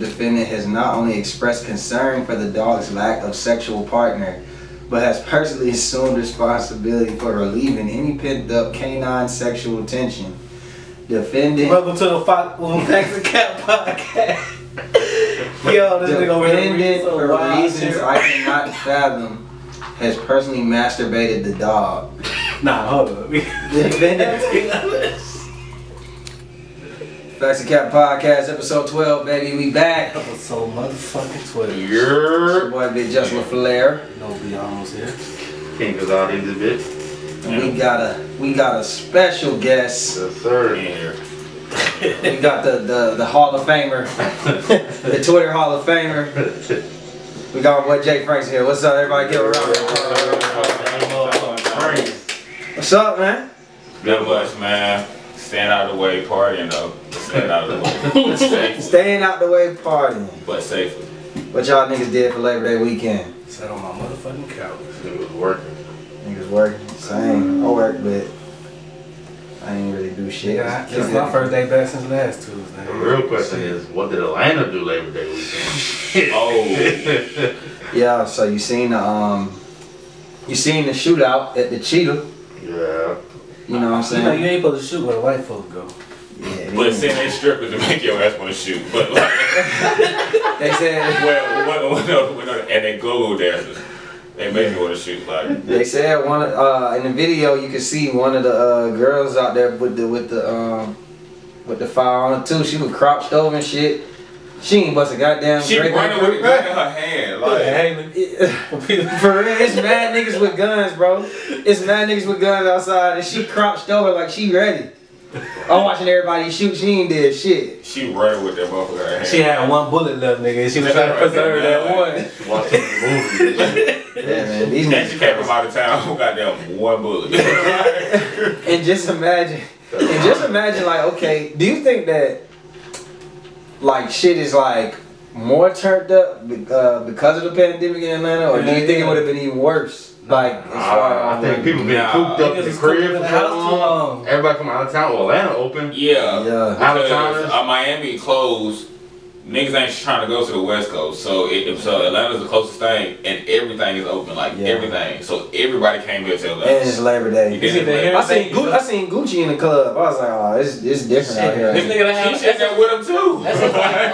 defendant has not only expressed concern for the dog's lack of sexual partner, but has personally assumed responsibility for relieving any pent-up canine sexual tension. Defendant. Welcome to the Facts and Cap podcast. Yo, this nigga over here for reasons I cannot fathom, has personally masturbated the dog. Nah, hold up. Defendant. Facts and Cap podcast, episode 12, baby. We back. Episode motherfucking 12. It's your boy Big Just LaFlair. No be almost here. King Kazadi is a bit. And we got a special guest. Yes, sir. In here. We got the Hall of Famer, the Twitter Hall of Famer. We got my boy Jay Franks here. What's up, everybody? Give a round of applause. What's up, man? Good much, man. Staying out of the way, partying though. Staying out of the way. Staying out the way, partying. But safely. What y'all niggas did for Labor Day weekend? Sat on my motherfucking couch. It was working. Niggas working. Same. I work, but I ain't really do shit. Yeah, this is my first day back since last Tuesday. The real question is, what did Atlanta do Labor Day weekend? Oh. Yeah, so you seen the shootout at the Cheetah. Yeah. You know what I'm saying? You know you ain't supposed to shoot where the white folks go. Yeah, But seeing they strippers to make your ass want to shoot. But like, they said and they go dancers, they make me want to shoot. Like they said in the video you can see one of the girls out there with the fire on her too. She was crouched over and shit. She ain't bust a goddamn. she running with a gun in her hand. Like for real, it's mad niggas with guns, bro. It's mad niggas with guns outside, and she crouched over like she ready. I'm watching everybody shoot. She ain't did shit. she running with that motherfucker in her hand. She had one bullet left, nigga, and she was trying to preserve that one. Watching the movie and shit. Yeah, man. These And she niggas. came from out of town who got them one bullet. And just imagine, like, okay, do you think that like shit is like more turned up because of the pandemic in Atlanta, or do you think it would have been even worse? Like, as far I think people been cooped up in the crib for so long. Everybody come out of town. Well, Atlanta open. Yeah. Out-of-towners. Because Miami closed. Niggas ain't trying to go to the West Coast, so Atlanta's the closest thing, and everything is open, like everything. So everybody came here to Atlanta. And it's Labor Day. I seen Gucci in the club. I was like, oh, it's different out here. This nigga that She there with him too.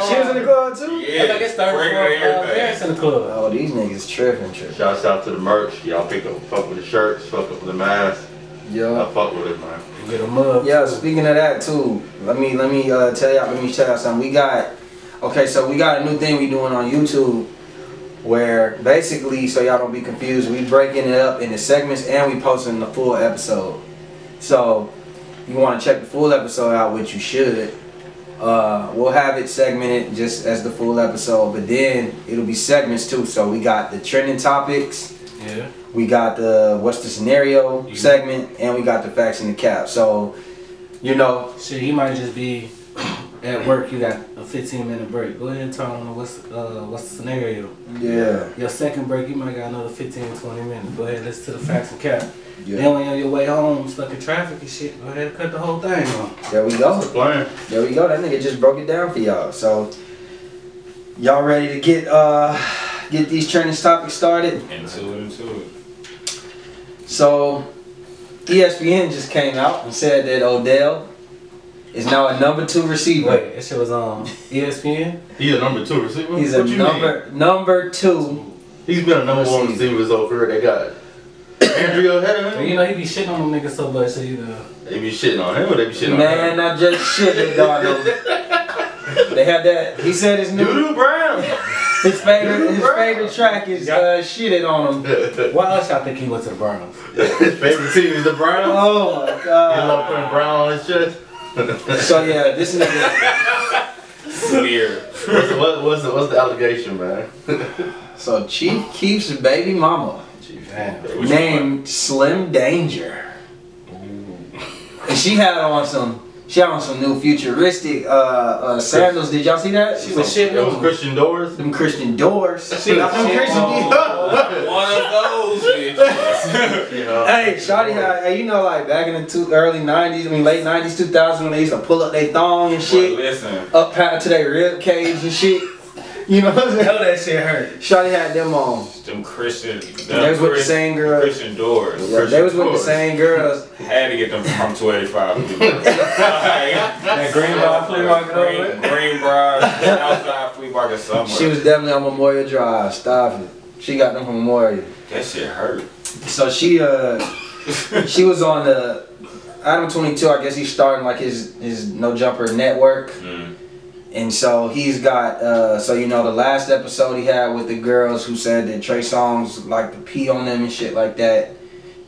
She was in the club too? Yeah, like it's 34 parents in the club. Oh, these niggas tripping. Shouts out to the merch. Y'all fuck with the shirts, fuck up with the mask. Yeah. I fuck with it, man. Get a mug. Yeah, speaking of that too, let me tell y'all something. We got a new thing we doing on YouTube where basically, so y'all don't be confused, we breaking it up into segments and we posting the full episode. So you want to check the full episode out, which you should. We'll have it segmented just as the full episode, but then it'll be segments too. So we got the trending topics. Yeah. We got the what's the scenario segment, and we got the facts in the cap. So, you know, Shit, you might just be at work. You got a 15-minute break. Go ahead and turn on what's the scenario. yeah. Your second break, you might got another 15-20 minutes. Go ahead and listen to the facts and cap. Yeah. Then when you're on your way home, stuck in traffic and shit, go ahead and cut the whole thing on. There we go. What's the plan? There we go. That nigga just broke it down for y'all. So, y'all ready to get these trending topics started? Into it. So, ESPN just came out and said that Odell is now a number 2 receiver. Wait, that shit was on ESPN? He a number 2 receiver? He's What a you number 2. He's been a number 1 receiver his whole career. They got Andrew ahead of him. You know, he be shitting on them niggas so much, so you know. They be shitting on him or they be shitting on Man, him? not just shit at Darnold. They had that. He said his new Doodoo Brown. his favorite track is shitted on him. Why else y'all think he went to the Browns? His favorite team is the Browns. Oh my He god. love putting Brown on his chest. So yeah, this nigga. Weird. What's the allegation, man? So Chief Keef's baby mama Damn. named Slim Danger, and she had on some new futuristic sandals. Did y'all see that? She was shitting It was on him. Christian Doors. Them Christian Doors. She Not them shit Christian on- Dior. One of those bitches. You know. Hey, shawty had, hey, you know, like back in the early 90s, I mean late 90s, 2000, when they used to pull up their thong and But shit, listen, up pat to their rib cage and shit. You know what I'm saying? Hell, that shit hurt. Shawty had them on. Them Christian. They was with the same girls. Christian doors. Yeah, they was with the same girls. Had to get them from 285. That Greenbrier flea market over there? Greenbrier, outside flea market somewhere. She was definitely on Memorial Drive. Stop it. She got them from Memorial. That shit hurt. So she was on the Adam 22. I guess he's starting like his No Jumper network. And so he's got, so you know, the last episode he had with the girls who said that Trey Songz liked to pee on them and shit like that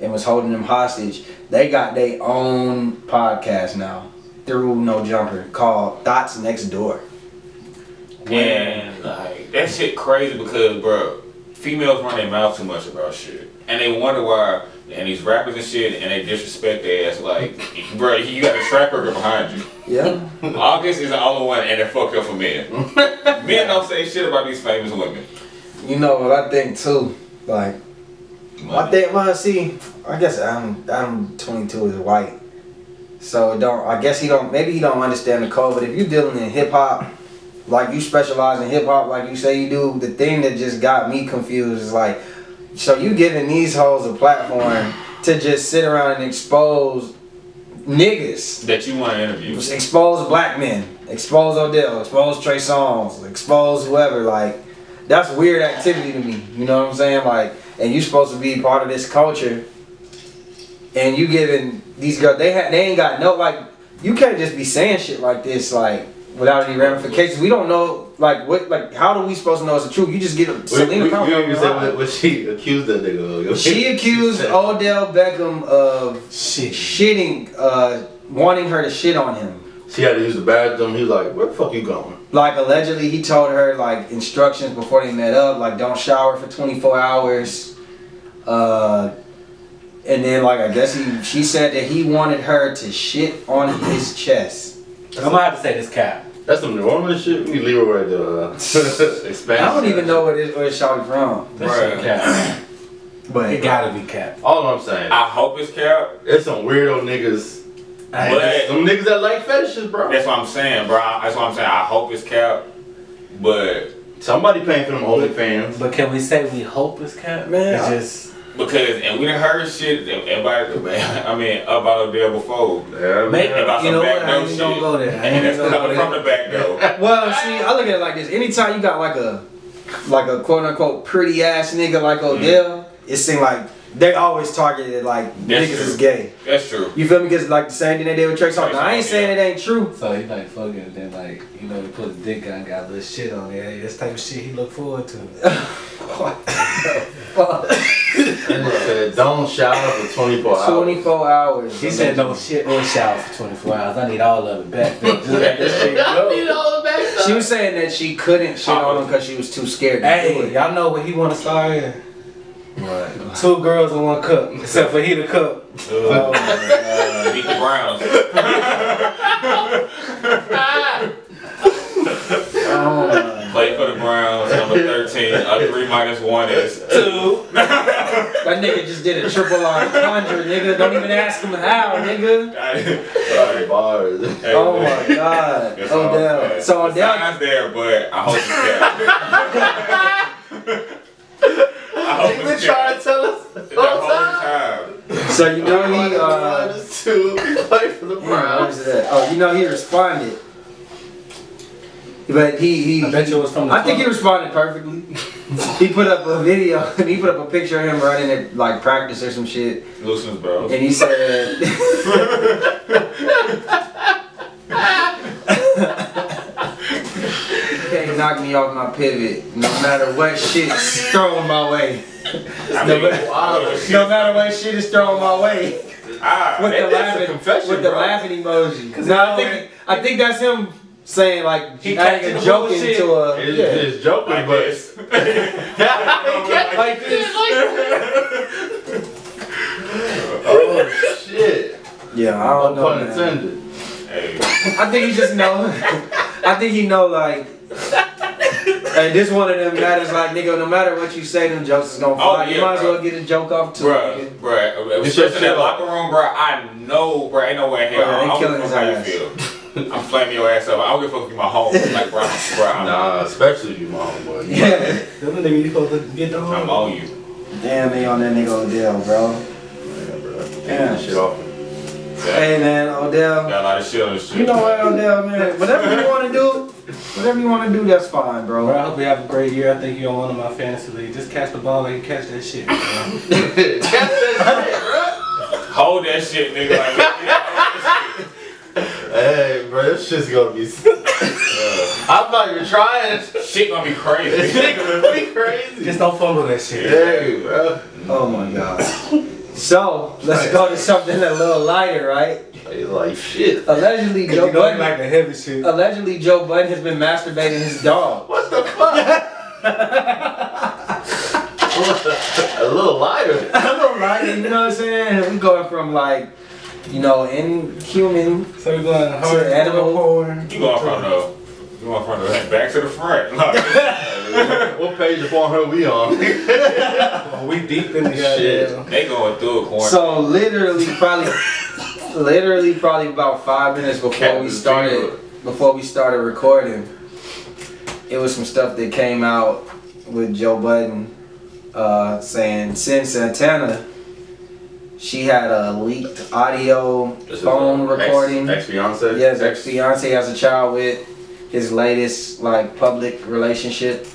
and was holding them hostage. They got their own podcast now through No Jumper called Thoughts Next Door. And like, that shit crazy because, bro, females run their mouth too much about shit. And they wonder why, and these rappers and shit, and they disrespect their ass like, bro, you got a track record behind you. Yeah. August is the only one, and it fucked up for men. Men don't say shit about these famous women. You know what I think too? Like, I think, well, see, I guess Adam 22 is white. So I guess maybe he don't understand the code, but if you're dealing in hip hop, like you specialize in hip hop, like you say you do, the thing that just got me confused is like, so you giving these hoes a platform to just sit around and expose niggas that you want to interview. Expose black men. Expose Odell. Expose Trey Songz. Expose whoever. Like, that's weird activity to me. You know what I'm saying? Like, and you supposed to be part of this culture, and you giving these girls, they ain't got no, like, you can't just be saying shit like this, like, without any ramifications. We don't know, like, what, like, how are we supposed to know it's the truth? You just get Selena Compton. What she accused that nigga of? She accused Odell Beckham of shitting, wanting her to shit on him. She had to use the bathroom. He was like, where the fuck you going? Like, allegedly, he told her, like, instructions before they met up, like, don't shower for 24 hours. And then, like, I guess she said that he wanted her to shit on his chest. I'm gonna have to say this cap. That's some normal shit. We need to leave it right there. I don't even know where it's shouted from. That shit cap. But it gotta be cap. All I'm saying. I hope it's cap. There's some weirdo niggas. Some niggas that like fetishes, bro. That's what I'm saying, bro. That's what I'm saying. I hope it's cap. But somebody paying for them OnlyFans. But can we say we hope it's cap? Man, it's just because, and we done heard shit about Odell before. Yeah, maybe about you some know back what? door I ain't shit. gonna go there. And that's coming from the back door. Well, see, I look at it like this. Anytime you got like a quote unquote pretty ass nigga like Odell, it seems like they always targeted like niggas is gay. That's true. You feel me? Because like the same thing they did with Trey Songz. Now, I ain't saying it ain't true. So he like fucking and then like, you know, he put his dick on and got a little shit on it. Hey, this type of shit he look forward to. And it said, don't shower for 24 hours. 24 hours. He said don't shit or shower for 24 hours. I need all of it back then. Just let this shit go. She was saying that she couldn't shit on him because she was too scared to do Hey, it. y'all know what he want to start in? What? 2 girls in 1 cup, except for he the cup. Oh my God. Beat the Browns. Play for the Browns, number 13. 3 minus 1 is 2. That nigga just did a triple entendre, nigga. Don't even ask him how, nigga. Bars. Oh my God. Odell. So The Odell. sign's there, but I hope it's kept. I hope He been it's trying kept. to tell us The whole time. So you know he play for the Browns. Oh, you know he responded. But he I bet you it was from the I think he responded perfectly. He put up a video, he put up a picture of him running at like practice or some shit. Loosen's bros. And he said you can't knock me off my pivot no matter what shit's thrown my way. No matter what shit is thrown my way. With the laughing emoji. No, I think that's him saying like He adding a joke into a It's joking, Like but this. like this. oh shit. Yeah, I don't know. Pun Man. intended. Hey. I think he just know. I think he know like. Hey, this one of them matters like nigga. No matter what you say, them jokes is gonna fly. Yeah, you might as bro. well get a joke off too. Bruh, especially in that locker room, bruh, I know, bruh, ain't no way in hell. Bruh, they I don't killing know his how you ass. feel. I'm flaming your ass up. I don't give a fuck if you my home. Like, bro, nah, especially if you my homeboy. Yeah. Them nigga you supposed to get the I'm on you. Damn, they on that nigga Odell, bro. Yeah, bro. Damn. Shit off. Hey, man, Odell. Got a lot of shit on this shit. You know what, Odell, man? Whatever you want to do, that's fine, Bro, bro. I hope you have a great year. I think you're on one of my fantasy leagues. Just catch the ball and catch that shit. Catch that shit, bro. Hold that shit, nigga. Like, Hey, bro, this shit's gonna be. I'm not even trying. shit gonna be crazy. Shit gonna be crazy. Just don't fumble that shit. Hey, bro. Oh my God. So let's go to something a little lighter, right? Hey, like shit. Allegedly, You Joe know, Budden. like the heavy shit. Allegedly, Joe Budden has been masturbating his dog. What the fuck? A little lighter. A little lighter, you know what I'm saying? We going from like, you know, inhuman. So we're going hard To animal porn. You going from the back to the front. Like, What page of Pornhub we on? We deep in the Shit. goddamn. they going through a corner. So literally, probably about 5 minutes before we started recording, it was some stuff that came out with Joe Budden saying Sin Santana, she had a leaked audio phone recording. Ex-fiance? Yes, ex-fiance has a child with his latest like public relationship.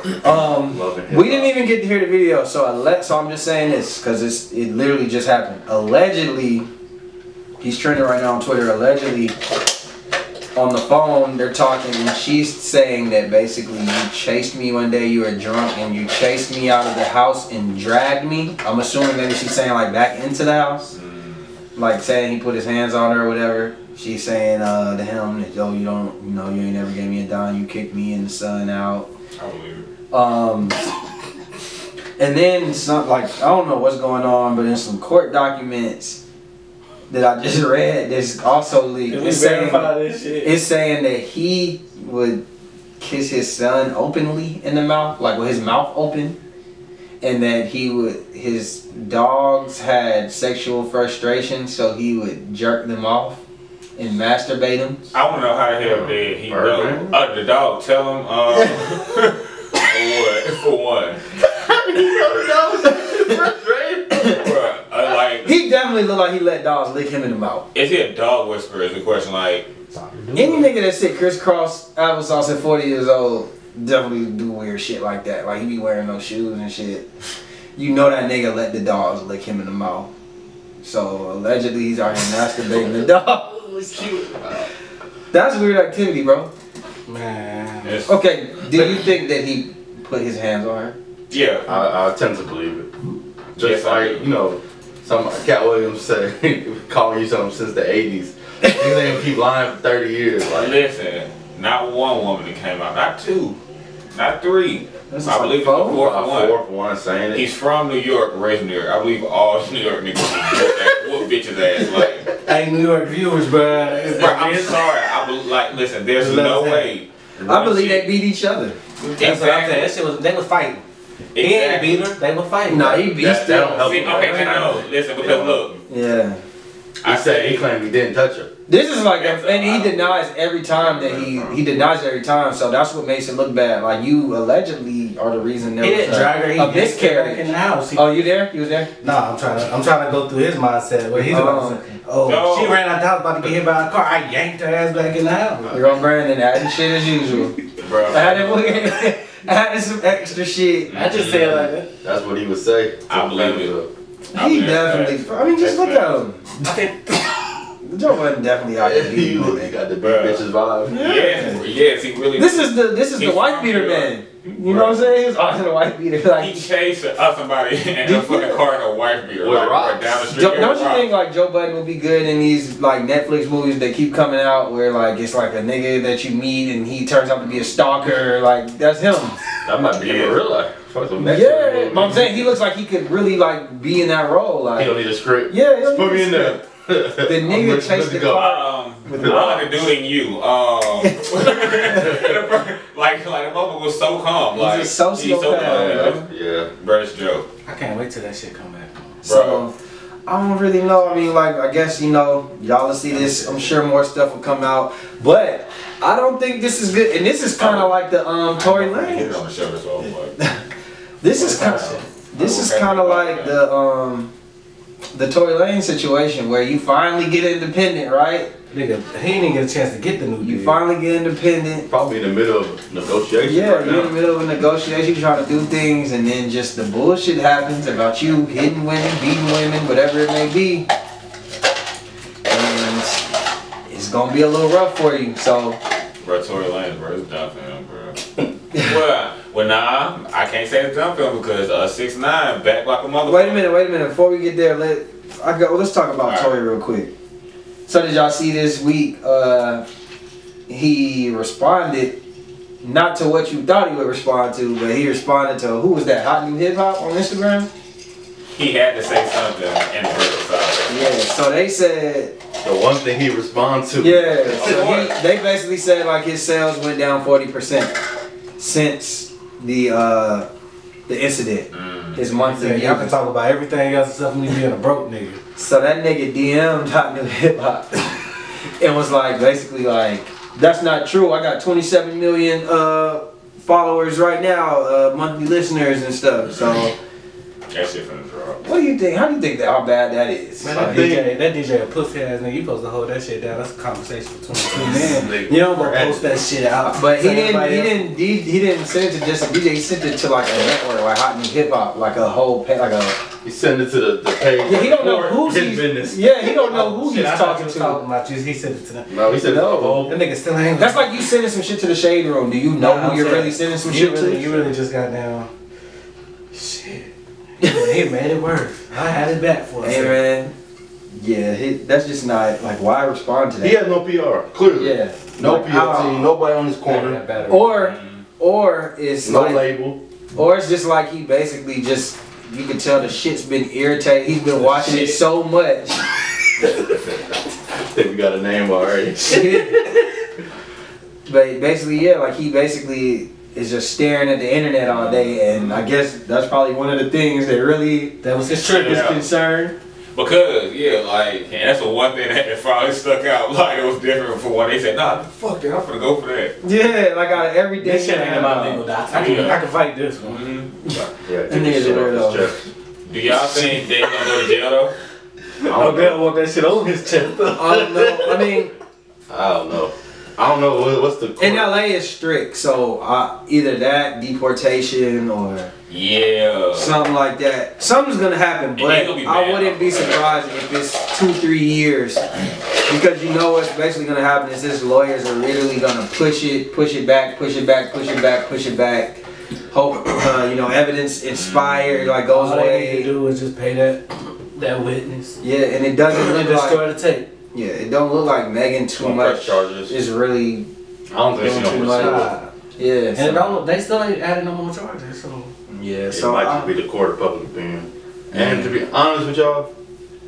We didn't even get to hear the video, so I'm just saying this because it literally just happened. Allegedly, he's trending right now on Twitter. Allegedly, on the phone they're talking, and she's saying that basically you chased me one day, you were drunk, and you chased me out of the house and dragged me. I'm assuming maybe she's saying like back into the house, like saying he put his hands on her or whatever. She's saying to him that, yo, you ain't never gave me a dime, you kicked me and the son out. I believe it. And then some, like, I don't know what's going on, but in some court documents that I just read, there's also leaked. Did we verify this shit? It's saying that he would kiss his son openly in the mouth, like with his mouth open, and that his dogs had sexual frustration, so he would jerk them off and masturbate them. I want to know how the hell did he know? The dog tell him, for one. Like, He definitely looked like he let dogs lick him in the mouth. is he a dog whisperer? Is the question. Like, Any nigga that sit crisscross applesauce at 40 years old definitely do weird shit like that. Like he be wearing no shoes and shit. You know that nigga let the dogs lick him in the mouth. So allegedly he's out here masturbating the dog. That's weird activity, bro. Man. Okay, do you think that he put his hands on her? yeah. I tend to believe it. Just Yes, I like, some Cat Williams said, calling you something since the 80s. Niggas ain't gonna keep lying for 30 years. Like, Listen, not one woman that came out, not two, not three. That's I believe it's the like fourth one. fourth one saying it. He's from New York, raised in New York. I believe all New York niggas whoop bitches ass. Like, Hey, New York viewers, bro. bro, I'm sorry. Listen, there's no way. I believe they beat each other. That's what I'm saying. That shit they was fighting. He ain't beat her. They were fighting. Nah, he beat That don't help. See, okay, no, listen, because look, Yeah. He said he claimed he didn't touch her. This is like, and he denies every time that he denies every time. So that's what makes it look bad. Like you allegedly are the reason there He was didn't drag her. He a just came back miscarriage. in the house. Oh, you there? You was there? Nah, I'm trying to go through his mindset. What he's about to say. Oh, No. she ran out the house about to get hit by a car. I yanked her ass back in the house. You're on Brandon adding shit as usual. bro. Adding some extra shit. I just said like that. That's what he would say. I believe it. He definitely. I mean, just look at him. I think Joe Budden definitely out there He beating women. got the big Bruh. bitches vibe. Yes, he really. This is the He's wife from beater New York. man. You know what I'm saying? He's also the wife beater. He Like, chased somebody in a fucking car in a wife beater. With Like, rocks. down the street. don't you think like Joe Budden would be good in these like Netflix movies that keep coming out where like it's like a nigga that you meet and he turns out to be a stalker? Like that's him. That might be in real life. Fuck some Yeah, Netflix but I'm saying he looks like he could really like be in that role. He Like, don't need a script. yeah, he don't Just put need me a in there. the nigga chased the car. With the dude in you. Like the moment was so calm. He's Like a sociopath, so calm. bro. Yeah. Bro, it's Joe. I can't wait till that shit come back. So I don't really know. I mean, like, I guess, you know, y'all will see this. I'm sure more stuff will come out. But I don't think this is good. And this is kind of like the Tory Hit Lanez. it on the show, that's all. Like, This is kind of like the Tory Lanez situation where you finally get independent, right? Nigga, he didn't get a chance to get the new You deal. finally get independent. Probably in the middle of negotiations. Yeah, right you're in the now. middle of a negotiation, trying to do things, and then just the bullshit happens about you hitting women, beating women, whatever it may be. And it's gonna be a little rough for you. So, bro, Tory Lanez, bro, it's done for him, bro. well, nah, I can't say it's done for him because 6ix9ine back like a motherfucker. wait a minute. Before we get there, let's talk about All Tory real quick. So did y'all see this week? He responded not to what you thought he would respond to, but he responded to who was that? Hot New Hip Hop on Instagram. He had to say something in the verse. Yeah. So they said. The one thing he responds to. Yeah. So they basically said like his sales went down 40% since the incident. His monthly. Yeah, y'all can talk about everything else except me being a broke nigga. So that nigga DM'd Hot New Hip Hop and was like, basically like, that's not true. I got 27 million followers right now, monthly listeners and stuff. So That shit finna drop. what do you think? How do you think how bad that is? Man, Like, that DJ a pussy ass nigga. You supposed to hold that shit down. That's a conversation between two men. You don't go post that shit out. but he to everybody else. didn't send it to just a DJ. He sent it to like a network, like Hot New Hip Hop, like a whole like a. He sent it to the page. Yeah, he don't know who's his he's. business. Yeah, he don't know who Shit, he's I thought talking you was to. talking about you. He sent it to them. No, he said No. That nigga still ain't. That's like you sending some shit to the shade room. Do you know Nah, who you're I'm saying, really sending some you shit really, to? You really just got down. Shit. He made it worse. I had it back for a Hey second. man, yeah, that's just not like why respond to that. He has no PR, clearly. Yeah, No Like, PR how- team, nobody on his corner, or it's no like, label. or it's just like he basically just you can tell the shit's been irritated. He's been watching it so much. I think we got a name already. But basically, yeah, like he basically is just staring at the internet all day, and I guess that's probably one of the things that really That was his trick. is Yeah. concerned. Because, yeah, like, and that's the one thing that finally stuck out. Like, it was different from when they said, nah, fuck that, I'm finna go for that. Yeah, like out of everything. This shit ain't about legal docs. I can fight this one. Mm-hmm. Yeah, That get this nigga's shit a off weirdo. his chest. Do y'all think they gonna go to jail though? Oh, they don't want that shit on his chest. I don't know. I mean, I don't know what's the. in LA is strict, so either that deportation or Yeah. something like that. Something's gonna happen, And but they gonna be I mad. wouldn't be surprised if it's 2-3 years, because you know what's basically gonna happen is his lawyers are literally gonna push it back. Hope you know, evidence inspired like goes All they need away. to do is just pay that witness. Yeah, and it doesn't And look destroy like the tape. it don't look like Megan too Gonna much press charges. is really I don't think she's doing gonna too pursue much. it. Yeah, And so, it don't, they still ain't adding no more charges. So yeah, It so might just be the court of public opinion. And to be honest with y'all,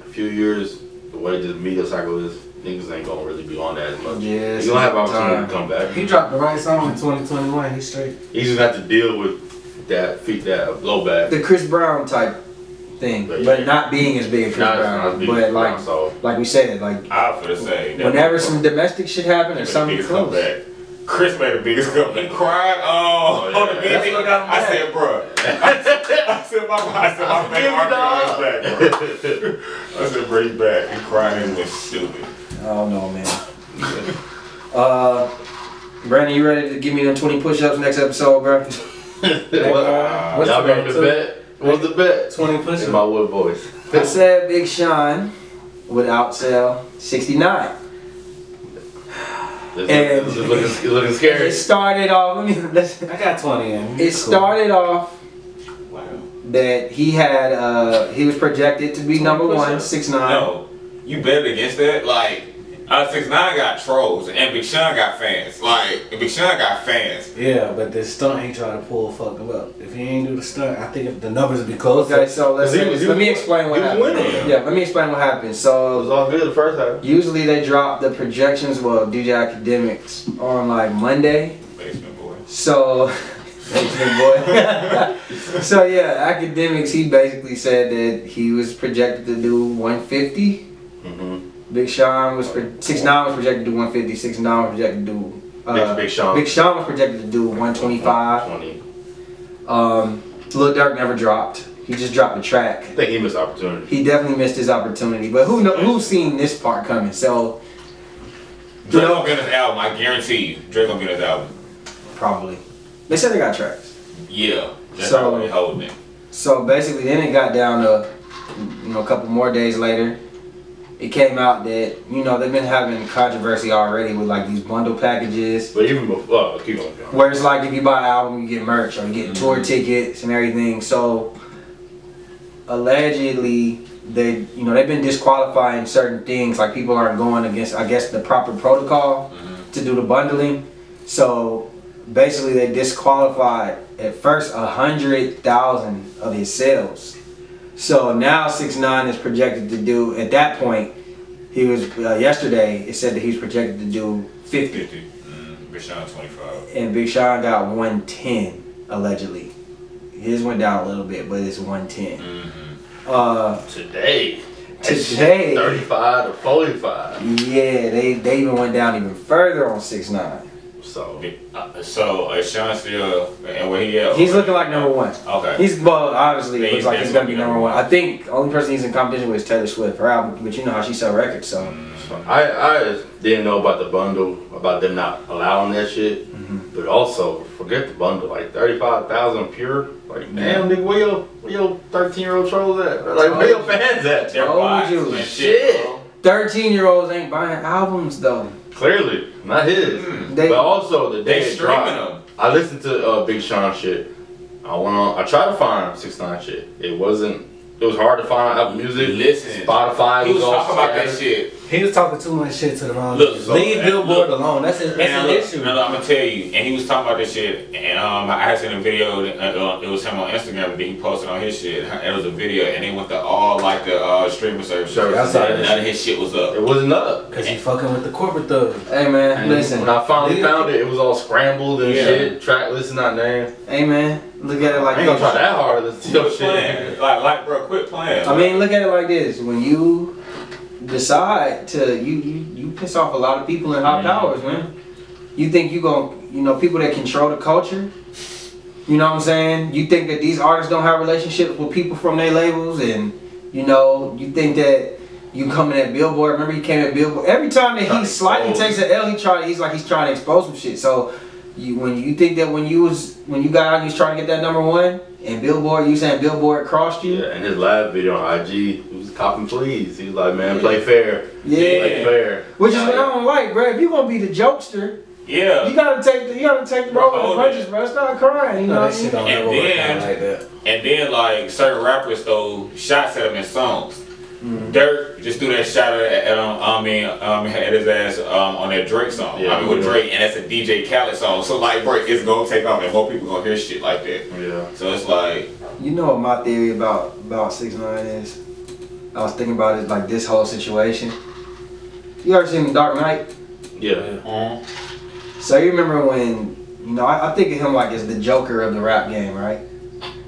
a few years, the way this media cycle is, niggas ain't gonna really be on that as much. yeah, He's it's gonna have time. opportunity to come back. he dropped the right song in 2021. He's straight. He's just have to deal with that blowback. The Chris Brown type thing, but not being as big as Chris Brown. But like, so like we said, like I was finna say. that whenever was some domestic shit happen or the something biggest close. comeback. Chris made the biggest comeback. He cried on the That's meeting. what got him I mad. said, bro. I said, my favorite argument is back, bro. I said, bro, he's back. He cried and went stupid. I don't know, man. Brandon, you ready to give me them 20 push-ups next episode, bro? What's y'all the remember the bet? bet? What's the bet? 20 push In my wood voice. I said Big Sean would outsell 69. It's looking scary. It started off. I got 20 in. It started off Wow. that he had he was projected to be number one, 6'9". No, you bet against that? Like, 6ix9ine got trolls and Big Sean got fans. Like, Big Sean got fans. Yeah, but this stunt he tried to pull fucked him up. If he ain't do the stunt, I think the numbers would be close. Okay, so let me explain what he was happened. winning. Yeah, let me explain what happened. It was So all good the first half. usually they drop the projections, well, DJ Academics on like Monday. Basement boy. So Thanks, big boy. So yeah, academics. He basically said that he was projected to do 150. Big Sean was 6ix9ine was projected to do 150. 6ix9ine was projected to do. Big Sean. Big Sean was projected to do 125. 20. Lil Durk never dropped. He just dropped the track. I think he missed opportunity. He definitely missed his opportunity. But who's seen this part coming? So Drake gonna be on his album. I guarantee you, Drake gonna be on his album. probably. They said they got tracks. Yeah, that's So- how they holding it. So basically, then it got down to, a couple more days later, it came out that, they've been having controversy already with like these bundle packages. But even before, keep on. Where it's like if you buy an album, you get merch or you get tour tickets and everything. So allegedly, they've been disqualifying certain things. Like people aren't going against, I guess, the proper protocol to do the bundling. So basically, they disqualified at first 100,000 of his sales. So now 6ix9ine is projected to do, at that point, he was, yesterday, it said that he was projected to do 50. 50. Big Sean 25. And Big Sean got 110, allegedly. His went down a little bit, but it's 110. Today. 35 to 45. Yeah, they even went down even further on 6ix9ine. So So is Sean still, and where he at? He's looking like #1. Okay. Obviously, it looks like he's gonna be definitely #1. I think the only person he's in competition with is Taylor Swift, her album, but you know how she sell records, so. I didn't know about the bundle, about them not allowing that shit. But also, forget the bundle, like 35,000 pure. Like, damn, nigga, where your 13-year-old trolls at? Like, where your fans at? They're Told bots you. and Shit. bro. 13-year-olds ain't buying albums though. Clearly, not his. They- But also, the day They it streaming dropped, them. I listened to Big Sean shit. I tried to find 6ix9ine shit. It was hard to find Apple Music. Listen. Spotify He was all talking about that scattered. shit. He was talking too much shit to the wrong. Look, niggas. Leave Billboard alone. That's his And issue. I'm gonna tell you, and he was talking about this shit, and I had seen a video. It was him on Instagram that he posted on his shit. It was a video, and they went to all like the streaming services. Sure. I saw And that none of his shit was up. It wasn't up. Cause he fucking with the corporate thugs. Hey man, And listen. when I finally Leave found it, it was all scrambled and Yeah. shit. Track list not named. Hey man, look at it like I ain't gonna try this. that hard to listen to your Quit playing, shit. like, bro, quit playing. I mean, look at it like this. When you decide to, you piss off a lot of people in high powers, man. You think you gon', people that control the culture. You know what I'm saying? You think that these artists don't have relationships with people from their labels, and you think that you coming at Billboard. Remember, he came at Billboard. Every time that he slightly takes an L, he's trying to expose some shit. So when you think that when you got out and you was trying to get that #1, and Billboard, you saying Billboard crossed you? Yeah, in his live video on IG, he was copping please. He was like, man, play fair. Yeah. Play fair. Which is what I don't like, bro. If you gonna be the jokester, Yeah. you gotta take the roll with the punches, bro. Stop crying, you know No, what that I shit mean? don't And ever work then- out like that. And then like certain rappers throw shots at him in songs. Dirk just threw that shot at his ass on that Drake song. Yeah, with yeah. Drake, and that's a DJ Khaled song. So like, bro, it's gonna take off, and more people gonna hear shit like that. Yeah. So it's like, You know what my theory about 6ix9ine is? I was thinking about it like this whole situation. You ever seen The Dark Knight? Yeah. So you remember when, I think of him like as the Joker of the rap game, right?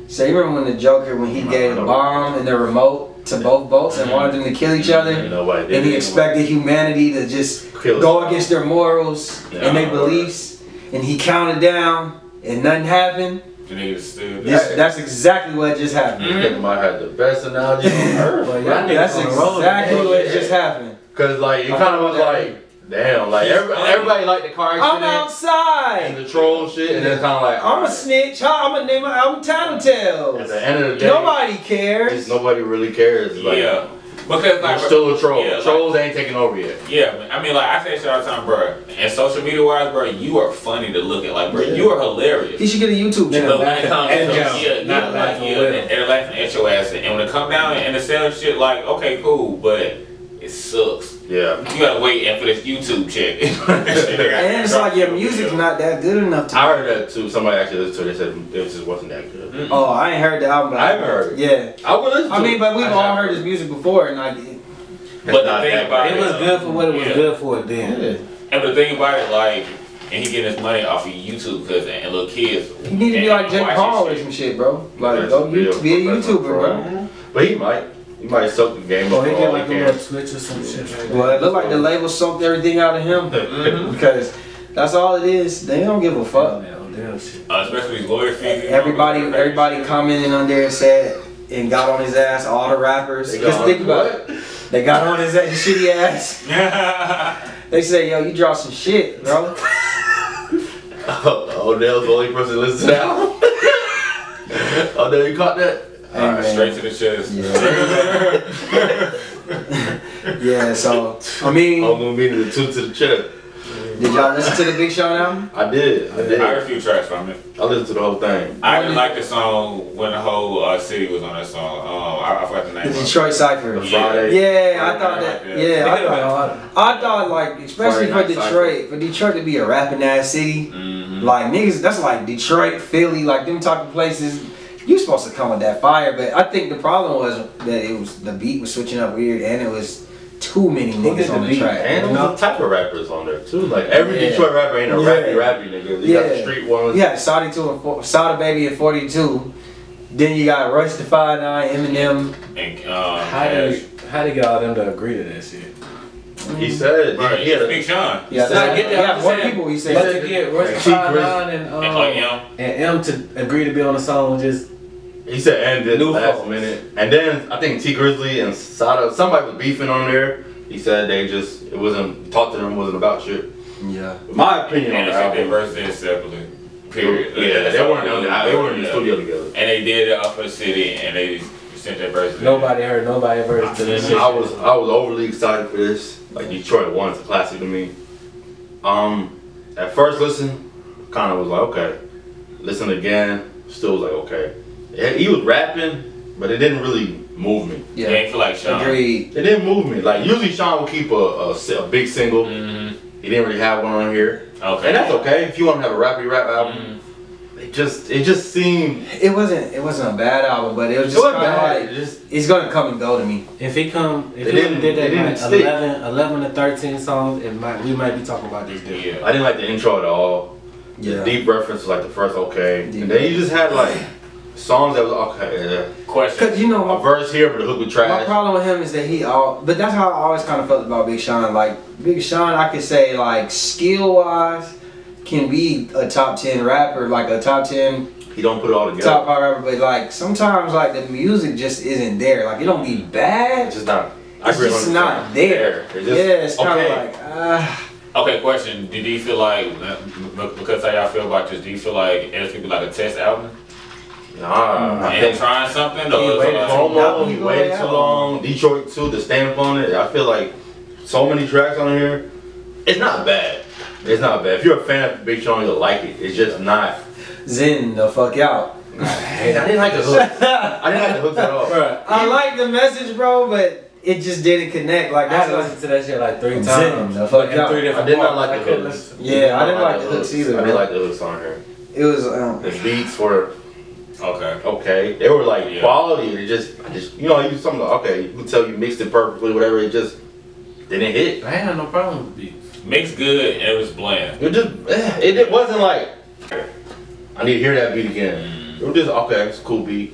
So you remember when the Joker, when he gave the bomb and the remote to both boats and wanted them to kill each other? And nobody did And he it. expected humanity to just Kill go us. against their morals and their beliefs. And he counted down and nothing happened. the niggas stood. That's exactly what just happened. Nigga might have the best analogy on earth. But bro. y'all niggas That's on the road exactly today. what just happened. Cause like, it kind of was like, damn, like everybody liked the car I'm accident and outside. the troll shit, and then kind of like, I'm a snitch. I'm a name. I'm at Tattletales. the end of the day, Nobody cares. just nobody really cares. Like, Yeah. Because like, you're still a troll. Yeah, like- Trolls ain't taking over yet. Yeah, I mean, like I say shit all the time, bro. And social media wise, bro, you are funny to look at. Like, bro, you are hilarious. He should get a YouTube Nigga, channel. But when it comes And to jokes, yeah, not like, laughing yeah, with him. they're laughing at your ass. And when it come down and the sell shit, like, okay, cool, but it sucks. Yeah. You gotta wait and for this YouTube check. And it's like your music's not that good enough to. I heard that too. Somebody actually listened to it. They said it just wasn't that good. Oh, I ain't heard the album. But I haven't heard it. Yeah. I would listen to I mean, it. but we've I all haven't. heard his music before, and like. But the not thing that about It was good for what it was Yeah. good for then. And the thing about it, like, he getting his money off of YouTube because and little kids. You need to be like Jake watch Paul or his some shit, bro. Like, Yeah, go be a be a professional YouTuber, pro. bro. But he might soak the game Oh, up he for get all like a he little can. switch or some shit like that. Well, it look like the label soaked everything out of him because that's all it is. They don't give a fuck. Damn shit. Especially these lawyer fees. Everybody commenting on there said and got on his ass. All the rappers. They Just got think on about it. They got on his shitty ass. They say, yo, you draw some shit, bro. Odell's the only person listening to the album. Odell, you caught that? Hey, man. Straight to the chest. Yeah. Yeah. So I mean, I'm gonna be the 2 to the chest. did y'all listen to the Big Sean album? I did. I heard a few tracks from it. I listened to the whole thing. I didn't like the song when the whole city was on that song. I forgot the name. The of it. Detroit Cypher. The Friday. Yeah, I thought that. Yeah, They could've been harder. I thought like, especially Friday for Night Detroit, for Detroit to be a rapping ass city, like niggas, that's like Detroit, Philly, like them type of places. You supposed to come with that fire, but I think the problem was that it was the beat was switching up weird, and it was too many Who did niggas on the the beat? track. And there was a type of rappers on there too. Like every Yeah. Detroit rapper ain't a Yeah. rappy nigga. You got the street ones. Yeah, Sada Baby at 42. Then you got Royce the 5'9", Eminem. And How they get all them to agree to that shit? He said Right, he had a Big Sean. Yeah, So I get that, yeah, I'm more saying, people. He But said. to get Royce T. 5'9" And and M to agree to be on the song was just He said and did New last folks. minute. And then I think T Grizzly and Sada, somebody was beefing on there. He said it wasn't, talk to them wasn't about shit. Yeah. My opinion on and the they said they album. versed it separately. Period. Yeah, they weren't on the, they weren't in the studio together. And they did it off of the city, and they sent their verses. nobody heard nobody verse to this shit. I was overly excited for this. Like Detroit One's a classic to me. At first listen, kind of was like okay. Listen again, still was like okay. He was rapping, but it didn't really move me. Yeah, ain't feel like Sean. Agreed. It didn't move me. Like usually Sean will keep a big single. He didn't really have one on here, Okay. and that's okay if you want to have a rappy rap album. It just seemed. It wasn't a bad album, but it was It just wasn't kind of bad. like It just it's gonna come and go to me. If he They did didn't that like stick. 11 to 13 songs, we might be talking about this different. Yeah. I didn't like the intro at all. Yeah. The deep reference was like the first okay, Deep and then you just had like songs that was okay. Question. Cause you know A verse here, but the hook was my trash. problem with him is that but that's how I always kind of felt about Big Sean. Like Big Sean, I could say like skill wise can be a top 10 rapper, like a top 10 He don't put it all together. top 5 rapper, but like sometimes like the music just isn't there. Like it don't be bad. It's just not. I It's agree just 100%. not there. It's just, Yeah, it's kind of okay. like Okay, question. Did you feel like, because how y'all feel about this, do you feel like it's gonna be like a test album? Nah, I And think trying something? He Or waited like, for Promo, he He waited go too out. long. Detroit too, the stamp on it. I feel like so many tracks on here. It's not bad. It's not bad. If you're a fan of Big Sean, you'll like it. It's just not. Zen the fuck out. I didn't like the hook. I didn't like the hooks at all. I like the message, bro, but it just didn't connect. Like I had that's to like, listen to that shit like 3 Zen, times. the fuck in out. 3 different I did not parts. like the couldn't hooks. listen. Yeah, I didn't like the hooks either, I bro. didn't like the hooks on here. it was. The beats were okay. okay. They were like Yeah. quality. I just you know, you something like, okay, you can tell you mixed it perfectly, whatever. It just didn't hit. I ain't had no problem with beats. Mixed good and it was bland. It just it wasn't like I need to hear that beat again. It was just okay, it's a cool beat.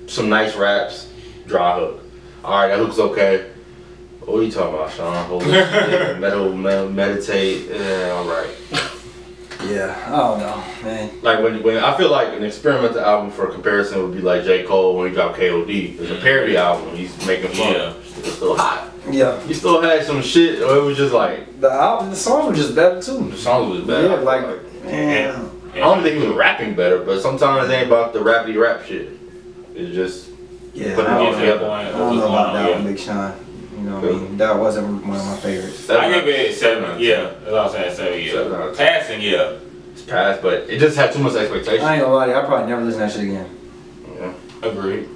Some nice raps, dry hook. Alright, that hook's okay. What are you talking about, Sean? Holy shit, meditate, alright. Yeah, I don't know, man. Like when I feel like an experimental album for comparison would be like J. Cole when he dropped KOD. It's a parody album, he's making fun. Yeah. It's still hot. Yeah, You still had some shit, or it was just like the song was just better too. the song was bad. Yeah, I feel like man. I don't think he was rapping better, but sometimes it ain't about the rappity rap shit. It's just Yeah, But I yeah, don't, yeah. I don't know about that one, Big Sean. You know what I mean? That wasn't one of my favorites. I give it 7. Yeah, that's what I'm saying. 7, yeah. 7 out of 10. Passing, yeah. It's past, but it just had too much expectation. I ain't gonna lie to you, I probably never listen to that shit again. Yeah. Agreed.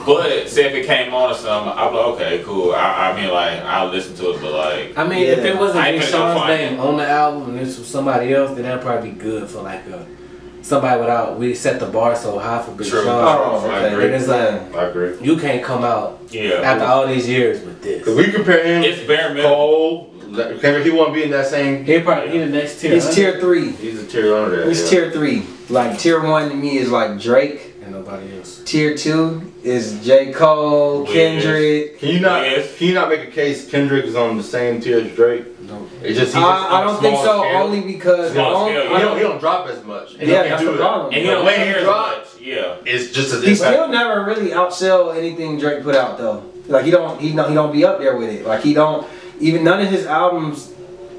But say if it came on or something, I'd be like, okay, cool. I mean, like, I'll listen to it, but like, I mean, Yeah. if it wasn't I ain't Big finna go Sean's find name on the album and this was somebody else, then that'd probably be good for like a somebody we set the bar so high for Big True. Sean. I agree. And it's like, I agree. you can't come out Yeah. after all these years with this. Cause we compare him. It's bare minimum. Cole. Kendrick, he won't be in that same. He probably the next tier. He's tier 3. He's a tier under that. He's tier 3. Like tier 1 to me is like Drake. And nobody else. Tier 2 is J. Cole, Wiz. Kendrick. Can you not? Yes. Can you not make a case Kendrick is on the same tier as Drake? No. It's just I don't think so. Only because Small scale, He don't drop as much. And he Yeah, can that's do the it. problem. And he The don't way care he as drops, much. Yeah. it's just as he impact. still never really outsell anything Drake put out though. Like he don't be up there with it. Like he don't even none of his albums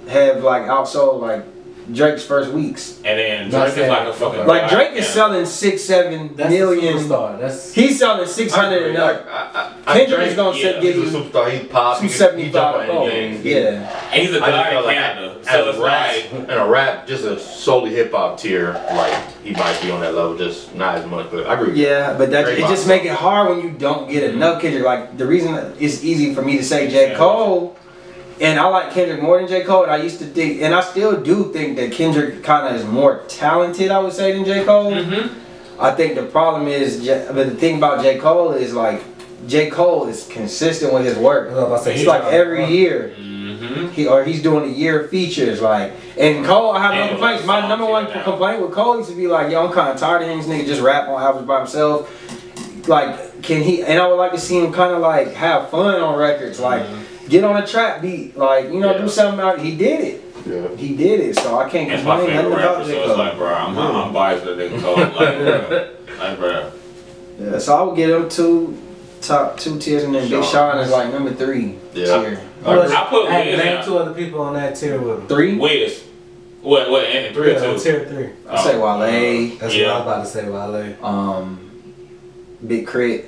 have like outsold like Drake's first weeks. And then Not Drake is like a saying- fucking. Like Drake is yeah. selling 6-7 That's million. the superstar. That's He's selling 600 and up. Kendrick Kendrick's gonna give He's a you superstar. He pop. He jump 275 on gold. anything. Yeah. And he's a I just guy in felt like Canada. as So a it's rap, like. and a rap, just a solely hip hop tier, like he might be on that level, just not as much. But I agree. With you. Yeah, but that Drake it just box. make it hard when you don't get enough Kendrick. Like the reason that it's easy for me to say J. Cole, and I like Kendrick more than J. Cole. And I used to think, and I still do think that Kendrick kind of is more talented, I would say, than J. Cole. I think the problem is, but the thing about J. Cole is like J. Cole is consistent with his work. I was about to say, It's like every year. Mm-hmm. He's doing a year of features, like, and Cole, I have no And complaints. My number one songs, yeah. complaint with Cole used to be like, yo, I'm kind of tired of hearing this nigga just rap on albums by himself. Like, can he, and I would like to see him kind of like have fun on records, like, get on a trap beat, like, you know, Yeah. do something out, he did it. Yeah. He did it, so I can't That's my complain nothing favorite about rapper, J. so it's Cole. like, bro, I'm biased with that nigga Cole. Like, bro. Yeah, so I would get him top 2 tiers, and then Big Sean. Sean is like number 3 Yeah. tier. I put Hey, Wiz name in. 2 other people on that tier with him. 3? Wiz. What, and 3 or 2? Tier 3. I say Wale, That's Yeah. what I was about to say, Wale. Big Crit.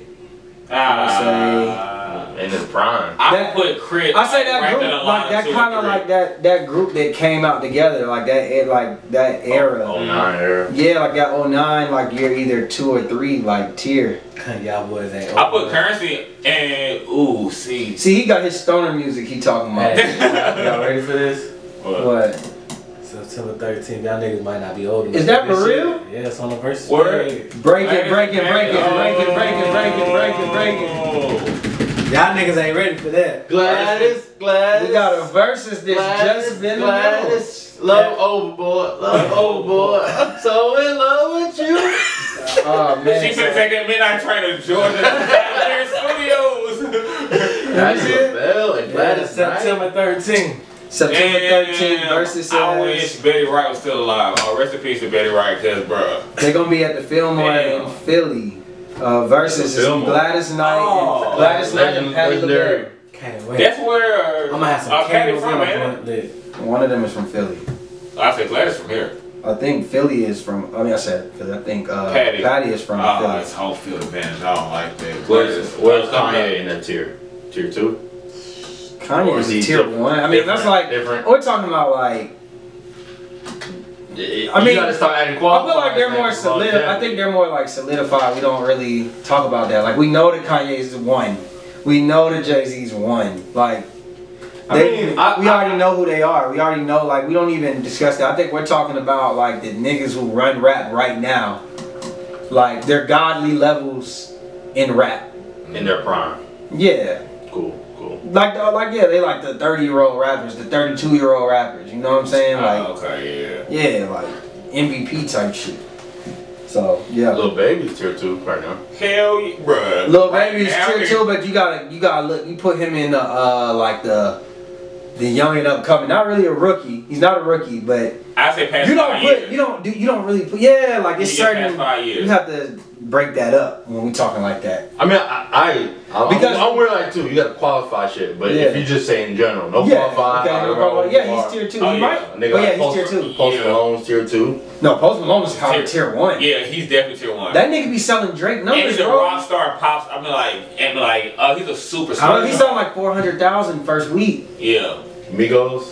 In his prime. I That- put Crit. I say that right group, in the line like that two kind of and like that group that came out together, like that era. 09 era. Yeah, like that 09, like you're either 2 or 3, like tier. Y'all boys ain't. I put Currency and see. See, he got his stoner music he talking about. Hey, y'all ready for this? What? September 13th. Y'all niggas might not be old enough. Is that this for shit. real? Yeah, it's on the versus. Word. page. Break it, break it, break it, break it, break it, break it, break it, break it. Oh. Y'all niggas ain't ready for that. Gladys. We got a versus that's just been announced. Love overboard, love overboard. I'm so in love with you. Oh She man. finna take that midnight train to Georgia Studios. That's a bell and Yeah, Gladys September 13th. September 13th Damn. versus I wish Betty Wright was still alive. Oh, rest in peace to Betty Wright, cause bruh. They're gonna be at the Fillmore Damn. in Philly. Versus is Fillmore. Gladys Knight Oh, and Gladys Knight and Patti legendary. LaBelle. Can't wait. That's where I'm gonna have some Patty candles from, in man. my blunt lit. One of them is from Philly. I said Gladys from here. I think Philly is from. I mean, Philly. I think Patty. Patty is from Oh, Philly. it's home field advantage. I don't like that. Where's Kanye in that tier? Tier 2? Kanye Or is is he tier different? 1. I mean, that's like Different. we're talking about like. I mean, you gotta start adding I qualifiers. feel like they're more like solid. I longevity. think they're more like solidified. We don't really talk about that. Like we know that Kanye's 1. We know that Jay-Z's 1. Like. I mean, We already know who they are. We already know, like, we don't even discuss that. I think we're talking about, like, the niggas who run rap right now. Like, they're godly levels in rap. in their prime. Yeah. Cool. Yeah, they like the 30-year-old rappers, the 32-year-old rappers. You know what I'm saying? Like, Okay, yeah. yeah, like, MVP type shit. So, yeah. Little Baby's tier 2 right now. Hell yeah, bruh. Lil Baby is Now, tier 2, but you gotta look, you put him in the, like, the young and upcoming. Not really a rookie. He's not a rookie, but I say past you don't 5 put, years. you don't really put, yeah, like it's You get certain, past 5 years. you have to break that up when we talking like that. I mean, Because- I'm weird like too. You gotta qualify shit, but if Yeah. you just say in general, no Yeah, qualify. okay, no problem. Yeah, he's tier 2, Oh, he yeah. right? Nigga But like yeah, he's tier 2. Post Yeah. Malone's tier 2. No, Post Malone is kind of tier 1. Yeah, he's definitely tier 1. That nigga be selling Drake and numbers, he's a bro. rock star pops. I mean, like, oh, he's a superstar. I mean, he selling like 400,000 first week. Yeah, Migos,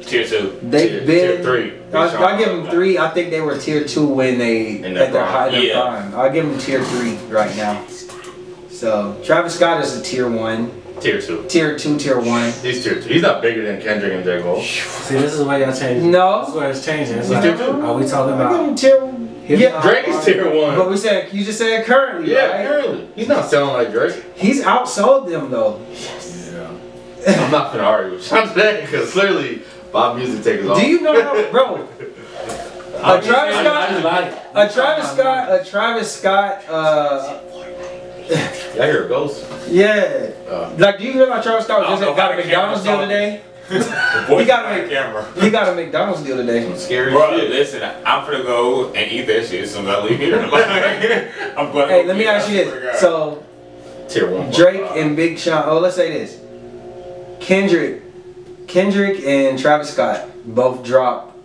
tier 2. They've tier been 3. I give them 3. I think they were tier 2 when they In their at their prime. high in their Yeah. prime. I'll give them tier 3 right now. So Travis Scott is a tier 1, Tier 2. tier 2, tier 1. He's tier 2. He's not bigger than Kendrick and J. Cole. See, this is where y'all change. No. This is where it's changing. It's He's like, tier 2. are we talking I give about? him tier. Yeah. Drake is tier But one. we said you just said currently, Yeah, right? currently. He's not selling like Drake. He's outsold them though. Yeah. I'm not finna argue with you today because clearly Bob Music takers off. Do you know how, bro? A Travis Scott, a Travis Scott, I hear a ghost. yeah. Like, do you realize Travis Scott just got a McDonald's deal today? Boy, He got on a- camera. He got a McDonald's deal today. Scary Bro, shit. listen, I'm gonna go and eat that shit as soon as I leave here. I'm going. Hey, let me ask you this. So, Tier one. Drake and Big Sean, oh, let's say this. Kendrick and Travis Scott both dropped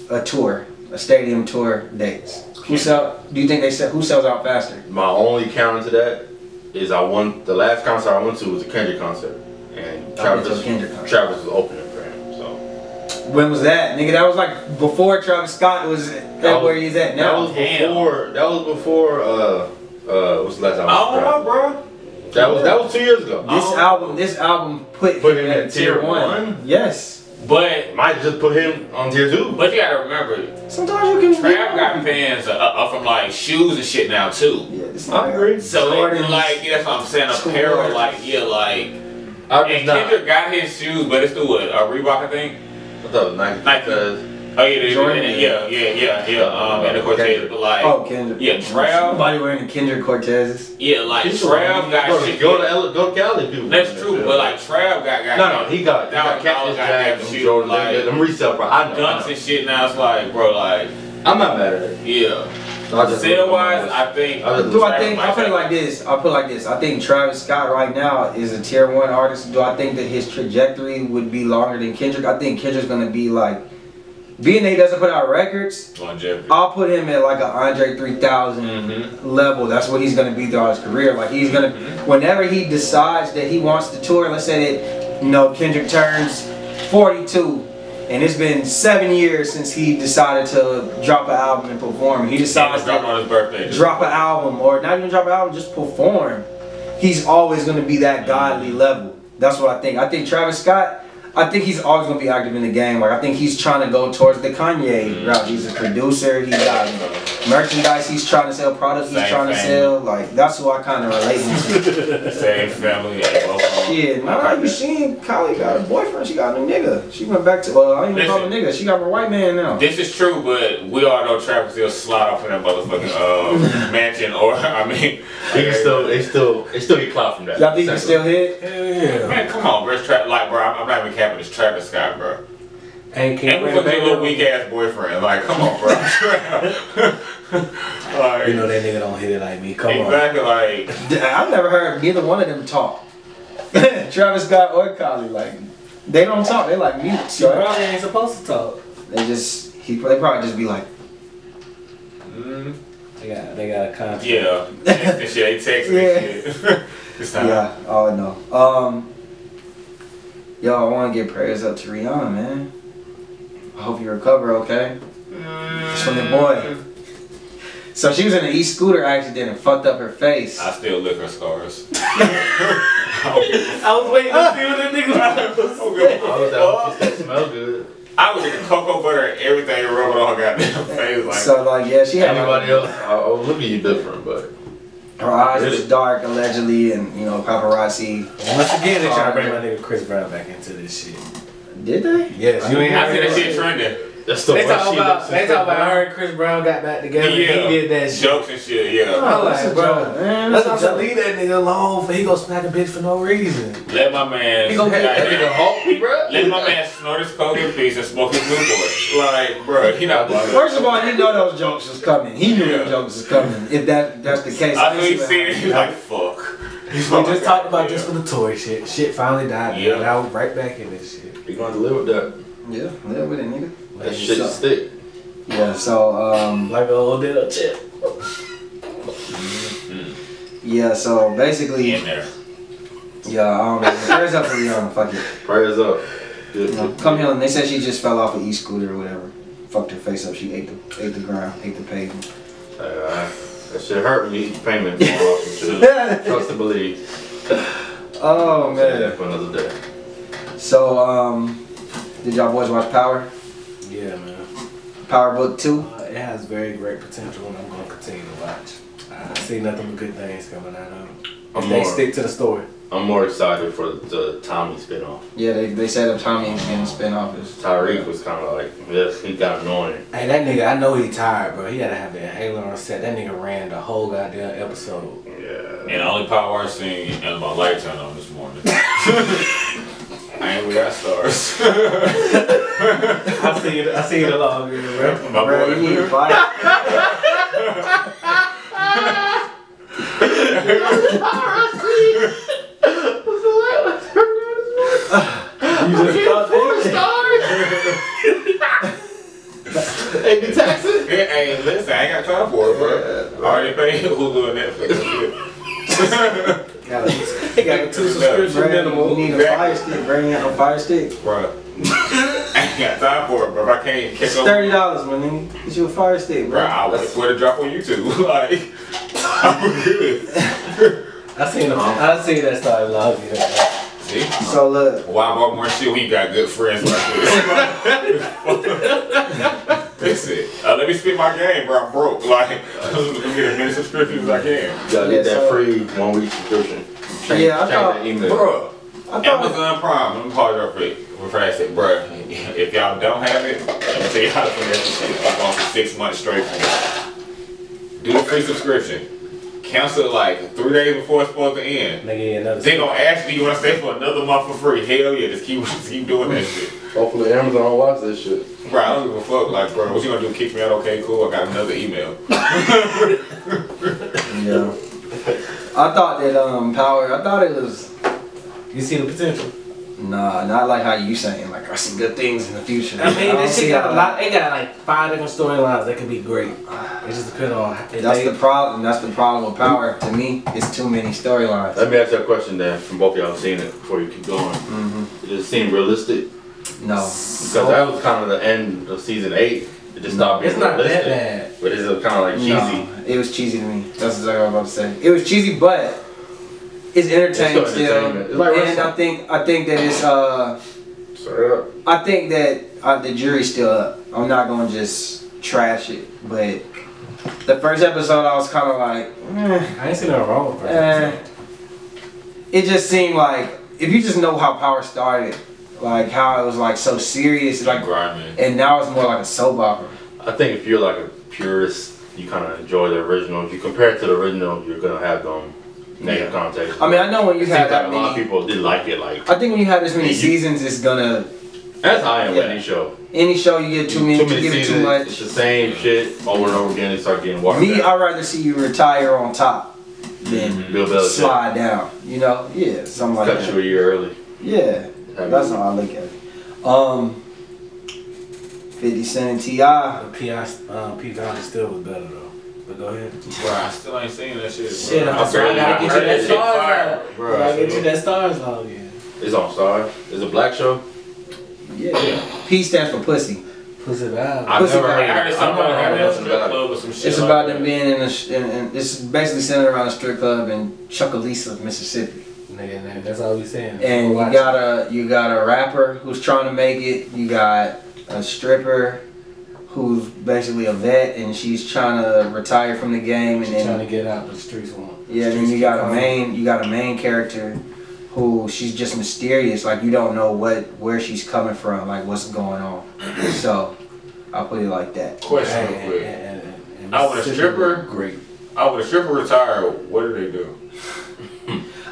a tour, a stadium tour dates. Do you think who sells out faster? My only counter to that is the last concert I went to was a Kendrick concert, and I went to a Kendrick concert. Travis was opening for him. So When was that? Nigga, that was like before Travis Scott was at where he's at now. that was before what's the last album? I don't know, bro. That was 2 years ago. This album put Put him him at at tier one? Yes. But Might just put him on tier two. you gotta remember, Sometimes you can. Trav got fans from like shoes and shit now too. Yeah, this I agree. So Jordans, like that's what I'm saying. Apparel, Jordans. like yeah, like. I And Kendrick got his shoes, but it's through what? Reebok, I think. thought it was Nike. Nike. Because Oh yeah, Jordan. yeah. And the Cortez, but like, Oh, Kendrick. yeah, Trav. Somebody wearing the Kendrick Cortezes. Yeah, like Trav got bro, shit. go to Cali, people. That's true, but like Trav got No, he got $1,000 Cactus Jack, them shoes, Jordan, like them resale price. I know. dunks and shit. Now it's like, bro, like, I'm not mad at it. yeah. I just- Sale wise, I think. I just- Do I Travis think? might I put it have- like this. I'll put it like this. I think Travis Scott right now is a tier one artist. Do I think that his trajectory would be longer than Kendrick? I think Kendrick's gonna be like, being that he doesn't put out records, Longevity. I'll put him at like an Andre 3000 Mm-hmm. level. That's what he's gonna be throughout his career. Like he's gonna, whenever he decides that he wants to tour, let's say that Kendrick turns 42, and it's been 7 years since he decided to drop an album and perform. He decides Drop to on his birthday. drop an album, or not even drop an album, just perform. He's always gonna be that godly level. That's what I think. I think Travis Scott, I think he's always gonna be active in the game. Like I think he's trying to go towards the Kanye route. He's a producer. He got merchandise. He's trying to sell products. He's Same trying to thing. sell. Like that's who I kind of relate to. Same family. Shit, nah, you seen Kylie got a boyfriend. She got a new nigga. She went back to I ain't even call him a nigga. She got a white man now. This is true, but we all know Travis still slide off in that motherfucking mansion, or I mean, They still get clout from that. Y'all think you can still hit? Hell yeah. man, come on, bro. It's like, bro, I'm not even capping. It's Travis Scott, bro. Hey, And can't we bring fucking back little weak ass boyfriend. Like, come on, bro. Like, You know that nigga don't hit it like me. Come on. exactly, like, I've never heard neither one of them talk. Travis Scott or Kylie, like they don't talk. They like mutes. You Yo. probably ain't supposed to talk. They probably just be like, They got a contract. yeah. This shit, they texting and shit. This time. yeah. Oh no. Yo, I want to give prayers up to Rihanna, man. I hope you recover, okay? It's from the boy. So she was in an e-scooter accident and fucked up her face. I still lick her scars. I was waiting to see what that nigga was. That smell good. I was in cocoa butter and everything rubbing on her goddamn face. Like, So like, yeah, she had Anybody else? I would look at you different, but her eyes was Really? dark allegedly, and paparazzi. Once again, they trying to bring my nigga Chris Brown back into this shit. Did they? Yes, you ain't I see heard that that shit trending. that's the They one talk she about, looks they talk about her and Chris Brown got back together. Yeah. He did that shit. Jokes and shit, yeah. I'm that's like, a bro, joke, man. that's That's what a I'm saying. joke. Leave that nigga alone for he gonna smack a bitch for no reason. Let my man. He gonna get That nigga Hulk, bro. Let my man snort his coke in peace and smoke his Newport. Like, bro, he not about First of all, he know those jokes was coming. He knew Yeah. those jokes was coming. If that's the case. I know he seen it, he was like, fuck. We just talked about this for the toy shit. Shit finally died. Yeah. And I was right back in this shit. You gonna have to live with that. Yeah, live with it, nigga. That shit So- stick. Yeah, so Like a old little chip. yeah, so basically, In there. yeah, I don't know. Prayers up for Rihanna, fuck it. Prayers up. Good. Come here, and they said she just fell off an e-scooter or whatever. Fucked her face up. She ate the ground, ate the pavement. That shit hurt me. Payment for awesome shit. Trust and believe. Oh Yeah, man. for another day. So did y'all boys watch Power? Yeah, man. Power Book 2? has very great potential, and I'm gonna continue to watch. I see nothing but good things coming out of it. If they stick to the story. I'm more excited for the Tommy spinoff. Yeah, they set up Tommy and getting a spinoff. Tyreek was kind of like, yes, he got annoying. Hey, that nigga, I know he tired, bro. He had to have the inhaler on set. That nigga ran the whole goddamn episode. Yeah. And the only power I seen and my light turned on this morning. I ain't we got stars. I see it along here, bro. My Bro, you need to boy. fight. Hey, be taxing? Hey, listen, I ain't got time for it, bro. I already paid Hulu and Netflix. He got a 2 subscription minimum. You need a fire stick, bro. You got no fire stick. Bro. I ain't got time for it, bro. If I can't catch It's up. $30, man. Nigga. Get you a fire stick, Bro, bro. I was swear to drop on YouTube. Like, I'm good. I seen that started love you. See? So look, Why bought more shit when you got good friends like this? Listen, let me spit my game, bro. I'm broke. Like, let me get as many subscriptions as I can. You gotta get that free 1 week subscription. Change that email. Bro, I thought Amazon Prime, let me pause real quick. Before I say, bro, if y'all don't have it, let me tell you how to finesse this shit. I'm going for 6 months straight from it. Do the free subscription. Cancel like 3 days before it's supposed to end. Nigga, another. They gonna ask you want to stay for another month for free. Hell yeah, just keep doing that shit. Hopefully Amazon will watch this shit. Bro, I don't give a fuck. Like, bro, what you gonna do? Kick me out? Okay, cool. I got another email. yeah. I thought that Power. I thought it was. You see the potential? Nah, not like how you saying. Like I see good things in the future. I mean, don't this shit see got how a lot. They got like 5 different storylines that could be great. It just depends on. That's the problem. That's the problem with Power. To me, it's too many storylines. Let me ask you a question then, from both of y'all seen it before you keep going. Did it seem realistic? No. Because that was kind of the end of season 8. It just stopped being It's not realistic. that bad. But it's kind of like cheesy. No, it was cheesy to me. That's exactly what I was about to say. It was cheesy, but it's entertaining It's still entertainment. It's like and wrestling. I think that it's Straight up. I think that the jury's still up. I'm not gonna just trash it, but the first episode I was kind of like, I ain't seen nothing wrong with it. it just seemed like if you just know how Power started, like how it was like so serious, like, Grinding. and now it's more like a soap opera. I think if you're like a purist, you kind of enjoy the original. If you compare it to the original, you're going to have them negative connotations. I mean, I know when you It have seems like that a lot of many, people did like it. Like, I think when you have this many You- seasons, it's gonna. that's how I am with Yeah. any show. Any show you get too many, you give it too It's much. the same shit over and over again. They start getting watered Me, down. I'd rather see you retire on top than Bill Belichick slide down. You know, yeah, something like cut that. you a year early. Yeah, that's how I look at it. 50 Cent and T.I. The P. Diddy still was better though. But go ahead. Bro, I still ain't seen that shit. Shit, bro. I'm sorry. I gotta get you that shit stars fire, log. bro. I gotta get you that stars log, yeah. It's on Star. It's a black show. Yeah. P stands for pussy. Pussy Val. I've Pussy never Riot. heard I heard of it. something I've never about heard that nothing strip about it. club or some shit. It's like about that. them being and it's basically centered around a strip club in Chucalissa, Mississippi. Nigga, that's all we saying. And Watch you got a rapper who's trying to make it. You got a stripper who's basically a vet and she's trying to retire from the game. it. And She trying to then get out, but the streets want. yeah, then you got a main character who she's just mysterious. Like you don't know where she's coming from, like what's going on. So I'll put it like that. Question real quick. I want a stripper. Great. When a stripper retire, what do they do?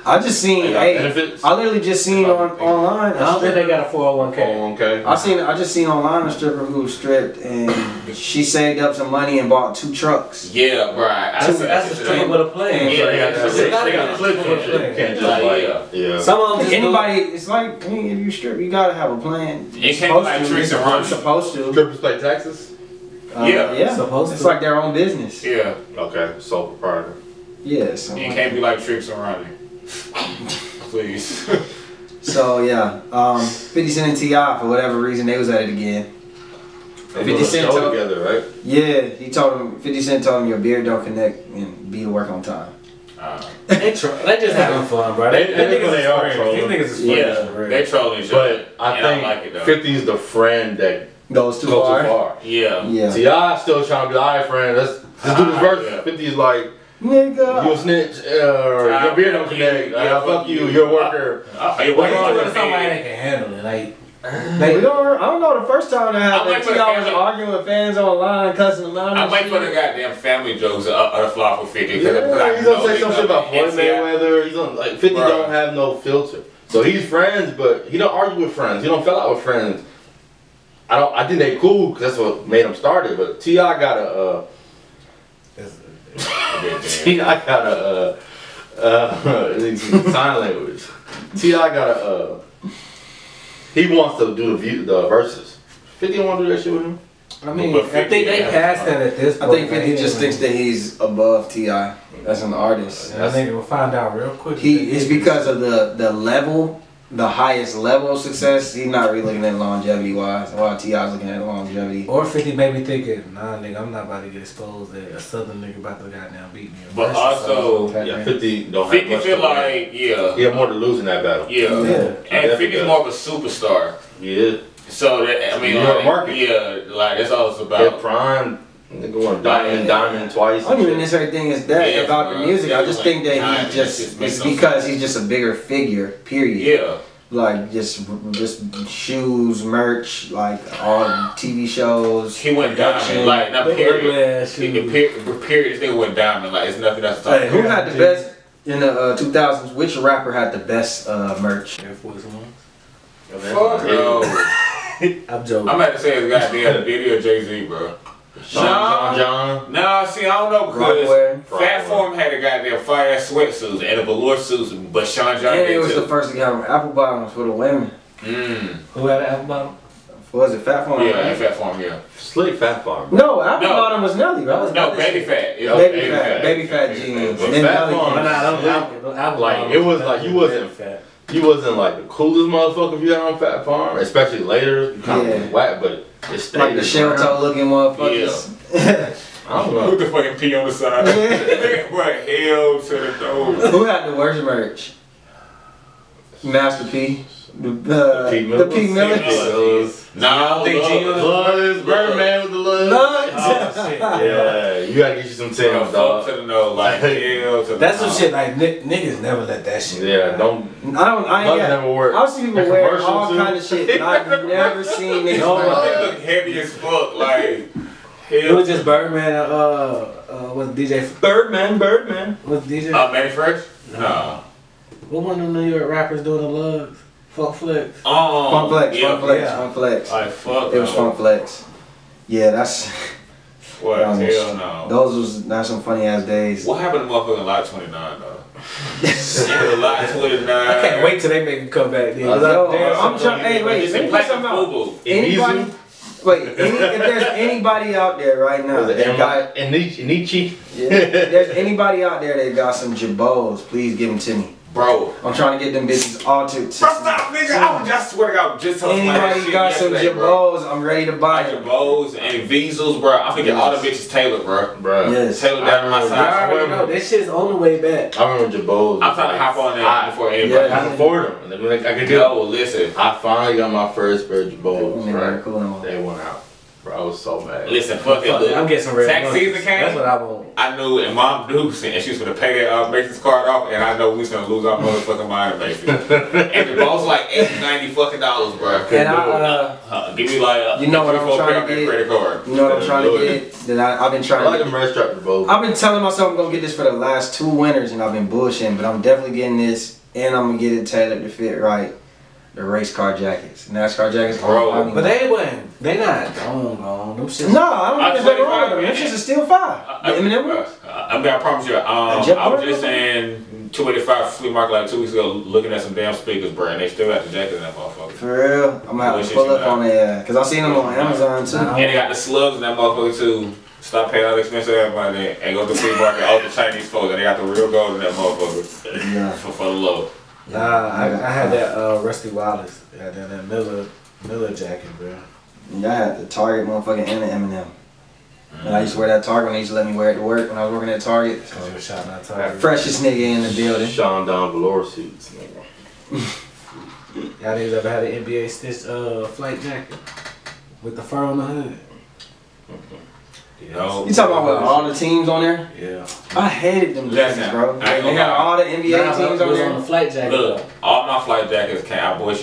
I just seen, They got hey, benefits? I literally just seen online. I don't think they got a 401k. Oh, okay. I just seen online a stripper who stripped and she saved up some money and bought 2 trucks. Yeah, bro. That's a stripper with a plan. Yeah, They got they that flip and shit. You can't just like, yeah. Some of them just Anybody, it's like, I mean, if you strip, you gotta have a plan. You You're can't be like supposed to. tricks You're and runs. supposed to. Strippers pay taxes? Yeah. yeah. Supposed It's to. like their own business. Yeah, Okay, sole proprietor. Yeah. So, you can't be like tricks and running. Please. so yeah, 50 Cent and T.I. for whatever reason they was at it again. They 50 put a Cent show told- together, right? Yeah, he told him. 50 Cent told him your beard don't connect and be to work on time. They just having fun, bro. They are These trolling. niggas is Yeah, friends. they trolling each other. But I and think I like it though. 50's the friend that Goes too Go far. too far. Yeah. Yeah. T.I. still trying to be alright, friend. Let's do this verse. Yeah. 50 is like, Nigga. you a snitch, or your beard don't connect. Fuck you, you're a worker. Hey, Well, what you you doing somebody that can handle it. Like, I don't know the first time I'm that waiting for the T.I. was family. arguing with fans online, cussing them out. I'm and waiting for the shit. goddamn family jokes of the flop for 50. Yeah, he's gonna say some shit about Floyd Floyd Mayweather. He's gonna, like, 50 Bruh. don't have no filter. So he's friends, but he don't argue with friends. He don't fell out with friends. I think they cool because that's what made him started. But T.I. got a T.I. got a sign language. T.I. got a he wants to do the verses. 50 want to do that shit with him. I mean, But I 50, think they yeah. passed that at this I point. think 50 just thinks that he's above T.I. as an artist. I think we'll find out real quick. It's because of the level, the highest level of success. He's not really looking at longevity wise. While T.I.'s looking at longevity. Or 50 maybe thinking, nah, nigga, I'm not about to get exposed that a southern nigga about to goddamn beat me. But also, Yeah, 50 don't have 50 much feel to win. like, He had more to lose in that battle. yeah. Yeah. And 50 is more of a superstar. Yeah. So, that, I mean, New York market. yeah, like, that's all it's Yeah, about. Prime. Nigga going diamond twice. I don't even necessarily think it's that Yeah, about the bro. music. I just think that Nah, he just it's it's no because sense. he's just a bigger figure. Period. Yeah. Like just shoes, merch, like all TV shows. He went production. diamond. Like, not Ugly period. ass Period, shoes. this nigga went diamond. Like, it's nothing else to talk Hey, who had the best in the 2000s? Which rapper had the best merch? Air Force One. Fuck no. I'm joking. I'm about to say it's goddamn video Jay-Z, bro. Sean John. Nah, see, I don't know because Rockwell. Fat Form had a goddamn fire ass sweatsuits and a velour suits, but Sean John And it did was the too. first to get them apple bottoms for the women. Who had an album bottom? Was it Fat Farm? Yeah, Fat Form, yeah. Slick Fat Farm. No, apple No. bottom was Nelly, right? No, Baby Fat. Yeah, Baby fat jeans. But And then Fat Nelly Farm- came. But nah, Slick. album Like, bottom it was like you very wasn't- fat. He wasn't like the coolest motherfucker if you had on Fat Farm, especially later. You kind Yeah. of whack, but it stayed. Like the shell toe looking motherfuckers. I don't know. Put the fucking P on the side. Bro, hell to the door. Who had the worst merch? Master P. The Pete Miller. Pete Miller. Nah, I don't think Gino Love Birdman with the love. Oh, shit. Yeah, you gotta get you some Bro, Tim's, fuck dog. to the no, like hell to the That's some no. shit like niggas never let that shit. Yeah, don't. I Love ain't never worked. I've seen people That wear commercial all too. kind of shit, and I've never seen niggas No, wear man. They look heavy as fuck, like It hell. was just Birdman. Was DJ? Birdman. Was DJ? Manny Fresh? No. What one of them New York rappers doing the lugs? Fuck Flex. Funk Flex, yeah. Funk Flex, yeah. Funk Flex. Like fuck. It was no. Funk Flex. Yeah, that's What? that was- Hell no. that's some funny ass days. What happened to motherfucking Lot 29 though? Yeah, Lot 29. I can't wait till they make him come back. Dude. Yo, I'm trying. Hey, wait. It's Let in me put Platinum something out. Fubu. Anybody? Wait. If there's anybody out there right now that got, Inichi. if there's anybody out there that got some jabos, please give them to me. Bro. I'm trying to get them bitches altered. Bro, stop, nigga. I was just swear to God, just telling somebody that Anybody shit got some yesterday, bro. jabos? I'm ready to buy Like them. Jabos and Visals, bro. I forget all the bitches tailored, bro. Bro. Yes. Tailored down to my I size. already know this shit's on the way back. I remember Jabos. I'm trying to hop on that I before anybody. can afford them. And then, like, I could do. Yo, listen. I finally got my first pair of Jabos. Right. Right. Cool. They went out. Bro, I was so mad. Listen, fuck it. Fuck Look, it, I'm getting some red tax monkeys. season came. That's what I want. I knew, and mom knew, and she was gonna pay that Macy's card off, and I know we was gonna lose our motherfucking mind, Macy's. And the boss like $80, $90 fucking dollars, bro. And I, Give me like You know what I'm 3-4 trying to on that get? credit card. you know what I'm trying to get? That I've been I trying like to. them red strap Jabos. I've been telling myself I'm gonna get this for the last 2 winters, and I've been bullshitting. But I'm definitely getting this, and I'm gonna get it tailored to fit right. The race car jackets, NASCAR jackets. Bro, But they wasn't. They not gone. Them shit. No, I don't think there's nothing wrong with them. man. Them shits are still fire. The Eminem ones? I promise you, I was just saying 285 flea market like 2 weeks ago, looking at some damn speakers, bro, and they still got the jacket in that motherfucker. For real, I'm gonna have to Bullshit pull you up not. on it, cause I seen them on Amazon too. Nah. And they got the slugs in that motherfucker too. Stop paying all the expensive ass money and go to the flea market, all the Chinese folks, and they got the real gold in that motherfucker. Yeah. For the low. Nah, I had that Rusty Wallace. I had that Miller jacket, bro. Yeah, I had the Target motherfucking and the Eminem. And I used to wear that Target when they used to let me wear it to work when I was working at Target. Cause you were shouting out Target. Freshest nigga in the building. Sean Don velour suits. Y'all niggas ever had an NBA stitched flight jacket? with the fur on the hood. You know. You talking about with all the teams on there? Yeah. I hated them Listen, jackets, bro. I ain't They gonna had lie. all the NBA Nah, teams it on was on there. the flight jacket. Look, all my flight jackets, Cowboys,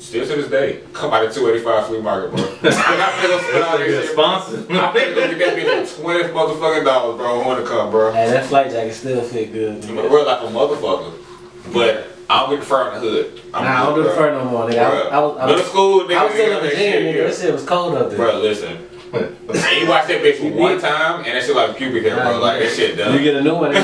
still to this day, come out of 285 flea market, bro. I That's sponsored. I think they get that bitch for $20 motherfucking dollars, bro. When it come, bro. Hey, that flight jacket still fit good. I Nigga. mean, we're like a motherfucker, but I don't get the fur in the hood. Nah, I don't do the fur no more, nigga. Middle school, nigga. I was still in nigga, that Virginia, shit, nigga. yeah. That shit was cold up there. Bro, listen. And you watch that bitch for one time, and that shit like pubic hair, bro. Like, that shit done. You get a new one. You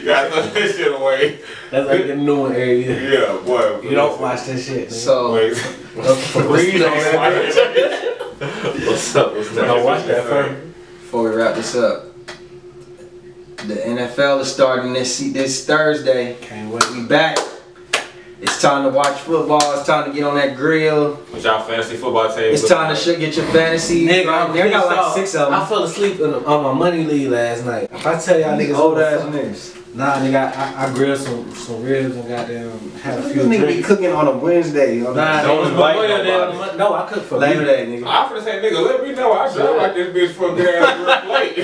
gotta throw that shit away. That's like getting a new one every year. Yeah, boy. You don't watch that shit. Nigga. So, Wait. read on What's up? What's Don't up? watch that first. before we wrap this up, the NFL is starting this Thursday. Can't wait. We back. It's time to watch football. It's time to get on that grill. With y'all fantasy football team. It's time to get your fantasy. Nigga, I'm They got pissed like off. 6 of them. I fell asleep on my money lead last night. If I tell y'all niggas Old ass niggas. Nah, nigga, I grilled some ribs and goddamn had a This few nigga be drinks. cooking on a Wednesday. Nah, Don't it was invite Memorial Day on nobody. the No, I cooked for Labor me. Day, nigga. I'm finna say, nigga, let me know. I drive like this bitch for a good ass real plate.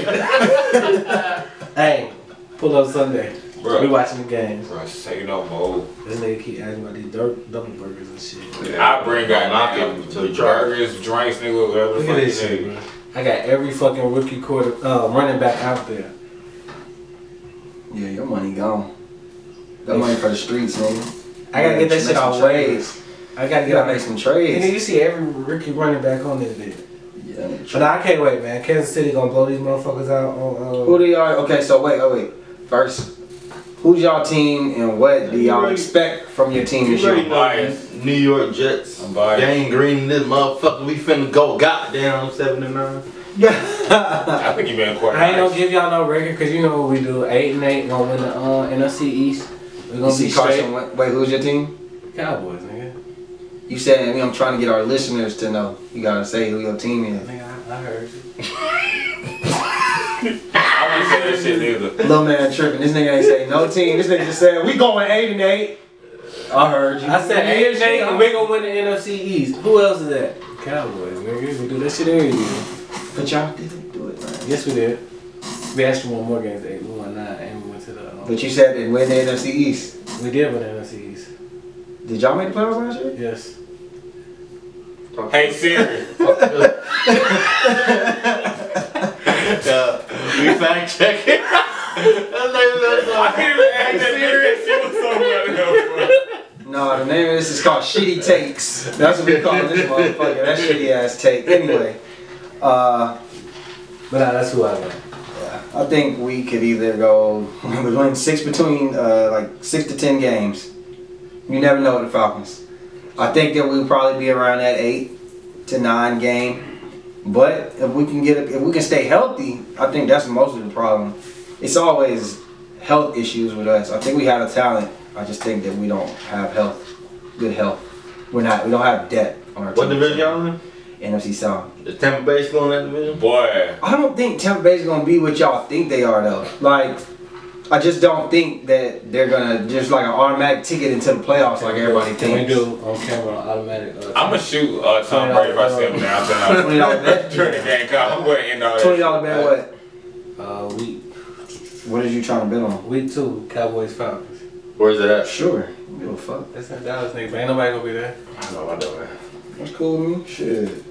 Hey, pull up Sunday. Bro. We watching the games. Bro, say no more. This nigga keep asking about these double burgers and shit. I bring Knock out it until you try it. burgers, drinks, nigga, whatever the Look fuck at you this shit, need. bro. I got every fucking rookie running back out there. Yeah, your money gone. That money for the streets, nigga. I gotta get that Make shit some off trades. waivers. I gotta You get gotta out. make some And trades. then you see every rookie running back on this bitch. Yeah. But I can't wait, man. Kansas City gonna blow these motherfuckers out on. Who do y'all? Okay, so wait. First, who's y'all team and what do y'all expect from your team this You already year? know biased. New York Jets. I'm biased. Gang Green, this motherfucker. We finna go goddamn 7-9. I think you been quite I ain't nice. gonna give y'all no record because you know what we do. 8-8 gonna win the NFC East. We're You gonna be see straight Carson? Wait, who's your team? Cowboys, nigga. You said, I mean, I'm trying to get our listeners to know. You gotta say who your team is. Nigga, I heard you. I wouldn't say that shit either. Little man tripping. This nigga ain't say no team. This nigga just said we going 8-8. I heard you. I said 8-8 and we gonna win the NFC East. Who else is that? Cowboys, nigga. We do that shit every year. But y'all didn't do it, man. Yes, we did. We actually won more games. 8. We won 9 and we went to the. But you said it win the NFC East. We did win the NFC East. Did y'all make the playoffs last year? Yes. Hey Siri. We fact checking. I can't even ask that Siri. That shit was so funny. No, the name of this is called Shitty Takes. That's what we call this motherfucker. That shitty ass take. Anyway, But nah, that's who I got. I think we could either go between 6 to 10 games. You never know with the Falcons. I think that we'll probably be around that 8 to 9 game. But if we can stay healthy, I think that's most of the problem. It's always health issues with us. I think we have a talent. I just think that we don't have good health. We don't have depth on our team. What division y'all in? NFC South. Is Tampa Bay still in that division? Boy. I don't think Tampa Bay's gonna be what y'all think they are though. Like, I just don't think that they're gonna just like an automatic ticket into the playoffs like everybody Can we thinks. do on camera automatic? I'm gonna shoot Tom Brady if I see him downtown. $20 bet. During the game, cause I'm going to end all that. $20 bet what? Week What are you trying to bet on? week 2, Cowboys Falcons. Where's it at? Sure. Give a fuck. That's in Dallas, nigga. Ain't nobody gonna be there. I know, man. That's cool with me. Shit.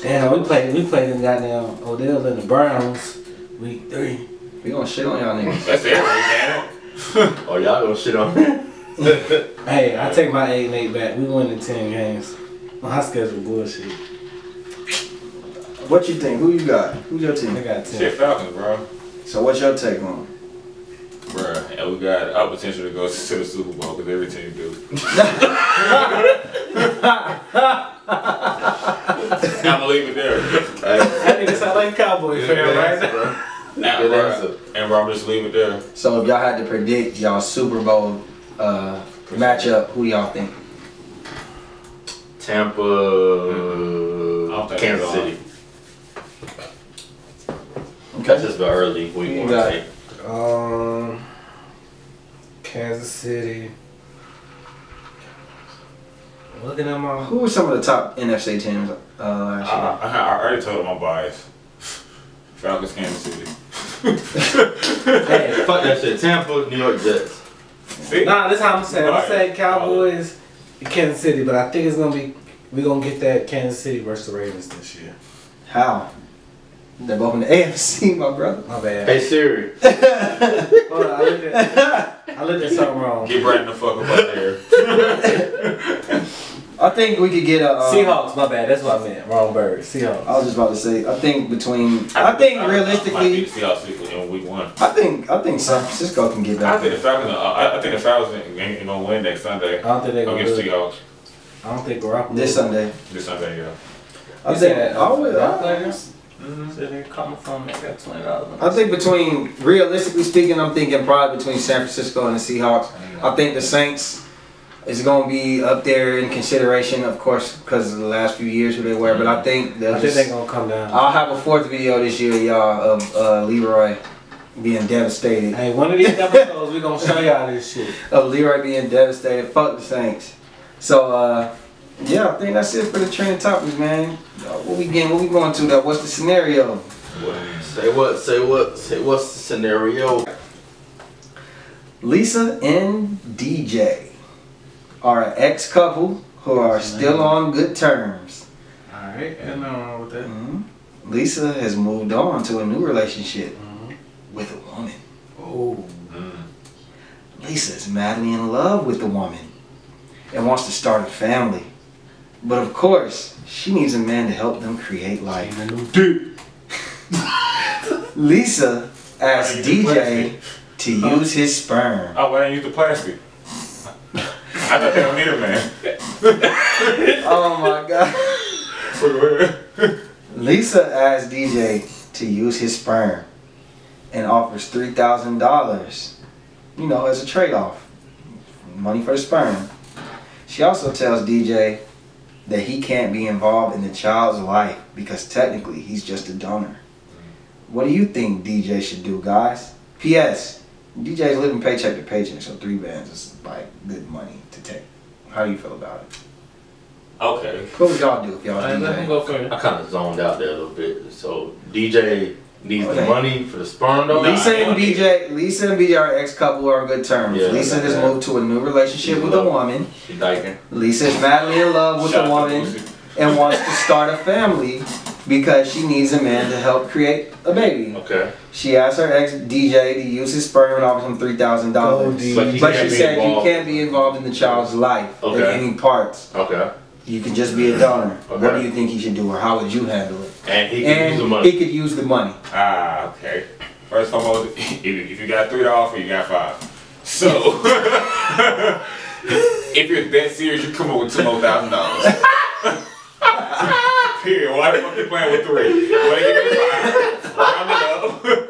Damn, we played in goddamn Odell and the Browns week 3. We gonna shit on y'all niggas. That's every man. Oh, y'all gonna shit on me? Hey, I take my 8-8 back. We win the 10 games. My schedule bullshit. What you think? Who you got? Who's your I team? got 10. Shit, Falcons, bro. So what's your take on? Bruh, and we got our potential to go to the Super Bowl because every team do. I'm gonna leave it there. That nigga sound like a Cowboy fan, right? Nah, Good bruh. answer. And bro, I'm just leave it there. So if y'all had to predict y'all Super Bowl matchup, who do y'all think? Tampa, don't think Kansas they're City. That's just the early week You one got take. Kansas City. Look at them all. Who were some of the top NFC teams last year? I already told him I'm biased. Falcons, Kansas City. Hey, fuck that shit. Tampa, New York Jets. See? Nah, this how I'm saying. I'm Right. saying Cowboys, Kansas City, but I think it's gonna be we gonna get that Kansas City versus the Ravens this year. How? They're both in the AFC, my brother. My bad. Hey Siri. Hold on, I looked at something wrong. Get Brandon the fuck up out there. I think we could get a Seahawks, my bad. That's what I meant. Wrong bird. Seahawks. I was just about to say. I think realistically, Seahawks in week 1. I think San Francisco can get I back. think the Falcons. I think the Falcons ain't gonna win next Sunday I don't think they're gonna against do it. Seahawks I don't think Garoppolo. This Sunday. this Sunday. Yeah. I think. So they're coming from, they got $20. I think between, realistically speaking, I'm thinking probably between San Francisco and the Seahawks. I think the Saints is going to be up there in consideration, of course, because of the last few years who they were. But I think they'll I think just. they're gonna come down. I'll have a fourth video this year, y'all, of Leroy being devastated. Hey, one of these episodes we gonna show y'all this shit. Of Leroy being devastated. Fuck the Saints. So, yeah, I think that's it for the trending topics, man. What we going to though? What's the scenario? Say what's the scenario? Lisa and DJ are an ex-couple who are still on good terms. Alright, and nothing wrong with that. Mhm. Lisa has moved on to a new relationship with a woman. Oh. Lisa is madly in love with the woman and wants to start a family. But of course, she needs a man to help them create life. Lisa asked DJ to use his sperm. Oh, why didn't you use the plastic? I thought they don't need a man. Oh my God. Lisa asked DJ to use his sperm and offers $3,000, you know, as a trade-off. Money for the sperm. She also tells DJ that he can't be involved in the child's life because technically he's just a donor. What do you think DJ should do, guys? P.S. DJ's living paycheck to paycheck, so 3 bands is like good money to take. How do you feel about it? Okay. What would y'all do if y'all Alright, let me DJ? go first. I kind of zoned out there a little bit. So DJ needs Okay. the money for the sperm though. Lisa and BJ are ex-couple, are on good terms. Yeah, Lisa has yeah. moved to a new relationship with a woman. She dyking. Lisa is madly in love with Shout a out to woman Lucy. and wants to start a family because she needs a man to help create a baby. Okay. She asked her ex DJ to use his sperm and offer him $3,000. But he But can't she be said you involved. can't be involved in the child's life in Okay. any parts. Okay. You can just be a donor. Okay. What do you think he should do, or how would you handle it? And he can use the And money. he could use the money. Ah, okay. First and foremost, if you got 3 to offer, you got 5. So, if you're that serious, you come up with $2 more thousand. Period. Why the fuck you playing with 3? Why you give me 5? Round it up.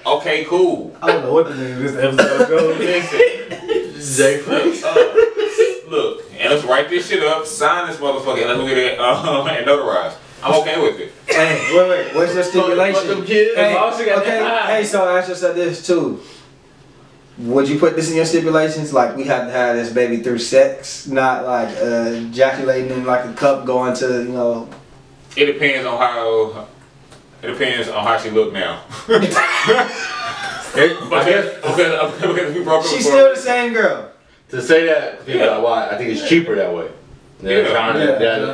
Okay, cool. I don't know what the name of this episode goes. J-Face. Look, and let's write this shit up, sign this motherfucker, and let's get it and notarize. I'm okay with it. Hey, wait. What's your stipulation? Fuck them kids. Hey, As long as you got okay. that high. Hey, so ask yourself this too. Would you put this in your stipulations? Like we have to have this baby through sex, not like ejaculating in like a cup, going to, you know. It depends on how. It depends on how she look now. Because we broke up She's before. still the same girl. To say that, think about why I think it's cheaper that way. They're Yeah. trying to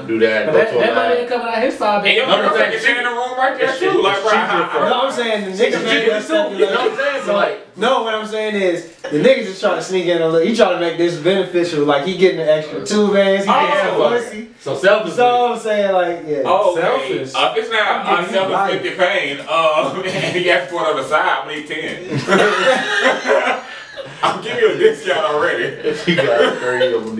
do that. But Go that to a money line. ain't coming out his 5 And your No, I'm girlfriend saying can sit in the room right there it's too. Like, cheaper bro, for- No, I'm saying the niggas make that You know what I'm stipulation. saying? So like, No, what I'm saying is the niggas is trying to sneak in a little. He trying to make this beneficial. Like he getting an extra 2 bands. He getting some Oh. pussy. so selfishly. So I'm saying like, yeah. Oh, Selfish. okay. If it's not I'm giving you life. 750 pain, and he asked for it on the side, I'm gonna need 10. I'll give you a discount already. He got 30 of them.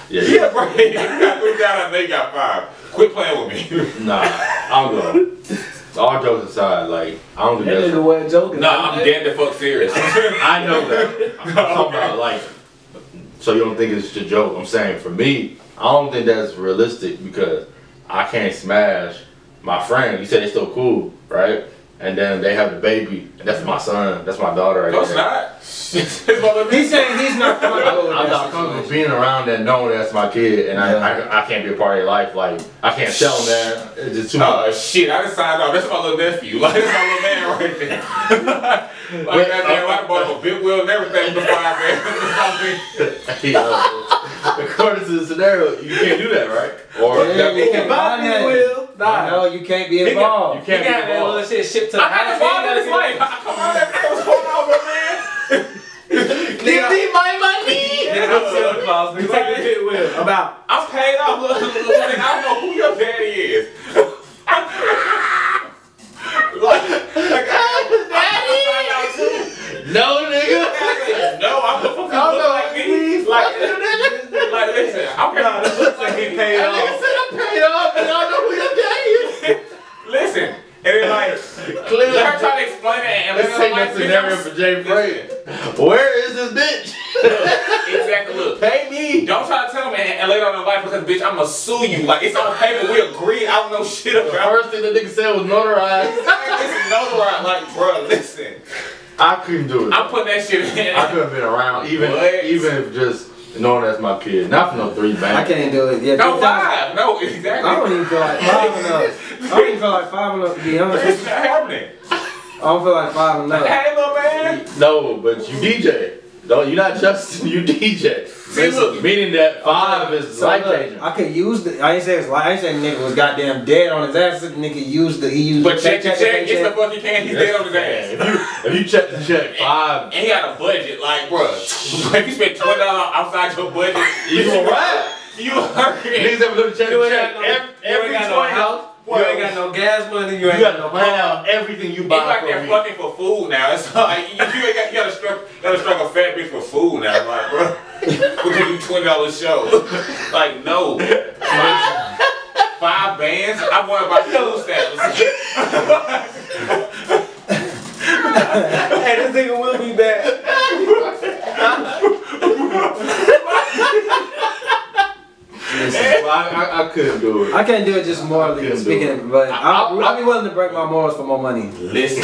Yeah, Yeah, bro. You got 3,000 and they got 5. Quit playing with me. Nah, I'll go. All jokes aside, like, I don't think That that's. nigga wasn't joking. Nah, I'm dead to fuck serious. I know that. I'm talking about, like, so you don't think it's just a joke. I'm saying, for me, I don't think that's realistic because I can't smash my friend. You said they're still cool, right? and then they have the baby, and that's my son, that's my daughter. No, it's not. It's my little He's saying he's not comfortable with I'm that not comfortable situation. being around that, knowing that's my kid, and I can't be a part of their life. Like I can't tell them that. It's just too much. Oh shit! I just signed off. That's my little nephew. Like that's my little man right there. Like goddamn, I bought him a big wheel and everything before I According to the scenario, you can't do that, right? Or Yeah, you can't buy that. Nah. No, you can't be involved. you can't He got be that little involved. shit shipped to the I had house. to follow his life. Come on, what's going on, my man? Give me my money. Nigga, I'm Santa Claus. Nigga, take the big wheel. About. I'm paid off, little nigga. I don't know who your daddy is. No, nigga. No, I'm the fucking look like me. Like listen, I'm Nah, this looks like he paid That nigga off. said I'm paid off, and I know who your daddy is. listen, and then like Clearly, let her try to explain it, and let's take like, that scenario for Jay Frey. Where is this bitch? Exactly. Look, Pay me. don't try to tell me and later on in life because bitch, I'ma sue you. Like it's on paper, we agree. I don't know shit The about. first thing the nigga said was notarized. This is notarized. Like, bro, listen, I couldn't do it. I'm putting that shit in. I couldn't have been around, even What? if just knowing that's my kid. Not for no 3 bank. I can't do it. Yeah, No 2000 five. No, exactly. I don't even feel like 5 enough. I don't even feel like 5 enough to be honest It's with not happening. you. I don't feel like 5 enough. Hey, little man. No, but you DJ. No, you're not Justin, you DJ. See, look. Meaning that 5 is So life look, changing. I could use the. I ain't say it's like. I ain't say nigga was goddamn dead on his ass. Nigga used the. He used But the check, paycheck. yes the fuck he can. He's dead on his ass. If you check the check 5, And he got a budget, like, bro. If you spend $20 outside your budget, you gonna rap. you hurting. Niggas ever look check You the ain't check got no- every you ain't got no 20 house. You ain't got no gas money. You You ain't got got to no plan car. out everything you It's buy like for a they're week. fucking for food now. It's like you gotta struggle fat bitch for food now. Like, bro, we'll give you $20 show. Like, no. 5 bands? I want to buy food stamps. Hey, this nigga will be back. Listen, I couldn't do it. I can't do it just morally couldn't do speaking, it. but I'll be willing to break my morals for more money. Listen.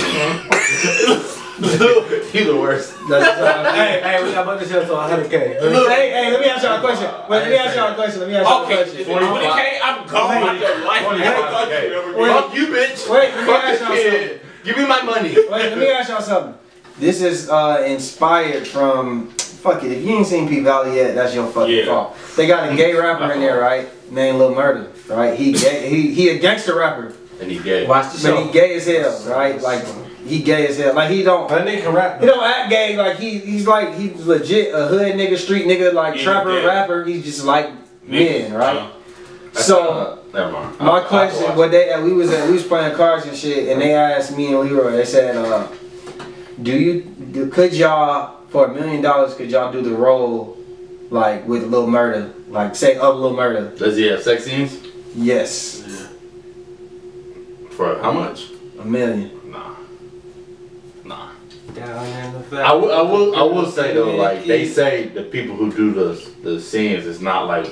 You the worst. Hey, we got budget show to 100K. Hey, let me ask y'all a question. Wait, let me ask y'all a question. Okay, if I'm gone out your life. Fuck you, bitch. Wait, let me Fuck ask this y'all kid. Give me my money. Wait, let me ask y'all something. This is inspired from. Fuck it. If you ain't seen P Valley yet, that's your fucking fault. They got a gay rapper in there, right? Named Lil Murda, right? He gay. He a gangster rapper, And he gay. Watch the but show. he gay as hell, right? Like he gay as hell. Like he don't. That nigga can rap. He don't act gay. Like he's like he's legit a hood nigga, street nigga, like Yeah, trapper yeah. rapper. He's just like men, right? So Never mind. my question, what they we was playing cards and shit, and they asked me and Leroy. They said, could y'all for $1 million could y'all do the role like with Lil Murda, like say of Lil Murda? Does he have sex scenes? Yes, For how much? $1 million. Nah. Down in the I will say though, like they say the people who do the scenes, it's not like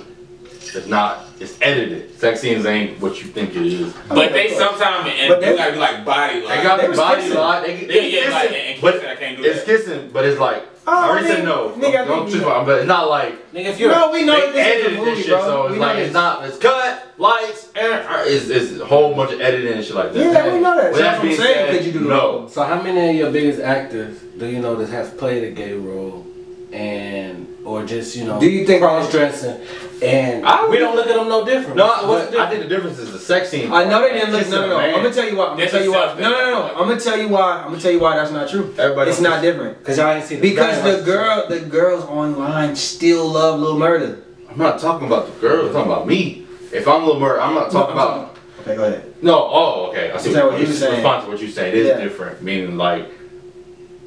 it's edited. Sex scenes ain't what you think it is. But they sometimes and But they they- gotta be like body They like. got They the was body kissing. lot. Yeah, like and but kissing, I can't do it's that. kissing, but it's like I already said no. Nigga, I Don't think too you- far, but it's not like Nigga, if you're No, we know they that this is a edited movie, this shit, bro. so We it's know like this. it's not. It's cut, lights, it's a whole bunch of editing and shit like that. Yeah, we know that. With So that's what I'm being saying. said, Could you do the no. role? So how many of your biggest actors do you know that have played a gay role and or just Do you think- cross dressing and we don't look at them no different? No, So what's the I think the difference is the sex scene. I know they didn't look. Kissing No. a man. I'm gonna tell you why. I'm gonna tell you why. No. I'm gonna tell you why. I'm gonna tell you why that's not true. Everybody It's else not different. Because y'all ain't seen Because the girls online still love Lil Murda. I'm not talking about the girls. I'm talking about me. If I'm Lil Murda, I'm not talking about. Okay, go ahead. No. Oh, okay. I see Is that what what you you were saying? respond to what you saying. It is Yeah. different. Meaning like,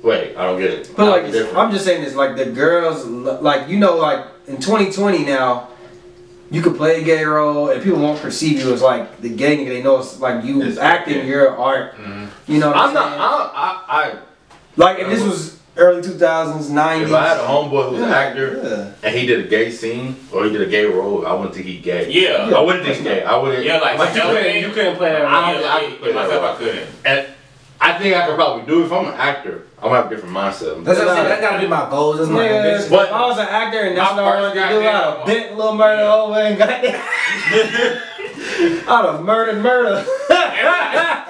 wait, I don't get it. But like, It's different. I'm just saying this. Like the girls, like like in 2020 now, you could play a gay role and people won't perceive you as like the gay nigga. They know it's like you It's acting okay. your art. You know what I'm I'm saying? not. Like if this was early 2000s, 90s. If I had a homeboy who's an Yeah, actor yeah. and he did a gay scene or he did a gay role, I wouldn't think he gay. Yeah. I wouldn't think he's gay. I wouldn't. Yeah, like But you couldn't play that. I I could play that myself, role. I couldn't. And I I think I could probably do it. If I'm an actor, I'm gonna have a different mindset. That's what I'm saying. That gotta be my goals. That's my ambition. If I was an actor and that's what I wanted to do, I'd have bent Lil Murda over and got that. I'd have murder.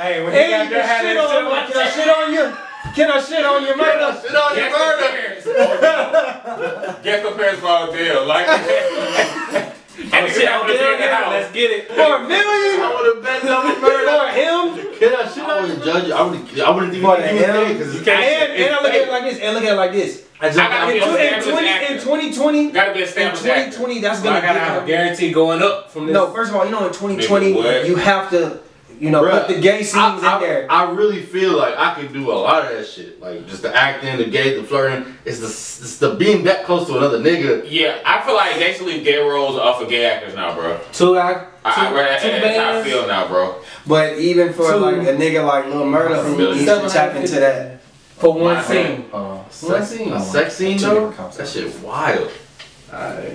Hey, when Hey, can I shit on you? Can I shit on your murder? Shit on your murder. Guess what parents for Odell? Like, and shit, let's get it. For $1 million? I would have bet on his murder. For him? Can I shit on you? Judge, I wouldn't even For think him? because And I look at it like this. And look at it like this. I gotta be In 2020, gotta be established actor. 2020, that's I gonna gotta have a guarantee going up from this. No, first of all, you know, in 2020, What? you have to, you know, Bruh, put the gay scenes in there. I really feel like I could do a lot of that shit. Like just the acting, the gay, the flirting. It's the being that close to another nigga. Yeah, I feel like they should leave gay roles off for gay actors now, bro. Two That's how I bands. feel now, bro. But even for Two- like a nigga like Lil Murda who needs to tap into that. For one My scene. Sex scene. A sex scene though? That shit wild.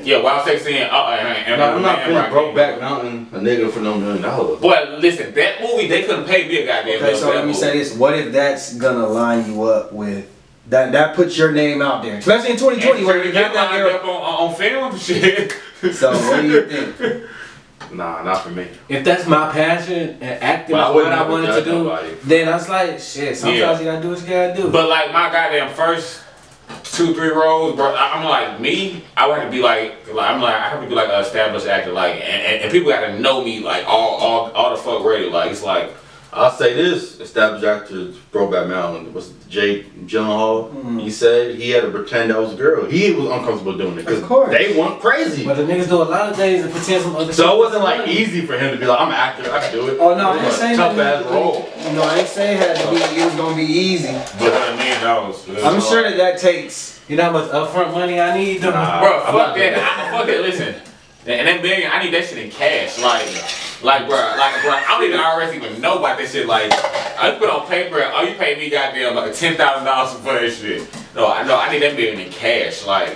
Yeah, wild sex scene. And I'm not and gonna Brokeback Mountain a nigga for no $1 million. But listen, that movie they couldn't pay me a goddamn. Okay, so bill for let that me say movie. this. What if that's gonna line you up with that? That puts your name out there, especially in 2020 where you got that lined era. up on film shit. So what do you think? Nah, not for me. If that's my passion and acting But I is wouldn't what I have to wanted to judge do, nobody. then I was like, shit, sometimes Yeah. you gotta do what you gotta do. But like my goddamn first 2-3 roles, bro. I'm like me. I would have to be like I'm like I have to be like an established actor, like and people got to know me like all the fuck ready. Like it's like I'll say this: established actors, Brokeback Mountain, was Jake Gyllenhaal. Mm-hmm. He said he had to pretend that was a girl. He was uncomfortable doing it because Of course. they went crazy. But the niggas do a lot of things and pretend some other shit. So it wasn't like easy for him to be like, I'm an actor, I can do it. Oh no, I It ain't was a saying tough that. ass role. You know, I ain't saying it had to be. It was gonna be easy. but $1 million. I'm sure that takes. You know how much upfront money I need? Though? Nah. Bro, I'm fuck not doing that. Fuck that. Listen, and that million, I need that shit in cash. Like, bro, I don't even IRS even know about this shit. Like, I put on paper. Oh, you pay me goddamn like $10,000 for that shit. No, I need that million in cash. Like,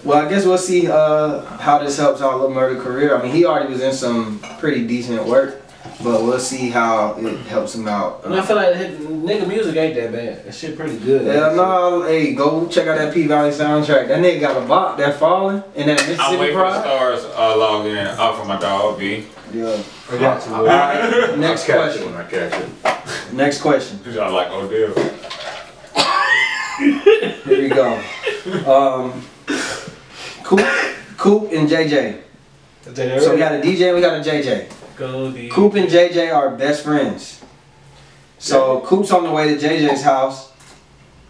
Well, I guess we'll see how this helps out Lil Murda career. I mean, he already was in some pretty decent work, but we'll see how it helps him out. And I feel like nigga music ain't that bad. That shit pretty good. Yeah, no, hey, go check out that P Valley soundtrack. That nigga got a bop, that falling, and that I'm Mississippi waiting for the Pride. stars log in for my dog B. Yeah. I got you. All right, next I'll catch it question. when I catch it. Next question. I like Odell. Here we go. Coop and JJ. So we got a DJ and we got a JJ. Go the Coop and JJ are best friends. So Coop's on the way to JJ's house,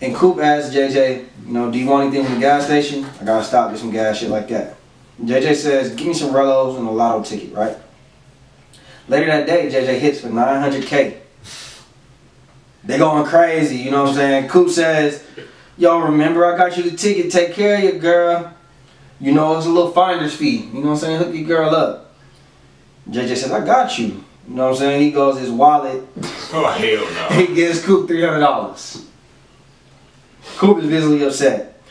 and Coop asks JJ, you know, do you want anything from the gas station? I gotta stop, get some gas, shit like that. JJ says, give me some Rellos and a lotto ticket, right? Later that day, JJ hits for 900K. They going crazy, you know what I'm saying? Coop says, yo, remember I got you the ticket, take care of your girl. You know, it's a little finder's fee. You know what I'm saying? Hook your girl up. JJ says, I got you. You know what I'm saying? He goes his wallet. Oh hell no. He gives Coop $300. Coop is visibly upset.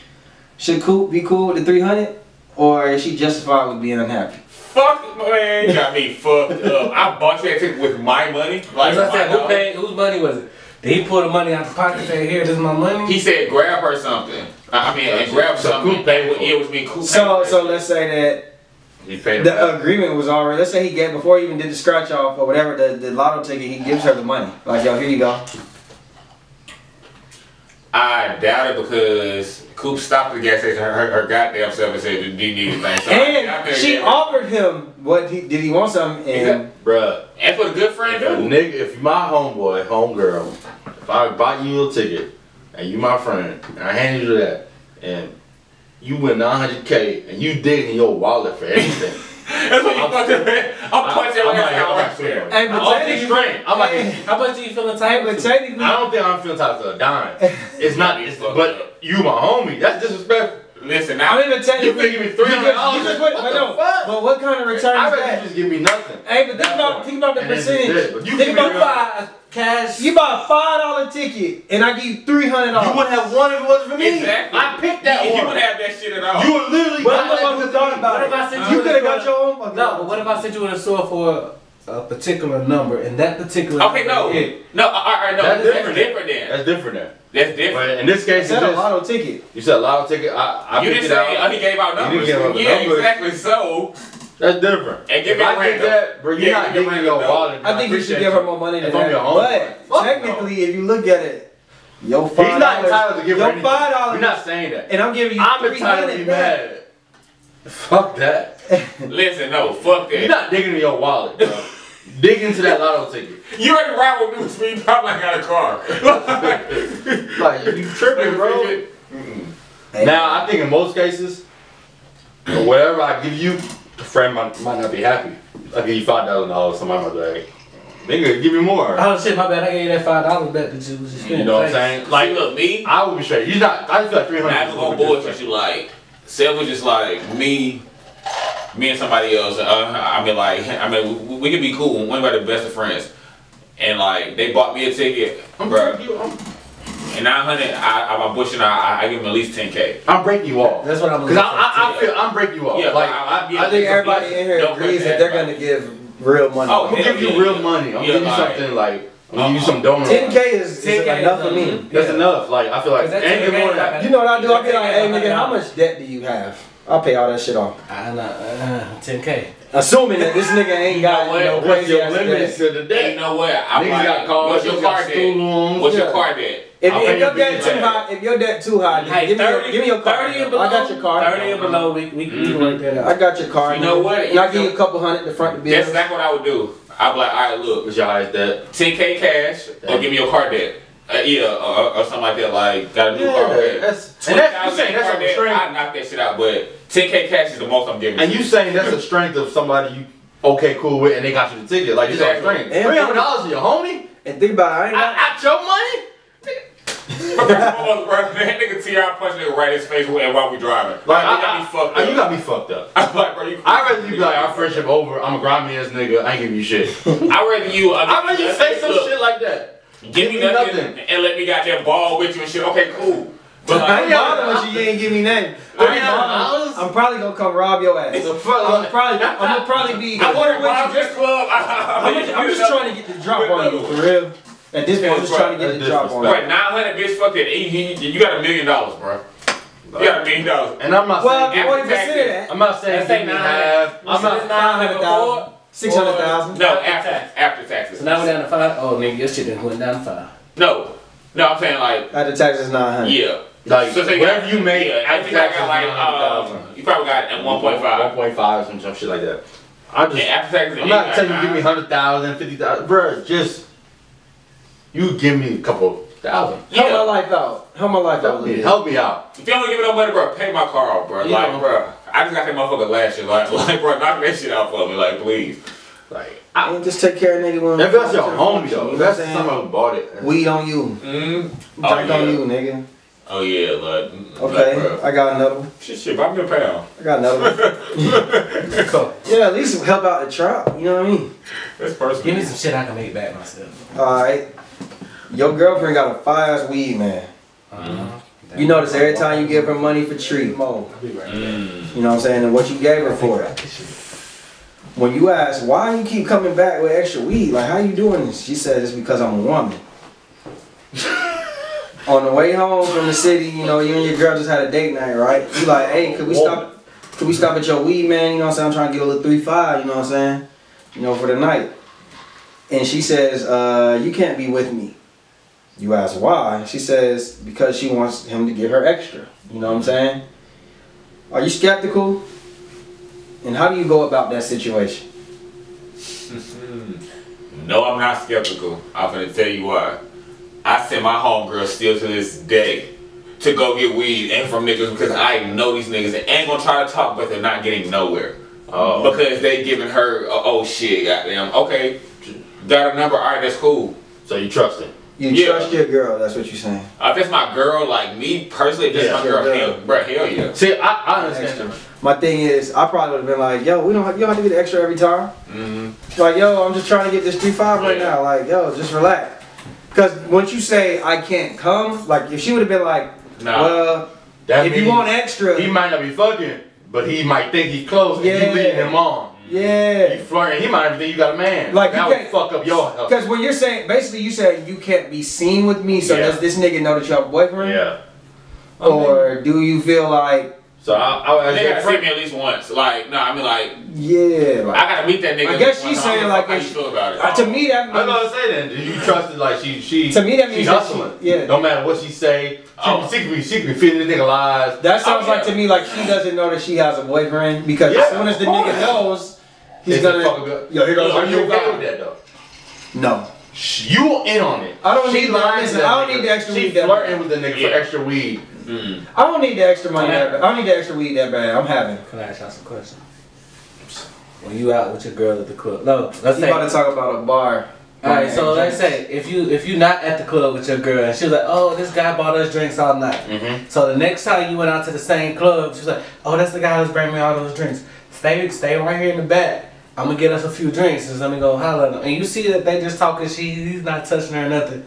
Should Coop be cool with the 300, or is she justified with being unhappy? Fuck man, you got me fucked up. I bought you that ticket with my money. Like As I said, my who dog. paid? Whose money was it? Did he pull the money out the pocket and say, here, this is my money? He said grab her something. I mean, and grab So something. Coop paid for it. It was me. Coop. So paid for it. let's say He paid that him back. the agreement was already, let's say he gave, before he even did the scratch off or whatever, the lotto ticket, he gives her the money. Like, yo, here you go. I doubt it because Coop stopped at the gas station, her goddamn self and said, do you need anything? So I And think she that- offered him what did he want something? And Bruh, And for the good friend, if a dude. nigga, if my homeboy, homegirl, if I buy you a ticket and you my friend, and I hand you that, and you win 900K and you dig in your wallet for anything. That's what you fucking man. I'm punching your I'm like, ass out I'm right like, there. Hey, but I'm technically- straight. I'm like, How much do you feel hey, entitled but to? technically, I don't think I'm feeling entitled to a dime. It's not, but you my homie. That's disrespectful. Listen, I now mean, but technically, You finna give me $300? you just put, What but the no, fuck? but what kind of return I is bet that? you just give me nothing. Hey, but think about the And it's percentage. dead, but you Think give me about the- Cash. You bought a $5 ticket and I give you $300. You wouldn't have won if it wasn't for me. exactly. I picked that You one. wouldn't have that shit at all. You would literally But I'm got the one who that thought about What it. if I sent You you could have got your own fucking. No, but what if I sent you in a store a particular number, and that particular Okay, number no. hit. No, alright, no. That's That's different. different then. That's different then. That's different. But in this case, Is that a lotto ticket? you said a lotto ticket. I You picked didn't it say out. he gave out You numbers. didn't give out the Yeah, numbers. exactly. So, That's different. And give If it I did random. that, bro, you're Yeah, not give it digging your random. wallet. I think you should give her more money than If I'm your that. home, But technically, if you look at it, your $5. he's not entitled to give her your anything. $5. You're not saying that. And I'm giving you I'm entitled to be $300 back. mad. Fuck that. listen, no, fuck You're that. not digging in your wallet, bro. Dig into that lotto ticket. You already ride with me, which means you probably ain't got a car. Like, you tripping, bro. Now, I think in most cases, whatever I give you, the friend might not be happy. I give you $5,000, somebody might be like, nigga, give me more. Oh shit, my bad. I gave you that $5 back that you was just spending. You know what I'm saying? Like, look, me, I would be straight. He's not. I just feel like 300. not even gonna bullshit you. Like, Seth was just like me and somebody else. We could be cool. One of the best of friends, and like they bought me a ticket, bro. And 900, I'm pushing. I give him at least 10K. I'm breaking you off. That's what I'm. Cause I feel I'm breaking you off. Yeah, like I think everybody in here Don't agrees put that they're that, gonna give real money. Oh, I'm gonna give you real money. I'm gonna give you Yeah, something like I'm gonna give you some donuts. 10K is 10K enough for is me. enough. That's Yeah. enough. Like I feel like 'Cause that anything 10K more than not that. You know what I do? I be That like, 10K hey nigga, how $100. much debt do you have? I'll pay all that shit off. 10K. Assuming that this nigga ain't got what? no What's crazy your ass limits debt. to the Hey, day? you know what? I'm Niggas like, got cars. what's your niggas car got school debt? loans. What's your Yeah. car debt? If I'll your pay debt your too bill. high, if your debt too high, Hey, give me your card. 30 and below. I got your card. 30 and below. We can work that out. I got your card. You know what? And I'll give you a couple hundred to front the bill. That's exactly what I would do. I'd be like, all right, look, What's your highest debt? 10K cash, or give me your car debt. Or something like that. Like, got a new car. Yeah, that's and that's you saying that's car a debt, strength. I'd knock that shit out, but 10K cash is the most I'm giving. And you saying that's a strength of somebody you okay cool with, and they got you the ticket. Like you said, Exactly. strength. And $300 to your homie? And think about it, I ain't got. Out your money? That nigga T.I. punched nigga right in his face while we driving. Like you got me fucked up. You got me fucked up. I'm like, bro, you. I'd rather you be like, our friendship over. I'm a grimy ass nigga. I ain't giving you shit. I'd rather you. I'd rather you say some Look, shit like that. Give me nothing and let me goddamn ball with you and shit. Okay, cool. But I ain't like, bothering with you. You ain't give me nothing. $300? I'm probably gonna come rob your ass. The fuck? I'm gonna probably be. I want to rob with you. this club. I'm just trying to get the drop on you, for real. At this point, I'm just trying to get the drop on you. Right, 900 bitch, fuck that. You got $1 million, bro. You got $1 million. And I'm not Well, saying. 40% of that. I'm not saying Let's give me say half. I'm not. 500,000, 600,000. No, after taxes. So now we're down to 5. Oh, nigga, your shit done went down to 5. No, I'm saying like, After taxes, 900. yeah. Like So say whatever you make. yeah, I think I got like, you probably got at 1.5. 1.5 some shit like that. I just. And after taxes, I'm not telling you give me 100,000, 50,000, bro. Just you give me a couple thousand. Help my life out. Help my life out. Lil. Help me out. If you don't give me no money, bro, pay my car off, bro. Yeah. Like, bro, I just got that motherfucker last year. Like, bro, knock that shit out for me, like, please. Like, And just take care of nigga when. if that's your homie though, You know if what that's I'm saying? someone who bought it. Weed on you. Mm-hmm. Drink on you, nigga. Oh yeah, like, Okay, bro. I got another one. Shit, buy me a pound. I got another one. Cool. Yeah, at least help out the trap. You know what I mean? That's personal. Give me some shit I can make back myself. Alright. Your girlfriend got a fire-ass weed, man. You notice every time you give her money for treat, mo. I'll be right back. You know what I'm saying? And what you gave her for it. When you ask, why you keep coming back with extra weed? Like, how you doing this? She said, it's because I'm a woman. On the way home from the city, you know, you and your girl just had a date night, right? You like, hey, could we stop at your weed, man? You know what I'm saying? I'm trying to get a little 3-5, you know what I'm saying? You know, for the night. And she says, you can't be with me. You ask why? She says, because she wants him to get her extra. You know what I'm saying? Are you skeptical? And how do you go about that situation? No, I'm not skeptical. I'm gonna tell you why. I send my homegirl still to this day to go get weed and from niggas because I know these niggas and ain't gonna try to talk, but they're not getting nowhere. Because they giving her, oh shit, goddamn, okay, got a number, alright, that's cool. So you trust it. You trust your girl, that's what you're saying. If it's my girl, like me personally, if it's my girl, hell yeah. See, I understand. My thing is, I probably would have been like, yo, you don't have to get the extra every time. Mm-hmm. Like, yo, I'm just trying to get this 3-5 right now. Like, yo, just relax. Because once you say, I can't come, like, if she would have been like, well, That if you means want extra, he might not be fucking, but he might think he's close and you leading him on. Yeah. You flirting, he might even think you got a man. Like, you that would can't- fuck up your health. Because when you're saying, basically you said you can't be seen with me, so Yeah. does this nigga know that you have a boyfriend? Yeah. Or do you feel like, So I They gotta see me at least once. Like, no, I mean like, yeah, like, I gotta meet that nigga. I guess at least she's once. saying, like, how you if- feel about it. to me that I was means, gonna say then, do you trust it like she to me that she means that hustling? yeah. No matter what she say, Oh. she could be feeding this nigga lies. That sounds Oh, like yeah. to me like she doesn't know that she has a boyfriend because Yeah, as soon as the of nigga course. knows, he's Is gonna. it fucking good? Yo, here goes Are our you new okay guy. with that though? No, You in on it. I don't She need lying listen, to that I don't nigga. need the extra She weed that flirting bad. with the nigga Yeah. for extra weed. I don't need the extra money that bad. I don't need the extra weed that bad. I'm having. Can I ask y'all some questions? When you out with your girl at the club, no, let's You say. about to talk about a bar. Alright, so let's say if you not at the club with your girl and she was like, oh, this guy bought us drinks all night. Mm-hmm. So the next time you went out to the same club, she was like, oh, that's the guy who's bringing me all those drinks. Stay right here in the back. I'm gonna get us a few drinks and let me go holler at them. And you see that they just talking shit, he's not touching her or nothing.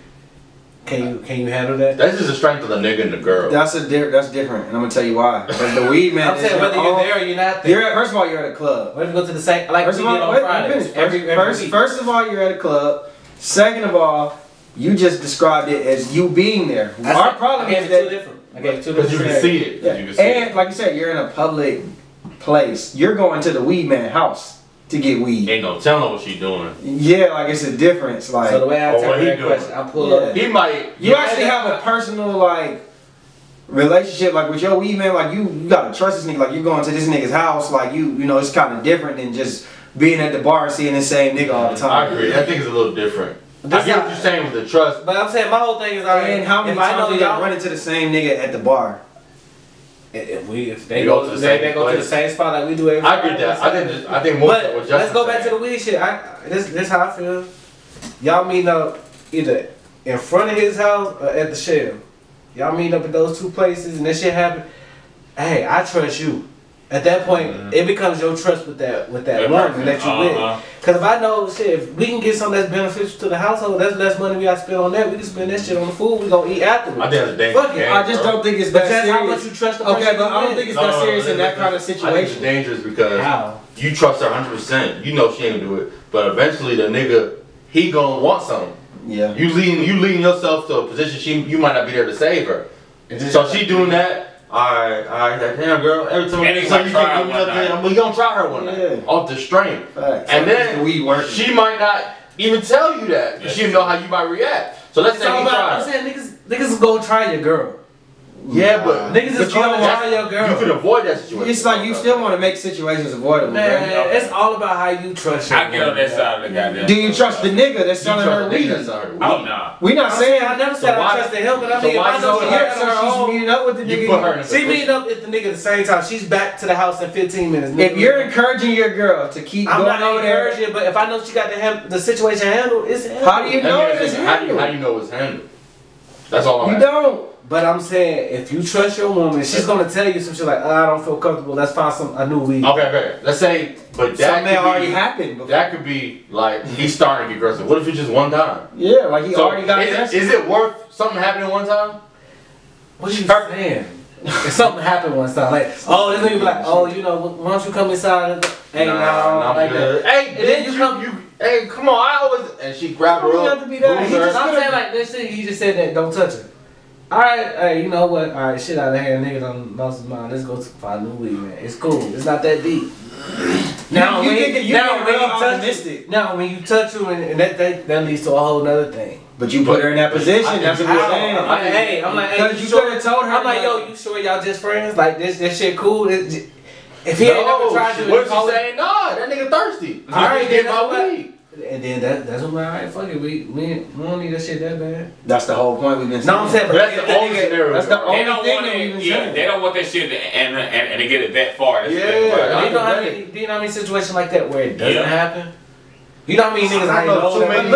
Can you handle that? That's just the strength of the nigga and the girl. That's different, and I'm gonna tell you why. Because the weed man. I'm is saying your whether you're own- there or you're not there. You're at, first of all, you're at a club. What if you go to the same, like First we of did all, on wait, Fridays, finish. every week. First of all, you're at a club. Second of all, you just described it as you being there. Our problem I gave is it two that, different. I gave two Because different. you can see it. yeah. You can see And it. like you said, you're in a public place. You're going to the weed man house to get weed. Ain't no telling what she doing. Yeah, like it's a difference. Like So the way I Or what take he that doing. question, I pull Yeah. up. He might. you actually have a personal like relationship, like with your weed man. Like you gotta trust this nigga. Like you're going to this nigga's house. Like you know, it's kind of different than just being at the bar and seeing the same nigga all the I time. agree. I think it's a little different. This I get not- what you're saying with the trust. But I'm saying my whole thing is alright. And how many if I times know do you y'all run into the same nigga at the bar? If they We go go to to the the they same go to the place. same spot like we do every I get that. I think most of But what let's go back to saying. the weed shit. This how I feel. Y'all meeting up either in front of his house or at the shell. Y'all meet up at those two places and that shit happen. Hey, I trust you. At that point, it becomes your trust with that woman that you with. Cause if I know shit, if we can get something that's beneficial to the household, that's less money we got to spend on that. We can spend that shit on the food. We gonna eat afterwards. I think that's a dangerous Fuck it. game, I just bro. don't think it's But that that's how much serious. you trust the person. Okay, but you I don't with. think it's that serious in that kind of I think it's situation. dangerous because How? you trust her 100%. You know she ain't gonna do it. But eventually the nigga, he gonna want something. Yeah. You leading yourself to a position you might not be there to save her. It's just- So she doing that. Alright, like, damn girl, every time And he you gonna try give me one nothing, night. we gonna try her one night. Yeah. Off the strength. Facts. And Like, then the weed working. she might not even tell you that. Yes. She didn't know how you might react. So let's It's say all he about, I'm tried. saying niggas go try your girl. Yeah, but Niggas But is you gonna don't try your girl. you could avoid that situation. It's like you still want to make situations avoidable, Man, man. it's all about how you trust your I get on that woman. side of the goddamn. Do you trust the nigga that's selling her weed? Oh nah. We not I'm saying saying I never said So I why- trusted him, but I so mean, if why I know so she here- got her she's own, meeting up with the You nigga. put her in a she position. meeting up with the nigga at the same time. She's back to the house in 15 minutes. If you're encouraging your girl to keep I'm going not over there, encouraging, but if I know she got the situation handled, it's handled. how do you know How it's do handled? you know it's handled? That's all I'm You asking. don't. But I'm saying, if you trust your woman, she's gonna tell you some shit like, I don't feel comfortable. Let's find a new weed. Okay. Let's say, but that Something that could already be, happened before. that could be like he's starting to get aggressive. What if it's just one time? Yeah, like he So already got is it worth something happening one time? What you saying? If something happened one time, like, oh, this nigga be like, oh, you know, why don't you come inside? Hey, no, I'm like good. that. Hey, And then you come. hey, come on, I always. And she grabbed her You up. have to be that. moved He her. just- I'm saying like this shit. He just said that don't touch her. All right, hey, you know what? All right, shit out of here. Nigga done lost his mind. Let's go find new weed, man. It's cool. It's not that deep. Now you when think that you now being when real you touch optimistic. now when you touch her and that leads to a whole nother thing. But you put her in that position. That's what How? we're saying. I'm like, hey, Because you you sure? could have told her. I'm like, yo, you sure y'all just friends? Like this shit cool? If he ain't never tried to, What if she saying? Nah, that nigga thirsty. All right, get then my that's what- weed. and then that's what I'm like, all right, fuck it, we don't need that shit that bad. That's the whole point we've been saying. No, I'm saying, But that's if the only scenario. That's the bro. only They don't thing want that we've it. been Yeah, saying. they don't want that shit and to get it that far. That's Yeah. the thing. Do you know how I many? Do you know how many situations like that where it doesn't Yeah. happen? You know how many niggas I I know know too that many.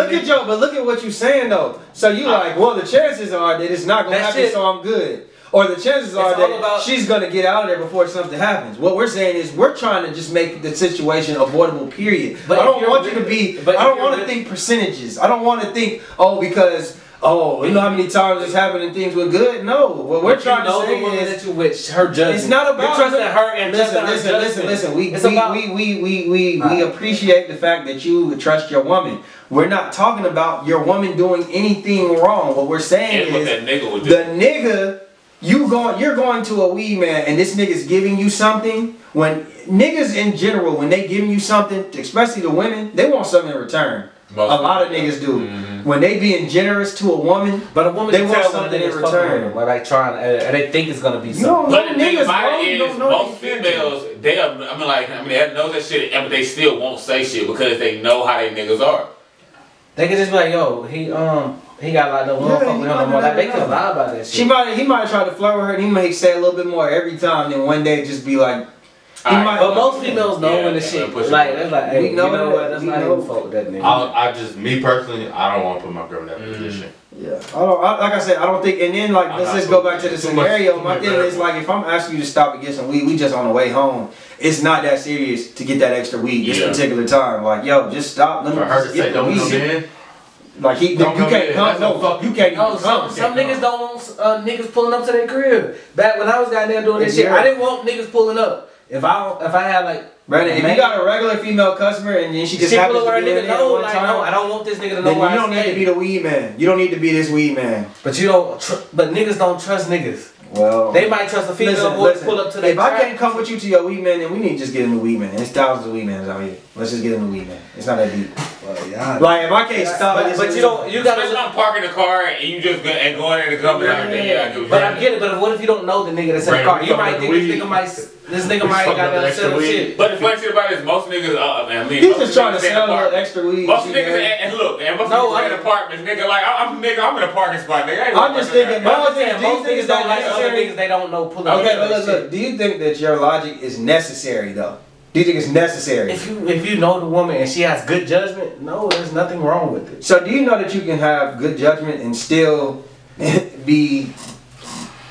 But look at what you're saying though. So you like, well, the chances are that it's not gonna That happen, shit- so I'm good. Or the chances are It's that all about- she's gonna get out of there before something happens. What we're saying is we're trying to just make the situation avoidable. Period. But I if don't you're want you really- to be. but I if don't you're want to really- think percentages. I don't want to think because Oh, you know how many times it's happening things with good? No. What we're trying to say the woman is that you with her judgment. it's not about you're trusting her and listen. We appreciate the fact that you trust your woman. We're not talking about your woman doing anything wrong. What we're saying And what is that nigga would do. the nigga you're going to a weed man and this nigga's giving you something. When niggas in general, when they giving you something, especially the women, they want something in return. A lot of niggas do. When they being generous to a woman, but a woman they can want tell something when in they fucking return. with them, like trying, and they think it's gonna be You something. don't But know the thing niggas, about bro. it You is, don't know most the females, they know that shit, but they still won't say shit because they know how they niggas are. They can just be like, yo, he got like the one Yeah, fuck he with him might no more. Like they not can know. lie about that shit. He might have tried to flirt with her and he may say a little bit more every time, then one day just be like, But most females know Yeah, when the they shit push it. like that's like, hey, We you know know that. what? That's We not know. even fuck with that nigga. Me personally, I don't want to put my girl in that position. yeah. Like I said, I don't think, and then like, let's just go back to the scenario. My thing is like, if I'm asking you to stop and get some weed, we just on the way home. It's not that serious to get that extra weed this particular time. Like, yo, just stop. Let me For her to just say get the don't weed. come in, Like you Don't come can't in. come. That's no No, you can't No, even some come. niggas don't want niggas pulling up to their crib. Back when I was goddamn doing this shit, I didn't want niggas pulling up. If I had like Brandon, if you got a regular female customer and then she just shit happens pull to over be a in nigga, there no, one like time, no, I don't want this nigga to know then where you I don't need to be the weed man. You don't need to be this weed man. But you don't. But niggas don't trust niggas. Well, They might trust a female boy to pull up to their If I trap. can't come with you to your weed man, then we need to just get in the weed man. There's thousands of weed mans out here. Let's just get in the weed man. It's not that deep. Well, yeah. Like if I can't stop, But you don't. You Especially when gotta. I'm parking the car and you just and going in and coming out there. Yeah, But I get it. But what if you don't know the nigga that's in the Right, car? You fuck might with think the this weed. nigga might Fuck with got the to extra sell weed. shit. But the funny thing about it is most niggas, He's just trying to sell a little extra weed. Most shit, niggas, man. and look, and most No, niggas in apartments, nigga, like, I'm in a parking spot, nigga. I ain't I'm just thinking, But I'm most saying most niggas don't like other necessary. niggas they don't know pull up. Okay, but look, do you think that your logic is necessary though? Do you think it's necessary? If you know the woman and she has good judgment, no, there's nothing wrong with it. So do you know that you can have good judgment and still be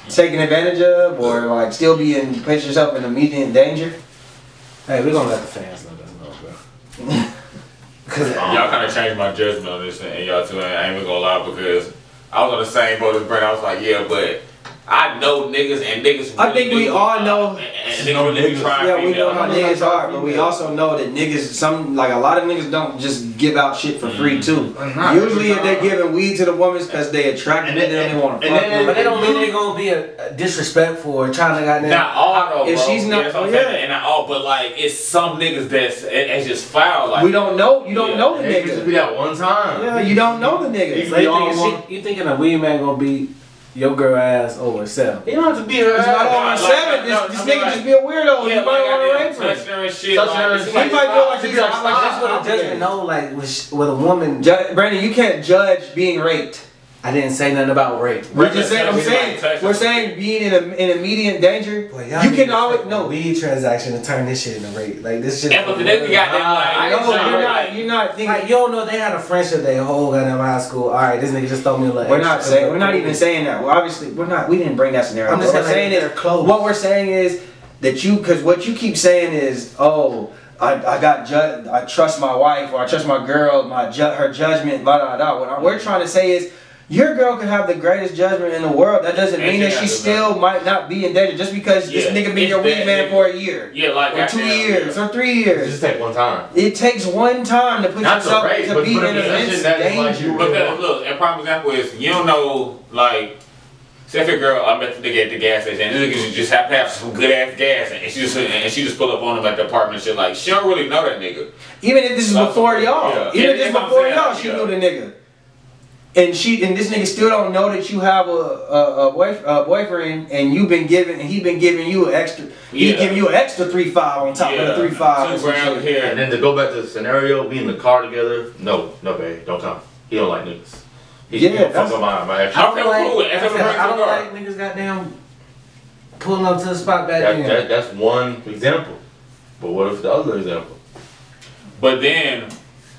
taken advantage of, or like still be in put yourself in immediate danger? Hey, we're gonna let the fans let us know, bro. Cause Y'all kind of changed my judgment on this, and y'all too. I ain't even gonna lie because I was on the same boat as Brent. I was like, yeah, but I know niggas and niggas. I think we all know. And niggas really be trying. Yeah, we know how females. niggas are, but we also know that niggas, like a lot of niggas don't just give out shit for free too. Usually if they're giving weed to the women because they attracted to them, they want to fuck with but they them. don't mean they're gonna be a disrespectful or trying to goddamn. Not all though, If bro. she's not- that's what I'm yeah. saying. And not all, but like it's some niggas it's just foul. Like We don't know. You don't Yeah. know the it used to be nigga. that one time. Yeah, you don't know the nigga. So you thinking a weed man gonna beat your girl ass over herself? You don't have to be her. It's not all Like, on seven. no, This I mean, nigga like- just be a weirdo. yeah, You might want to rape touch her. her and shit. Touch like, her it's and He like- might feel like Like he's that's what a judgment know. Like with a woman, Brandon, you can't judge being raped. I didn't say nothing about rape. We're just saying. I'm Touch saying. her. We're saying being in immediate danger. Boy, You can always no. weed transaction to turn this shit into rape. Like this shit. And but the nigga got them like, No, you're not thinking. Like you don't know they had a friendship their whole goddamn high school. All right, this nigga just throw me a little. We're not extra. saying. We're not even saying that. Well, obviously, we're not. We didn't bring that scenario. I'm just What we're saying, saying they're is close. What we're saying is that because what you keep saying is, oh, I trust my wife or I trust my girl, her judgment, blah blah blah. What we're trying to say is. Your girl could have the greatest judgment in the world. That doesn't mean that she still might not be in danger just because this nigga been your weed man for a year. Yeah, like Or 2 years or 3 years. Just take one time. It takes one time to put Not to yourself rape, to but be put in him in a immense position that is like danger. you. But look, a prime example is you don't know like. Say if your girl, I met the nigga at the gas station, and this nigga just have to have some good ass gas, and she just pull up on him at the apartment and shit. Like she don't really know that nigga. Even if this is before y'all, Yeah. even if this is Yeah, that's before what I'm y'all, saying, she yeah. knew the nigga. And this nigga still don't know that you have a boyfriend, and he been giving you an extra. He's Yeah. giving you an extra 3-5 on top of the 3-5. or $2 some grand shit. here. And then to go back to the scenario, we in the car together. No, babe, don't come. He don't like niggas. He Yeah, don't fuck that's- up my extra. I don't feel cool. I don't like niggas goddamn pulling up to the spot back then. That's one example. But what if the other example? But then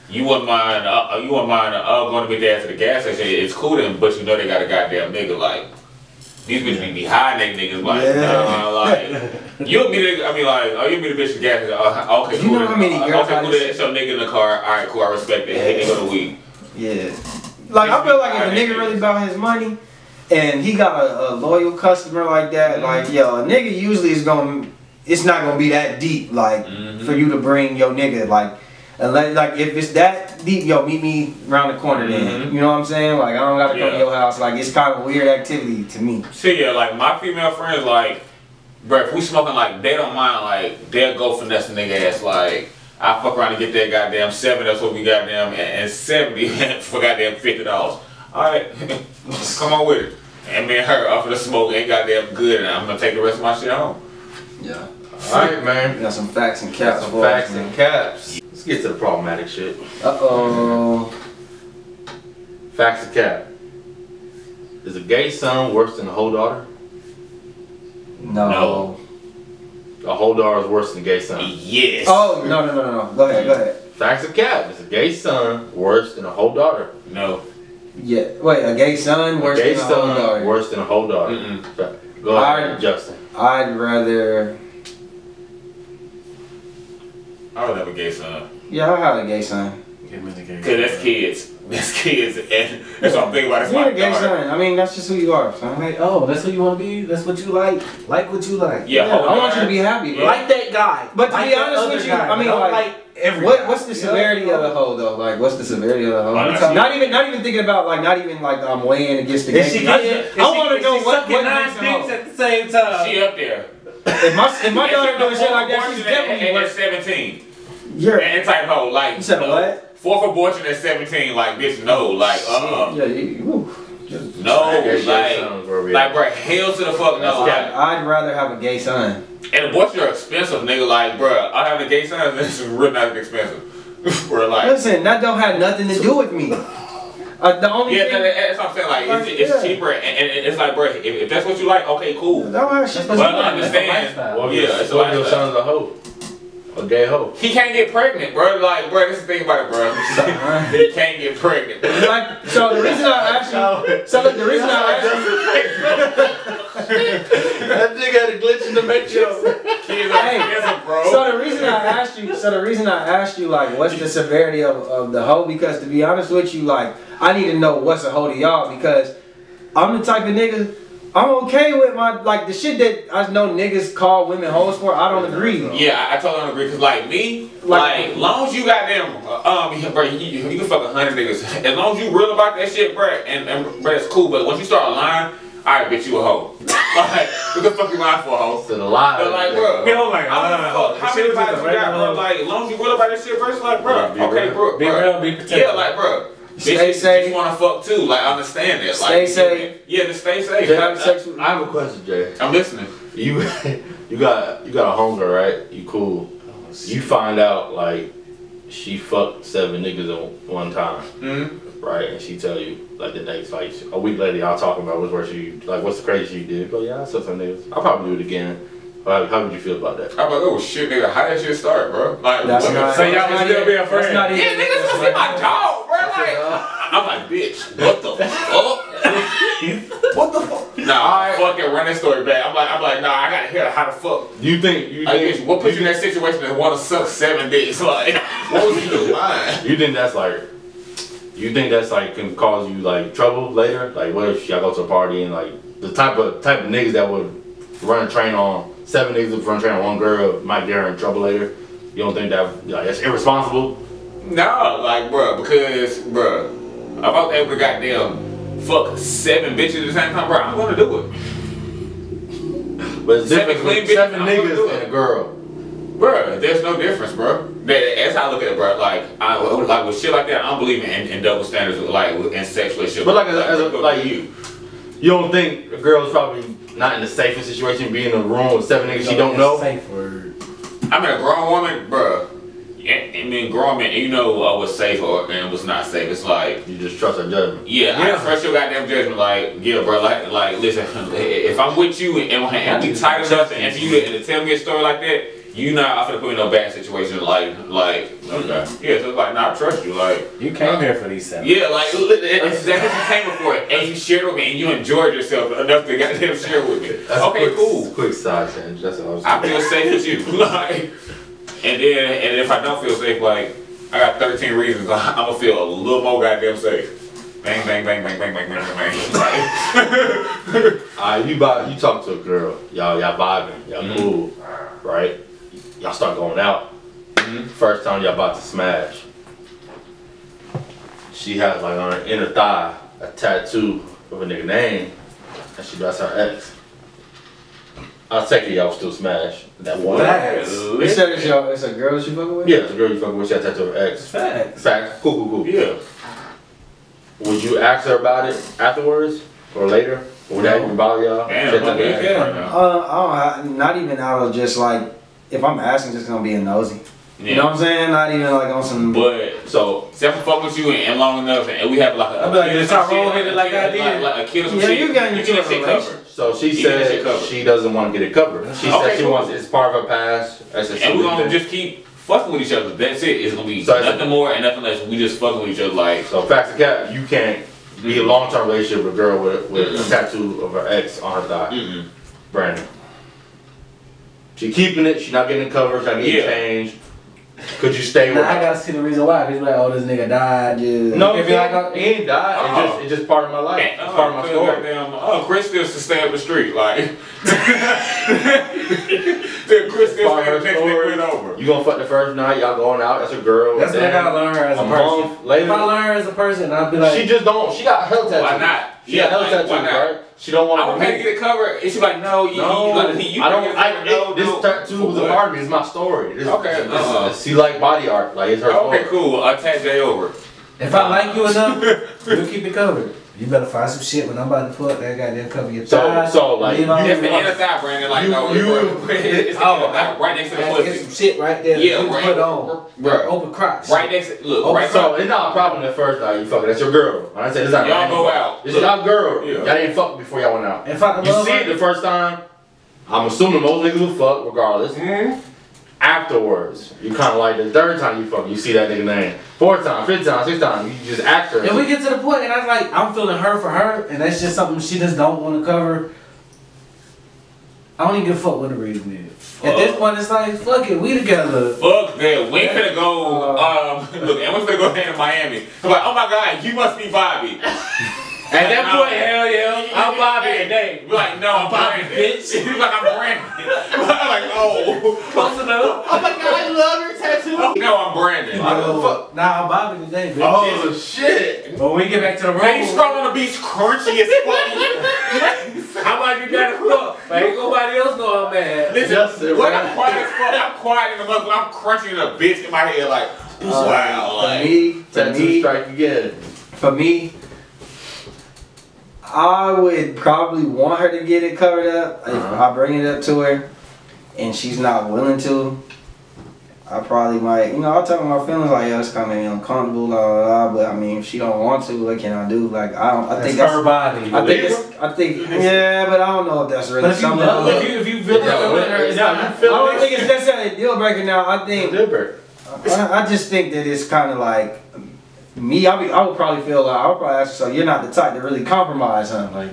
you wouldn't mind going to get their ass to the gas station. It's cool then, but you know they got a goddamn nigga like. These bitches be behind they niggas like, nah, like you'll meet a, I mean like, oh you meet a bitch at the gas station. Okay, cool. You know how many girls okay, out cool. there- That's your nigga in the car. All right, cool. I respect it. Hey, nigga the weed. Yeah. like I feel like if a nigga really about his money and he got a loyal customer like that, like yo, a nigga usually is gonna, it's not gonna be that deep, like for you to bring your nigga, like unless like if it's that deep, yo, meet me around the corner then. You know what I'm saying? Like I don't gotta come to your house. Like it's kind of weird activity to me. See, yeah, like my female friends, like, bro, if we smoking, like they don't mind, like they'll go finesse a nigga ass, like. I fuck around and get that goddamn 7, that's what we goddamn, and 70 for goddamn $50. Alright, come on with it. And me and her offer the smoke ain't goddamn good, and I'm gonna take the rest of my shit home. Yeah. Alright, man. We got some facts and caps. Some facts and caps. Let's get to the problematic shit. Uh-oh. Facts and cap. Is a gay son worse than a whole daughter? No. A whole daughter is worse than a gay son. Yes. Oh, no. Go ahead. Facts or cap? Is a gay son worse than a whole daughter? No. Yeah. Wait, a gay son worse Gay than a whole son daughter? worse than a whole daughter. Go ahead, Justin. I'd rather... I would have a gay son. Yeah, I'll have a gay son. Give me the game. Cause that's kids. That's kids, and that's what I'm thinking about. It's You're my a gay daughter. son. I mean, that's just who you are, son. Like, oh, that's who you want to be? That's what you like? Like what you like. Yeah, Yeah, I want you to be happy, bro. Like that guy. But to like be that honest other with you, guy. I mean, Don't like, every what's guy. the severity of the hoe though? Like, what's the severity of the hoe? Honestly. Not even thinking about like, not even like I'm weighing against the Is gay. she I getting? want to know what sucking makes 9 a dicks hoe. at the same time? She up there. If my daughter doing shit like that, she's definitely at worse. 17. You're And type hoe, like. You said no. what? 4th abortion at 17, like bitch, no, like yeah, you. no, Gay sons where we like at. bro, hell to the fuck no. Like, I'd rather have a gay son. and abortions are expensive, nigga. Like, bro, I have a gay son, this is really not expensive. Bro, like, Listen, that don't have nothing to do with me. The only yeah, thing that's what I'm saying. Like, it's cheaper, and it's like, bro, if that's what you like, okay, cool. that don't have shit to do But with I me. understand. What if Yeah, your- it's a what if your lifestyle. son's a hoe? A gay hoe? He can't get pregnant, bro. Like, bro, this is the thing about it, bro. He can't get pregnant. Bro. Like, so the reason I asked you, so look, the reason I asked you. That nigga had a glitch in the matrix. Kids are expensive, bro. So the reason I asked you, like, what's the severity of the hoe? Because to be honest with you, like, I need to know what's a hoe to y'all because I'm the type of nigga. I'm okay with my like the shit that I know niggas call women hoes for. I don't agree. Yeah, I totally don't agree. Cause like me, like long as you got them, bro, you can fuck 100 niggas. As long as you real about that shit, bro, and bro, it's cool. But once you start lying, I bet you a hoe. Like, what the fuck you lying for, a hoe? To the lie. But like, bro, You know, like, how many bodies you got, bro? Like, as long as you real about that shit, bro, it's like, bro, Be okay, real. bro, Be real, be protected. yeah, like, bro. Stay Bitches safe. just wanna fuck too. Like, I understand that. Stay Like, safe. Yeah, just stay safe. Jay, Have sex with- I have a question, Jay. I'm listening. You got a homegirl, right? You cool. You find out like she fucked 7 niggas at one time, Mm-hmm. right? And she tell you like the next like a week later y'all talking about what's the craziest you did? Go, yeah, I sucked some niggas. I'll probably do it again. How would you feel about that? I'm like, oh shit, nigga, how that shit start, bro? Like, That's what the not. So y'all that's would not still even- be a that's friend? not even- Yeah, niggas that's gonna be not my even- dog, bro. Like, I'm like, bitch, what the fuck? What the fuck? Nah, fuck it, run that story back. I'm like, nah, I gotta hear how the fuck. You think Like, bitch, what put you in that situation and want to suck 7 dicks? Like, what was you mind? you think that's like can cause you like trouble later? Like what if y'all go to a party and like the type of niggas that would run a train on 7 niggas that run a train on one girl might get her in trouble later? You don't think that like that's irresponsible? No, like, bro, because, bro, if I was able to goddamn fuck 7 bitches at the same time, bro, I'm gonna do it. But it's 7 different clean between bitches, 7 I'm gonna do niggas it. and a girl. Bro, there's no difference, bro. That's how I look at it, bro. Like with shit like that, I'm believing in double standards, like in sex relationships. But like you. You don't think a girl's probably not in the safest situation being in a room with 7 niggas she don't know? Safe word. I mean, a grown woman, bro. I mean, grown man, you know what's safe and what's not safe. It's like, You just trust her judgment. yeah, I trust your goddamn judgment. Like, yeah, bro. Like, listen, if I'm with you and we tight enough and for you to tell me a story like that, you not finna put me in no bad situation. Like, okay, yeah. So it's like, nah, I trust you. Like, You came here for these 7. yeah, like that's what you came before, and you shared with me, and you enjoyed yourself enough to goddamn share with me. That's Okay, a quick, cool. Quick side change. That's what I was I feel safe with you. Like, and if I don't feel safe, like, I got 13 reasons I'm gonna feel a little more goddamn safe. Bang, bang, bang, bang, bang, bang, bang, bang. You talk to a girl, y'all vibing, y'all cool, right? Y'all start going out. First time y'all about to smash. She has like on her inner thigh a tattoo of a nigga name, and that's her ex. I'll take it, y'all still smash that one. Facts. You said it's a girl that you fucking with? Yeah, it's a girl you fucking with. She had a tattoo of her ex. Facts. Facts. Cool. Yeah. Would you ask her about it afterwards or later? Or would that even bother y'all? Damn, Shit I'm like that? okay right now. I don't, not even out of just like, if I'm asking, just gonna be a nosy. Yeah. You know what I'm saying? Not even like on some. But so, say if I fuck with you and long enough, and we have like a I'll be like, kid or it's some not wrong shit, with it like I did. like a kid or some Yeah, shit. you got get into that a shit relation. covered. So she You get that shit said covered. she doesn't want to get it covered. She Okay, said she cool. wants it's part of her past. That's just And we're gonna something. just keep fucking with each other. That's it. It's gonna be So it's nothing more and nothing less. We just fucking with each other like. So facts of cap, you can't be a long-term relationship with a girl with a tattoo of her ex on her thigh. Brandon. She keeping it. She not getting it covered. She not getting Yeah. changed. Could you stay with Now I her? gotta see the reason why. He's like, oh, this nigga died. Yeah. No, If he you like, he ain't died. It's just part of my life. Man, It's part of my story. Goddamn, Chris still stay up the street, like. Chris still Part stay of the her next story. nigga went over. You gonna fuck the first night, y'all going out, that's a girl. That's what I then gotta learn her as a a person. month later- If I learn her as a person, I'll be like, She just don't, she got hell tattoos. Why not? She got hell like, tattoos, why not? right? She don't want I would pay to get it covered, and she's like, no, you No, you I don't. bring it I, covered, no, this no. tattoo was a What? part of me. It's my story. This, Okay, this, she like body art. Like it's her Okay, story. cool. I'll tag Jay over. if I like you enough, we'll keep it covered. You better find some shit when I'm about to fuck that goddamn cover your thighs. So, like, leave out you- It's the inner thigh, Brandon. Like, no, it's right next to the Get pussy. some shit right there. Yeah, that you can right. put on. Bruh. Open crotch. Right next to, look, Oh, right So it's not a problem at first night you fucking. That's your girl. I said it's not. Y'all go out. It's y'all girl. Yeah. Y'all didn't fuck before y'all went out. If I You love see it her, the first time. I'm assuming most niggas will fuck regardless. Mm-hmm. Afterwards, you kind of like the third time you fuck, you see that nigga name. Fourth time, fifth time, sixth time, you just act her. if we get to the point and I'm like, I'm feeling her for her, and that's just something she just don't want to cover, I don't even give a fuck what the reason is. At this point, it's like, fuck it, we together. Fuck that. We ain't finna go, look, and we're finna go down to Miami. I'm like, oh my God, you must be Bobby. At that point, hell yeah, I'm Bobby today. We're like, no, I'm Bobby, Brandon. bitch. He's like, I'm Brandon. I'm like, oh. Close enough. Oh my god, I love your tattoo. No, I'm Brandon. Nah, I'm Bobby today, bitch. Oh shit. When we get back to the room, Man, you strong on the beach, crunchy as fuck. I might be better fuck. But ain't nobody else know I'm mad. Listen, Justin, what man. I'm quiet as fuck. I'm quiet in the mother. I'm crunching a bitch in my head like, wow. For Like, me, Tattoo strike again. for me, I would probably want her to get it covered up. If I bring it up to her and she's not willing to, I probably might, I'll tell her my feelings like, yo, it's kind of uncomfortable, blah, blah, blah. But I mean, if she don't want to, what can I do? Like, I think That's her body. yeah, but I don't know if that's really But if you something. love, if you really Yeah, feeling her, it's yeah, not. you feel I don't think it's necessarily a deal breaker now. I think Dipper. I just think that it's kind of like me. I would probably feel like I would probably ask her, so you're not the type to really compromise, huh? Like,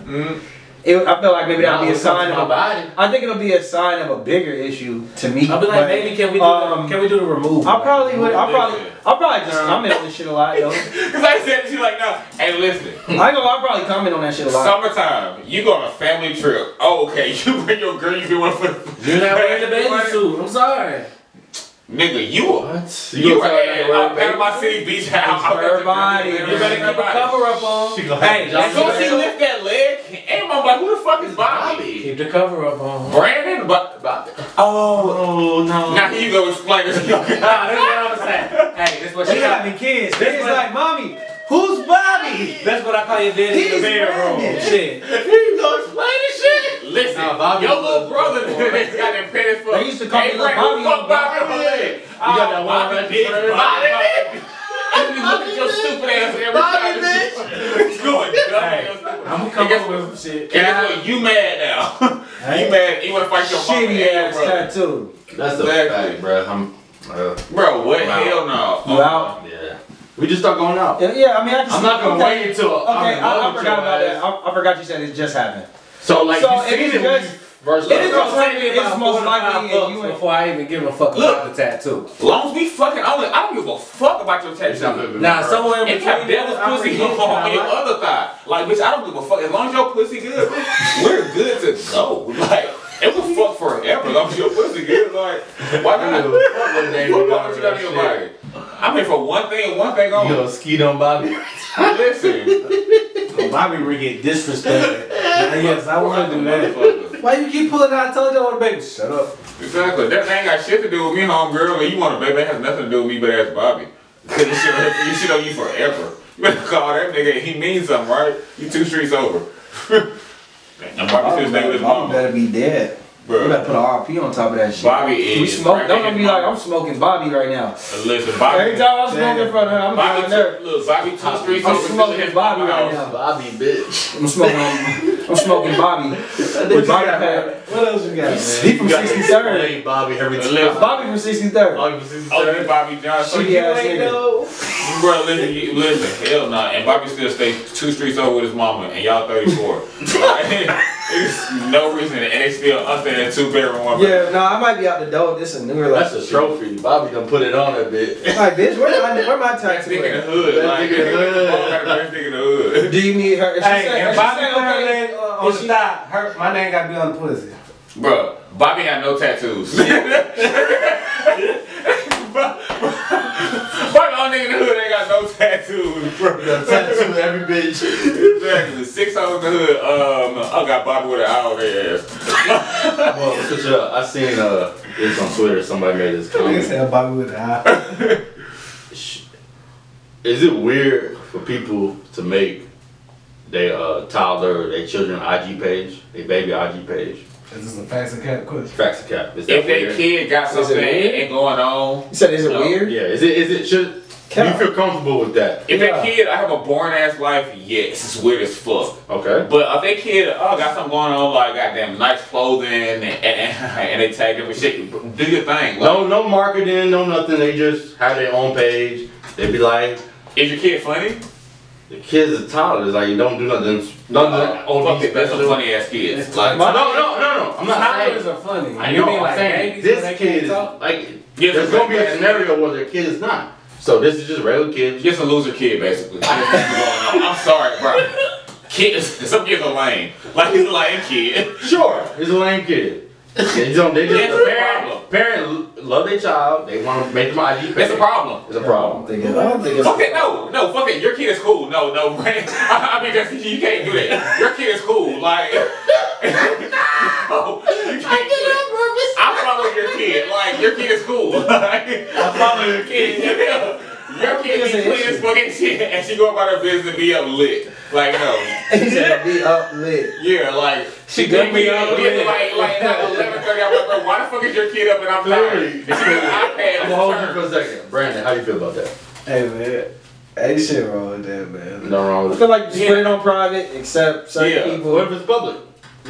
I feel like maybe that'll be a sign of my body. I think it'll be a sign of a bigger issue to me. I'll be like, but, maybe can we do the removal? I probably would. I'll probably just comment on this shit a lot, yo. cause I said, she's like, no, hey, listen. I'll probably comment on that shit a lot. Summertime, you go on a family trip. Oh, okay, you bring your girl, you do one for You're not wearing the bathing suit. I'm sorry. Nigga, you are. What? You were at Panama City Beach House. Her body. You better keep a cover up on. Hey, As soon as she lift that leg, ain't mom like, who the fuck is Bobby? keep the cover up on. Brandon? Oh no. Now here you go explain this. Nah, that's what I'm saying. Hey, that's what She she having kids. That's It's what- like, mommy, who's Bobby? That's what I call your daddy in the He's bedroom. Brandon. Shit. Here you go explain this shit. Listen, Nah, Bobby your was little a- brother that's got them petty fuck. They used to call me Hey, Lil Brandon, who Bobby. fuck Bobby on her leg? You got that one Bobby right bitch, there. Bobby bitch. You be looking at your stupid ass every Bobby time. bitch. It's going dumb. Hey, I'm gonna come up with some shit. And guess what? You mad now. You mad. You want to fight your mama Shitty and ass brother. tattoo. That's a Exactly. fact, bro. I'm. Bro, what? Wow. Hell no. You out? Yeah. We just start going out. Yeah, I mean, I just. I'm not gonna wait until. Okay, I'm in love I with forgot your about ass. that. I forgot you said it just happened. So like So you if seen it's it when you just- Versus It is It's gonna take me it's about most 4 to 5 likely fucks you before I even give a fuck Look. about the tattoo. As long as we fucking on it, I don't give a fuck about your tattoo. Now somewhere in If you have between, devil's I pussy forget, on your like- other thigh, like bitch, I don't give a fuck. As long as your pussy good, bitch, we're good to go. Like it will fuck forever. As long as your pussy good, like why not? What about you got in your body? I'm here for one thing and one thing You only. gonna skeet on Bobby? Listen, Bobby would get disrespected. Now, yes, I want to do that. Motherfucker. Why you keep pulling out? I told you I want a baby. Shut up. Exactly. That ain't got shit to do with me, homegirl. And you want a baby, that has nothing to do with me but ask Bobby. Cause this shit on you forever. You better call that nigga. He means something, right? You 2 streets over. And Bobby still stay with his Bobby mama. better be dead. You Bro, better put an RP on top of that shit. Bobby We is. smoke. right Don't there. be like I'm smoking Bobby right now. Listen, Bobby. Every time I'm smoking in front of her, I'm Bobby, down there. look, Bobby 2 streets I'm over. smoking his Bobby mama right house. now. Bobby, bitch. I'm smoking Bobby. With Bobby pad. What else you got, man? He from 63rd. Hey, Bobby, every Listen. time. Bobby from 63rd. Bobby was Oh, you Bobby Johnson. Shitty ass nigga. Bro, listen, hell nah. And Bobby still stays 2 streets over with his mama, and y'all 34. Like, there's no reason, and they still up there in 2-bedroom, 1 bedroom. Yeah, no, I might be out the door. This is a newer That's a trophy. Bobby done put it on that bitch. Like, bitch, where my Best tattoo nigga in the at? hood. Best Like, nigga in the hood. best nigga in the hood. Do you need her? If she Hey, say- and if she Bobby say, put her okay, name on the thigh. Her, my name got to be on the pussy. Bro, Bobby got no tattoos. Bobby, all nigga in the hood ain't got no tattoos, bro. Tattoo every bitch. Exactly. 6 hoes in the hood. I got Bobby with an owl there ass. Well, such I seen this on Twitter. Somebody made this Nigga comment. said Bobby with the eye. Is it weird for people to make their toddler or their children IG page, their baby IG page? Is this a facts and cap question? Facts and cap. Is that If they weird? kid got something weird? and going on, You said, is it No. weird? Yeah. Is it should? Do you feel comfortable with that? if Yeah. that kid, I have a boring ass life, yes, it's weird as fuck. Okay. But if that kid, got something going on, like goddamn nice clothing and they tag different shit, do your thing. Like, No marketing, no nothing. They just have their own page. They be like, is your kid funny? the kids are toddlers. Like you don't do nothing. Nothing. Fuck it, that's some funny ass kids. It's Like, No. I'm not Toddlers saying. are funny. I You know. mean I'm like saying babies when this they kid can't is talk? like. Yes, There's gonna be a scenario where their kid is not. So this is just regular kids. just a loser kid, basically. That's what's going on. I'm sorry, bro. Kids, some kids are lame. Like he's a lame kid. Sure, he's a lame kid. They just That's a problem. parent love their child. They want to make them IG page. That's a problem. It's a problem. I don't think it's. Fuck it, no, fuck it. Your kid is cool. No, Brandon. I mean, you can't do that. Your kid is cool. Like, no, you can't do that. I follow your kid. Like, your kid is cool. Like, I follow your kid. Your kid be clean as fucking shit, and she go about her business and be up lit. Like, no. He said be up lit. Yeah, like, She could could be up lit. like 11:30. I'm like, bro, why the fuck is your kid up and I'm tired? Clearly. And she got an iPad. I'm gonna hold you for a second. Brandon, how you feel about that? Hey man, ain't shit wrong with that, man. No wrong I with feel like you put it on private, except certain Yeah. people. What if it's public?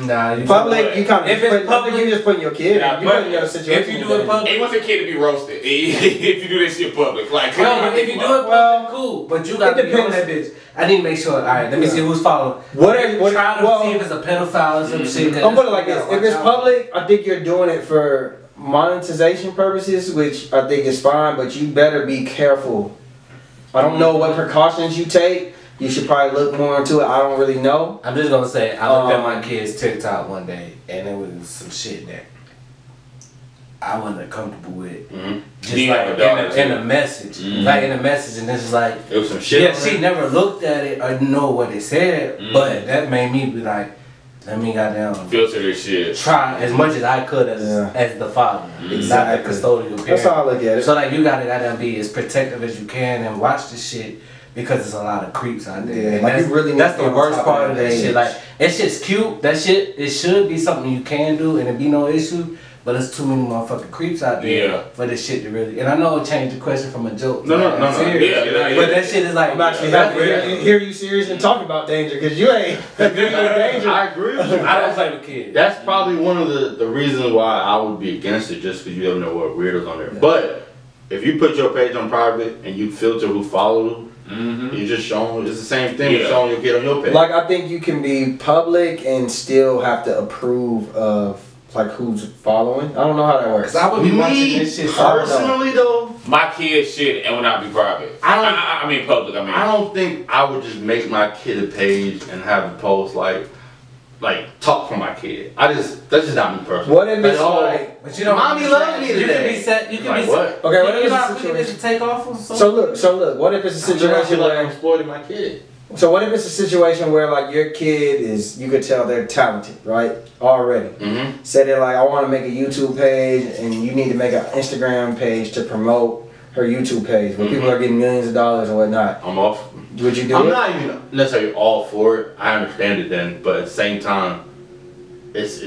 Nah, you Public, you kind of If it's public, you just putting your kid. Yeah, in. You putting your situation. if you do it public, He wants a kid to be roasted. If you do this shit public, like, no, but if you do it Well, public, cool. But you got to it be on depends. that bitch. I need to make sure. All right, let me see who's following. What are what? Trying to Well, see if it's a pedophile or some shit. 'cause I'm putting it like that's- this: if it's public, I think you're doing it for monetization purposes, which I think is fine. But you better be careful. I don't know what precautions you take. You should probably look more into it. I don't really know. I'm just gonna say, I looked at my kid's TikTok one day, and it was some shit that I wasn't comfortable with. Mm-hmm. Just You like have a daughter, in a message, Mhm. like in a message, and it's just like, It was some shit. yeah, on she there? never looked at it or know what it said, but that made me be like, let me goddamn filter this shit. try as much as I could as the father, not the Exactly. custodial That's parent. how I look at it. So like you gotta be as protective as you can and watch this shit because there's a lot of creeps out there. Yeah, And like that's, you really need that's to the be on worst top part of of that that shit. age. Like that shit's cute. That shit it should be something you can do and it be no issue. But there's too many motherfucking creeps out there Yeah. for this shit to really. And I know it changed the question from a joke. No. to serious. Yeah. But that shit is like. I'm actually happy to hear you serious and talk about danger because you ain't danger. I agree with you. I don't play with kids. That's probably one of the reasons why I would be against it, just because you never know what weirdos on there. But if you put your page on private and you filter who follow Mm-hmm. You just showing. It's the same thing. Yeah. Showing your kid on your page. Like I think you can be public and still have to approve of like who's following. I don't know how that works. Cause I would be watching this shit. Personally though, My kid shit and will not be private. I mean public. I mean. I don't think I would just make my kid a page and have a post like talk for my kid. That's just not me personally. What if it's like? But you know, Mommy loves me You can today. be set. You can Like be what? set. Okay, what if You it's know a how quick it is situation? to take off on something? So look. What if it's a I feel situation like I'm where? exploiting my kid. So what if it's a situation where like your kid is, you could tell they're talented, right? Already. Mm-hmm. Say they're like, I want to make a YouTube page, and you need to make an Instagram page to promote her YouTube page, where people are getting millions of dollars and whatnot. I'm off. Would you do I'm it? not even necessarily all for it. I understand it then, but at the same time, it's.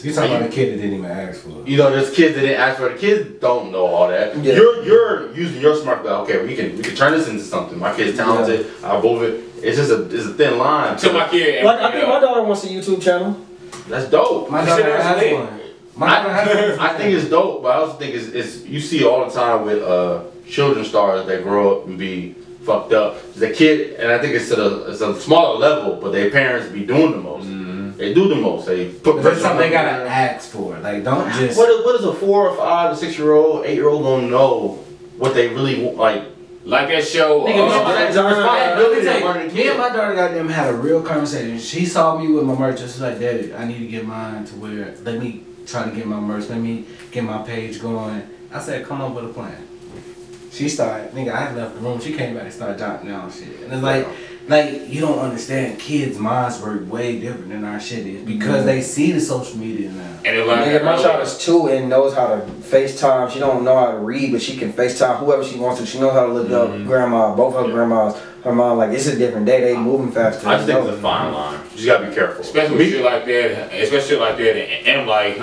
You talking about a kid that didn't even ask for it. You know, there's kids that didn't ask for it. The kids don't know all that. Yeah. You're using your smart. Okay, we can turn this into something. My kid's talented. I'll move it. It's just a thin line. To my kid. Like I think my daughter wants a YouTube channel. That's dope. My Shit, daughter that's has lit. one. My daughter has one. I think it's dope, but I also think it's you see it all the time with children stars that grow up and be fucked up. The kid, and I think it's a smaller level, but their parents be doing the most. They do the most. They put But that's pressure on something they them. gotta ask for. Like, don't just. What is a 4 or 5 or 6-year-old, 8-year-old gonna know what they really want? Like that show. Nigga, That's Let me responsibility tell to you, learn the me and kid. my daughter goddamn had a real conversation. She saw me with my merch. She's like, Daddy, I need to get mine to where, let me try to get my merch. Let me get my page going. I said, come up with a plan. She started, nigga, I had left the room. She came back and started jotting down shit. And it's like you don't understand. Kids' minds work way different than our shit is because they see the social media now. And it like Nigga, my child is 2 and knows how to FaceTime. She don't know how to read, but she can FaceTime whoever she wants to. She knows how to look up grandma, both her grandmas, her mom. Like, it's a different day. They moving faster. I just think it's a fine line. You just gotta be careful. Especially with shit like that, and I'm like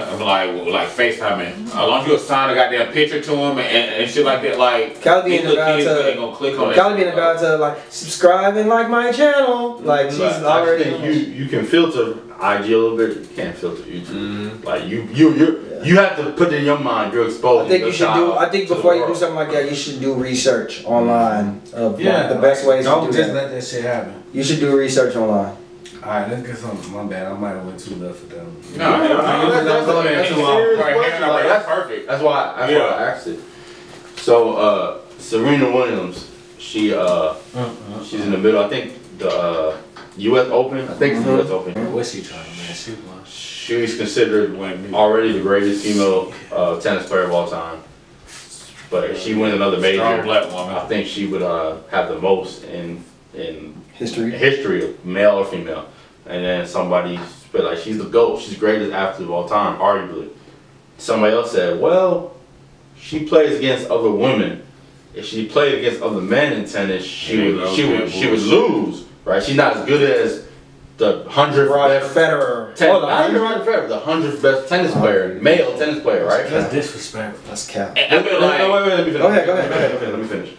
FaceTiming. As long as you assign a goddamn picture to him and shit like that, like Callie be these in the little kids bathtub. ain't gonna click on Callie be in that. the bathtub, like, subscribe and like my channel. Like, she's But I just already. think you can filter IG a little bit. You can't filter YouTube. Like you have to put in your mind you're exposed. I think you should do. I think before you do something like that, you should do research online of like, the best ways to Don't do just that. let that shit happen. You should do research online. Alright, let's get something. My bad, I might have went too left for them. That's perfect. That's why I asked it. So Serena Williams, she's in the middle. I think the U.S. Open. I think it's the U.S. Open. What's she trying to man? Shoot one. She's considered already the greatest female tennis player of all time. But if she wins another major, Strong black woman. I think she would have the most in History. of male or female. And then somebody but like she's the GOAT, she's the greatest athlete of all time, arguably. Somebody else said, well, she plays against other women. If she played against other men in tennis, she would lose. Right? She's not as good as the 100th Roger best Federer. not even Roger Federer, the 100th best tennis player, male tennis player, right? That's disrespectful. That's cap. I feel like Let me finish. Go ahead. Let me finish.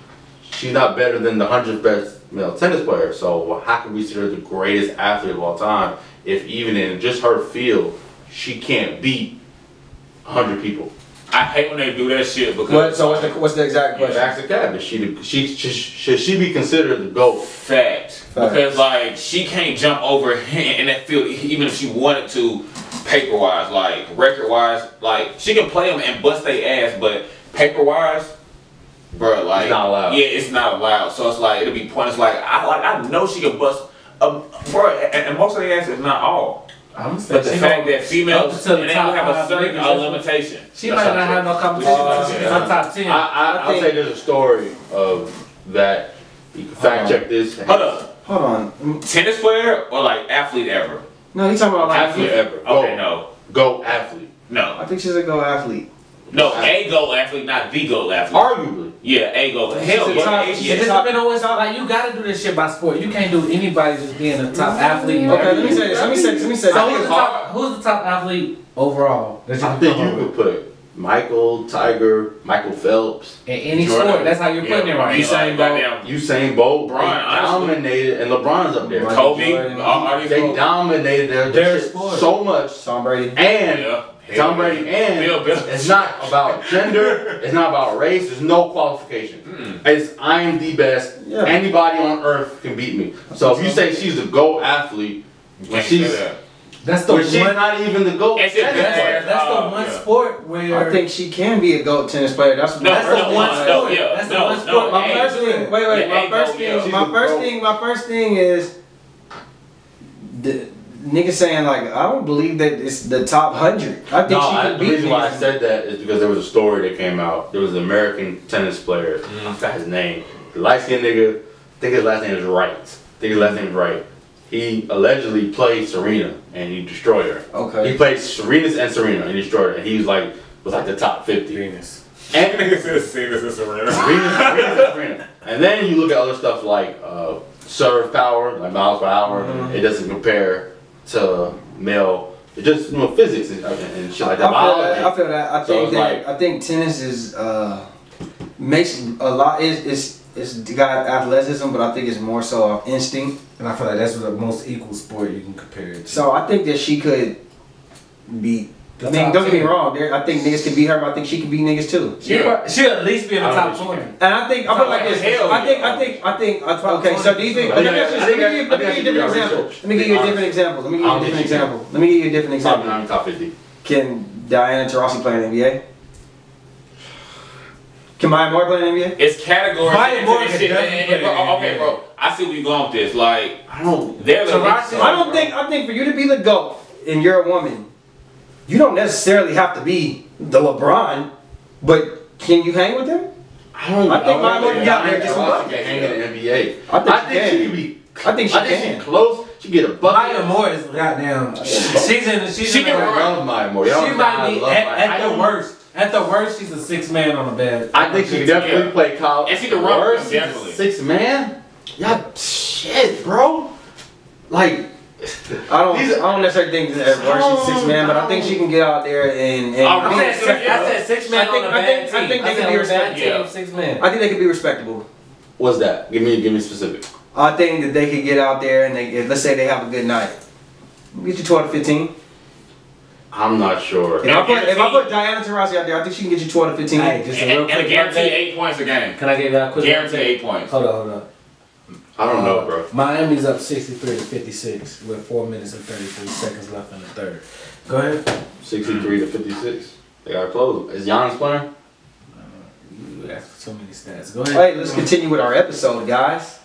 She's not better than the 100th best male tennis player. So how can we consider her the greatest athlete of all time if even in just her field, she can't beat 100 people? I hate when they do that shit because So what's the exact question? Back to Cap. Should she be considered the GOAT? fact. Because like she can't jump over in that field even if she wanted to, paper wise, like record wise, like she can play them and bust their ass, but paper wise, bro, like It's not allowed. Yeah, it's not allowed. So it's like it'll be pointless. Like I know she can bust, bro, and most of their ass is not all. But the fact that females and they don't have a certain limitation. She might not have no competition. She's on top 10. I'll say there's a story of that. You can fact check this. Hold on. Tennis player or like athlete ever? No, he's talking about like. Athlete ever. Okay, no. GOAT athlete. No. I think she's a go athlete. No, a goal athlete, not the goal athlete. Arguably. Yeah, a goal. Hell, a yeah, top- yeah. she's It a just top- depends on what's like. You gotta do this shit by sport. You can't do anybody just being a top athlete. in Okay, let everything. me say this. Let me say So this. who's the top athlete overall? That I can think come you up could with? put Michael, Tiger, Michael Phelps, In any Jordan. sport. That's how you're putting it right. Usain Bolt. Usain Bolt. LeBron, They dominated, and LeBron's up there. Michael Kobe. Jordan. All these They folks. dominated Their their sport. so much, Tom Brady. and Yeah. Tom Brady, and Bill Belichick. it's not about gender, it's not about race, there's no qualification. It's I am the best, Yeah. anybody on earth can beat me. So if you say she's the GOAT athlete, when she's That's the she's one. not even the GOAT It's a tennis bad- player. That's the one yeah. sport where I think she can be a GOAT tennis player. That's No, That's no, the one no, sport. yeah, That's the no, one no, sport. my hey, first thing. Wait, Yeah, my hey, first go, thing. yeah. She's My the first GOAT. thing. My first thing is the nigga saying like I don't believe that it's the top 100. I think she The could beat reason why I niggas. said that is because there was a story that came out. There was an American tennis player, I forgot his name. The light skinned nigga, I think his last name is Wright. He allegedly played Serena and he destroyed her. Okay. He played Serena and he destroyed her. And he was like the top 50. Venus. And Niggas just see this as a random. Serena. And then you look at other stuff like serve power, like miles per hour. It doesn't compare to male. It just physics and shit like that. I feel that. I So think it's that. like- I think tennis is makes a lot. It's got athleticism, but I think it's more so of instinct. And I feel like that's the most equal sport you can compare it to. So I think that she could beat. The I mean, top don't get me 10. wrong. I think niggas can beat her, but I think she can beat niggas too. She'll at least be in the I don't top think she 20. can. And I think I put it like this. Hell I think. Okay, so do you think? Let me give you a different example. Let me give you a different example. Let me give you a different example. Let me give you a different Probably example. not in the top 50. Can Diana Taurasi play in the NBA? Can Maya Moore play in the NBA? It's categories. Maya into Moore this can shit. definitely And, bro, play, okay, yeah. bro. I see where you going with this. Like, I don't. there's a Taurasi- I don't think. I think for you to be the GOAT and you're a woman, you don't necessarily have to be the LeBron, but can you hang with him? I don't. I think Maya Moore think can get out there and get some Taurasi buckets. can hang in the NBA. I think she she can. can be. I think she can. she's close. She get a bucket. Maya Moore is goddamn. She's in. She in can the- I love Maya Moore. Y'all She know might I be love Maya. I at the don't- worst. At the worst, she's a 6 man on a bed. I think she can definitely Yeah. play college. And she can run Worst, with them, definitely. 6 man. Y'all shit, bro. Like I don't necessarily think that where she's 6 man, but I think she can get out there and I I said 6 man I think- on a I bad think- I team. think they I can said be on a bad respected. team, 6 man. I think they could be respectable. what's that? Give me specific. I think that they could get out there and let's say they have a good night. Get you 12 to 15. I'm not sure. If I put Diana Taurasi out there, I think she can get you 12 to 15. Hey, just a real and a quick guaranteed update. 8 points a game. Can I give y'all a quick Guaranteed update? 8 points. Hold on. I don't know, bro. Miami's up 63 to 56 with 4 minutes and 33 seconds left in the third. Go ahead. 63 to 56. They got close. Is Giannis playing? You asked for so many stats. Go ahead. Hey, let's continue with our episode, guys.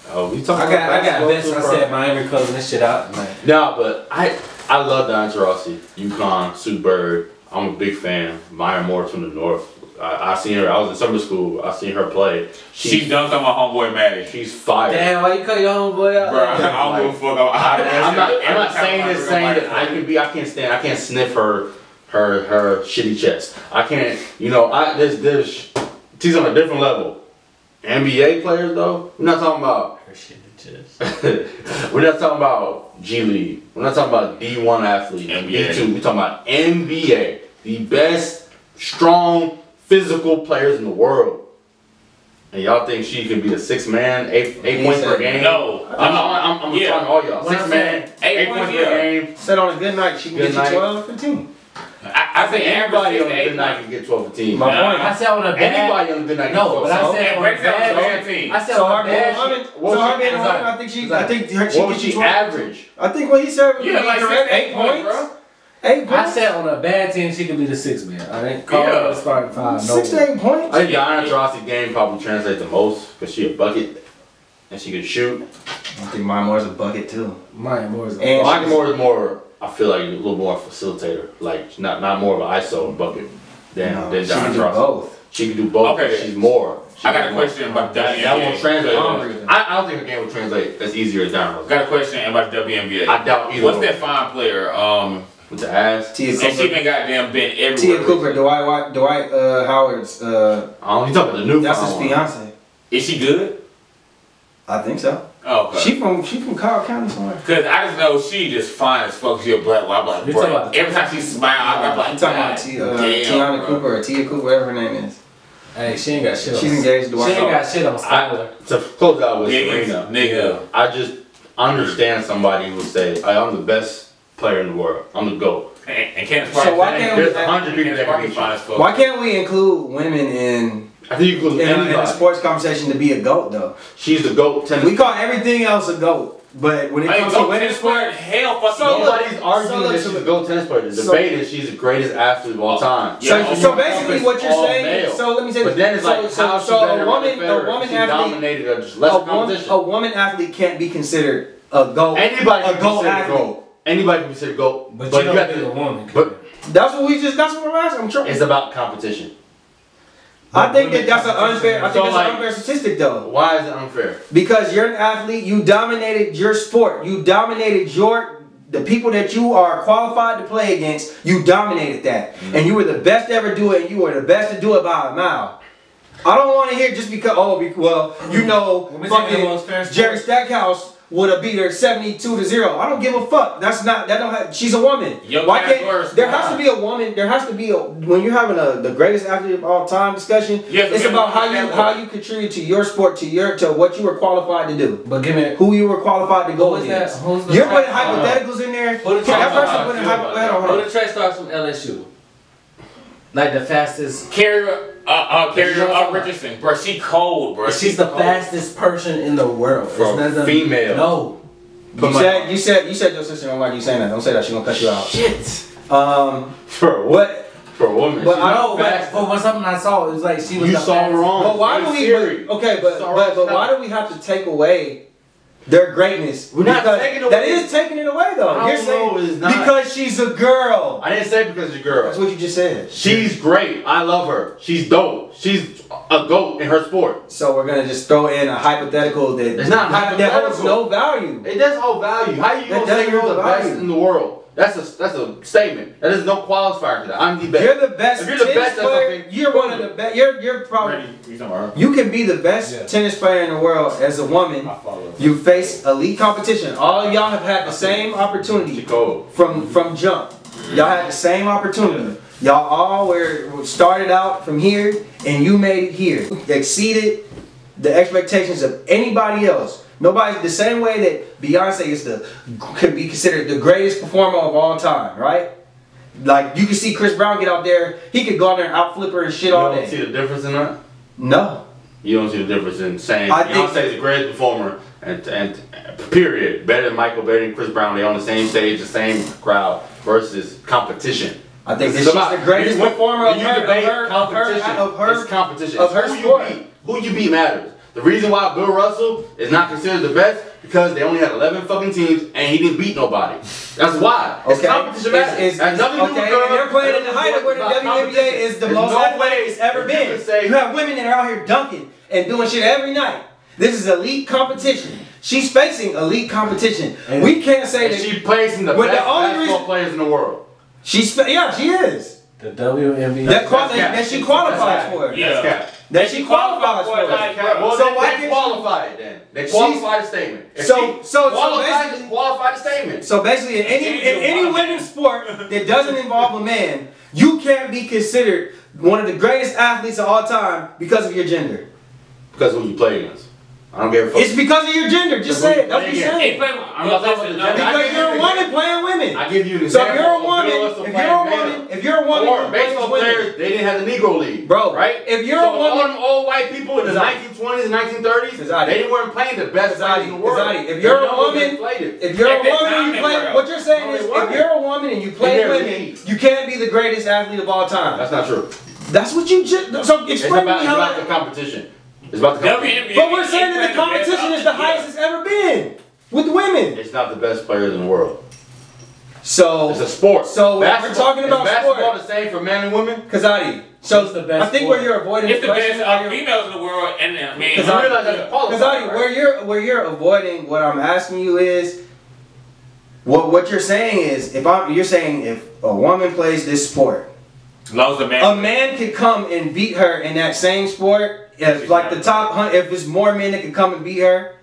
Oh, we talking I got basketball this. too, I bro? said Miami closing this shit out tonight. Nah, but I love Diana Taurasi, UConn, Sue Bird. I'm a big fan. Maya Moore from the North. I seen her. I was in summer school. I seen her play. She dunked on my homeboy Maddie. She's fire. Damn, why you cut your homeboy out? Bro, I don't give a fuck. I'm not saying this saying that I can't sniff her shitty chest. I can't, there's she's on a different level. NBA players though, we're not talking about Her shit just. we're not talking about G League. We're not talking about D1 athlete. NBA. D2. We're talking about NBA. The best, strong, physical players in the world. And y'all think she could be a 6 man, 8 points per game? No. I'm Yeah. talking all y'all. 6 man, 8 points per game. Said on a good night, she can Good get night. you 12 to 15. I think Anybody on a average good night can get 12 to 15. My Nah. point. I said on a bad. Anybody on a good night can get No, 12 but I to said And on a break down bad. the bad team. I said So on her a being a bad. woman, What so was her being a she- woman, I think she gets What was you she 12. average? I think what he said was Yeah, like correct. 6, 8 points. bro. 8 I points. said on a bad team she could be the 6 man. I didn't call Yeah. her the starting 5. No. 6 to 8 points. I think Diana Taurasi's game probably translates the most because she a bucket and she can shoot. I think Maya Moore's a bucket too. Maya Moore's And Maya Moore is more, I feel like a little more facilitator, like not more of an ISO and bucket than No, than she can Diana do Taurasi. both. She can do both. Okay. But she's more. She I got can a do more. question about the That won't WNBA. translate. I agree with that. I don't think her game will translate as easier as Diana. Got a question about the WNBA. I doubt either. What's one. that fine player? With the ass? Tia And she Cooper. been goddamn been everywhere. Tia Cooper, Dwight Howard's. I don't. You talking about the new? That's his one. fiance. Is she good? I think so. Oh, okay. She from Carl County somewhere. Cause I just know she just fine as fuck. She a black. Well, I'm like, You bro. talking about- Every time she smile, I'm like, I'm talking about God damn, Tiana bro. Cooper or Tia Cooper, whatever her name is. Hey, she ain't got shit on. She's engaged to She Dwight ain't Howard. got shit on Skyler. To close out with Nigga, Serena, nigga. I just understand somebody who would say, I'm the best player in the world. I'm the GOAT. And Candace So Parker. why can't we- There's 100 people that can Parker beat fine you. as fuck. Why can't we include women in I think you could in the anybody. sports conversation to be a GOAT though? She's the GOAT tennis. We call everything else a GOAT, but when it Hey, comes to go women's tennis player, sport, hell fucking So look- Nobody's arguing that she's a GOAT tennis player. The So- debate is she's the greatest athlete of all time. so, Yeah, so basically what you're all saying. male. So let me say But then it's so, like, so, how so she better a run woman, the fair? a woman She athlete, dominated her, just less competition. a woman athlete can't be considered a GOAT. Anybody a can be GOAT considered athlete. GOAT. Anybody can be considered GOAT. But, But you you don't have get a to. woman. But That's what I'm asking. I'm trying. it's about competition. I think that Women that's an unfair. I So, think that's like- an unfair statistic though. Why is it unfair? Because you're an athlete, you dominated your sport. You dominated the people that you are qualified to play against. You dominated that, and you were the best to ever do it. And you were the best to do it by a mile. I don't want to hear just because fucking Jerry Stackhouse would have beat her 72-0. I don't give a fuck. That's not that don't have. She's a woman. Yo, Why Cass can't Worst, there has to be a woman? There has to be when you're having the greatest athlete of all time discussion. Yes, it's okay, about okay, how you contribute to your sport, to what you were qualified to do, But give me. who you were qualified to go Who is that? against. Who's the You're putting track- hypotheticals in there. Who the That track- person I putting feel about that. hypotheticals. Who the track stars from LSU? Like the fastest. Carrie Richardson. Richardson, bro, she cold, bro. She's the fastest person in the world. For It's nothing- female. No. You said your sister don't like you saying that. Don't say that. She's gonna cut you out. Shit. For a woman. What? For a woman. But she's I No, know, but fast. for something I saw, it was like she was You the saw fastest. wrong. But why It's do we? Siri. Okay, but It's all right why stuff. do we have to take away their greatness? We're not Because taking away- that is taking it away though. I You're don't saying know, it's not. because she's a girl. I didn't say because you're a girl. That's what you just said. She's great. I love her. She's dope. She's a GOAT in her sport. So we're gonna just throw in a hypothetical that It's not that holds hypothetical. no value. It does hold value. How you That gonna doesn't say you're hold the best value. in the world? That's a statement. That is no qualifier to that. I'm the best. You're the best If you're the tennis best, that's player. okay. You're one of the best. You're probably. You talking about her? You can be the best Yeah. tennis player in the world as a woman. I follow. You face elite competition. All of y'all have had the same opportunity She cold. from jump. Y'all had the same opportunity. Y'all all were started out from here, and you made it here. Exceeded the expectations of anybody else. Nobody the same way that Beyonce could be considered the greatest performer of all time, right? Like you can see Chris Brown get out there, he could go out there and out flip her and shit You all don't see day. the difference in that? No. You don't see the difference in saying I think- Beyonce's the greatest performer and period. Better than Michael, better than Chris Brown. They on the same stage, the same crowd versus competition. I think that It's she's about- the greatest when- performer when of you her, debate of competition. It's competition. of her It's sport. Who you beat matters. The reason why Bill Russell is not considered the best because they only had 11 fucking teams and he didn't beat nobody. That's why. It's Okay. competition matters. Has nothing to do with Okay, girls. and they're playing in the height of where the It's about WNBA competition. is the There's most no athletic way it's ever that been. You can say You have women that are out here dunking and doing shit every night. This is elite competition. She's facing elite competition. And- We can't say and that she plays in the But the best only basketball reason- players in the world. she is. The WNBA. That cap. she qualifies That's for it. Yeah. That's cap. That she qualifies for it. like, Well, So then why they can't she- qualify it then? They qualify the statement. If So- she so qualifies, basically- qualify the statement. So basically, in any women's sport that doesn't involve a man, you can't be considered one of the greatest athletes of all time because of your gender. Because who you play against. I don't give a fuck. It's because of your gender. Just say it. That's what you're Yeah. saying. I'm not talking about the gender. Because you're a woman playing women. I give you an So example. if you're a of Bill woman, Russell if playing you're a male. woman, if you're a woman, Or who baseball plays women, players, they didn't have the Negro League. Bro, right? if you're so a woman- all them old white people in the Kazadi. 1920s and 1930s, Kazadi. they weren't playing the best players in the world. Kazadi, if Their you're a numbers woman, inflated. if you're a At that woman time and you they play, were. what you're saying No, is, they if weren't. you're a woman and you In play their women, leagues. you can't be the greatest athlete of all time. That's not true. That's what you just. So It's explain to about, me it's how. about the competition. It's about the competition. WNBA. But we're saying that the competition is the highest it's ever been with women. It's not the best players in the world. So, It's a sport. So we're Basketball- talking about is basketball sport. the same for men and women? Kazadi. So What's the best I think sport? where you're avoiding It's the question, best females in the world, and I mean, Because I realize that's a qualifier. Kazadi, right? where you're avoiding what I'm asking you is what you're saying is you're saying if a woman plays this sport, loves the a man. man could come and beat her in that same sport. If like the top if it's more men that can come and beat her,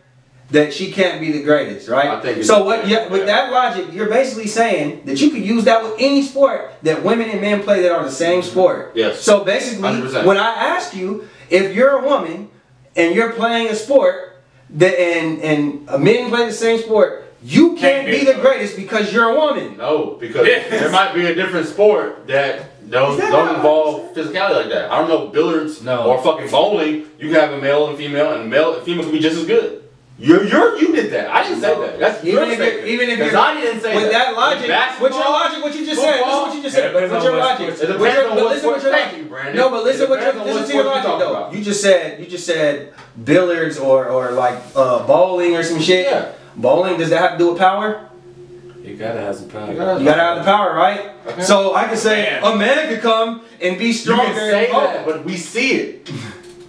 that she can't be the greatest, right? I think it's- So what? yeah. With that logic, you're basically saying that you could use that with any sport that women and men play that are the same sport. Yes. So basically, 100%. when I ask you if you're a woman and you're playing a sport that and men play the same sport, you can't be the though. greatest because you're a woman. No, because Yes. there might be a different sport that don't involve physicality like that. I don't know, billiards or fucking bowling. You can have a male and female, and male and female can be just as good. You did that. I didn't say that. That's your statement. Even if 'Cause you're I didn't say with that that. logic, Basketball, with your logic, what you just said. Listen football, what you just said. it depends With on your what logic. sport- it depends on But what listen what sport. your Thank you, logic. Brandon. No, but listen It what your depends on listen what to your sport you logic talking though. about. You just said billiards or like bowling or some shit. Yeah. Bowling, does that have to do with power? You gotta have some power. You gotta have the power, right? Okay. So I can say Man. a man could come and be You stronger. can say and bowl. that, but we see it.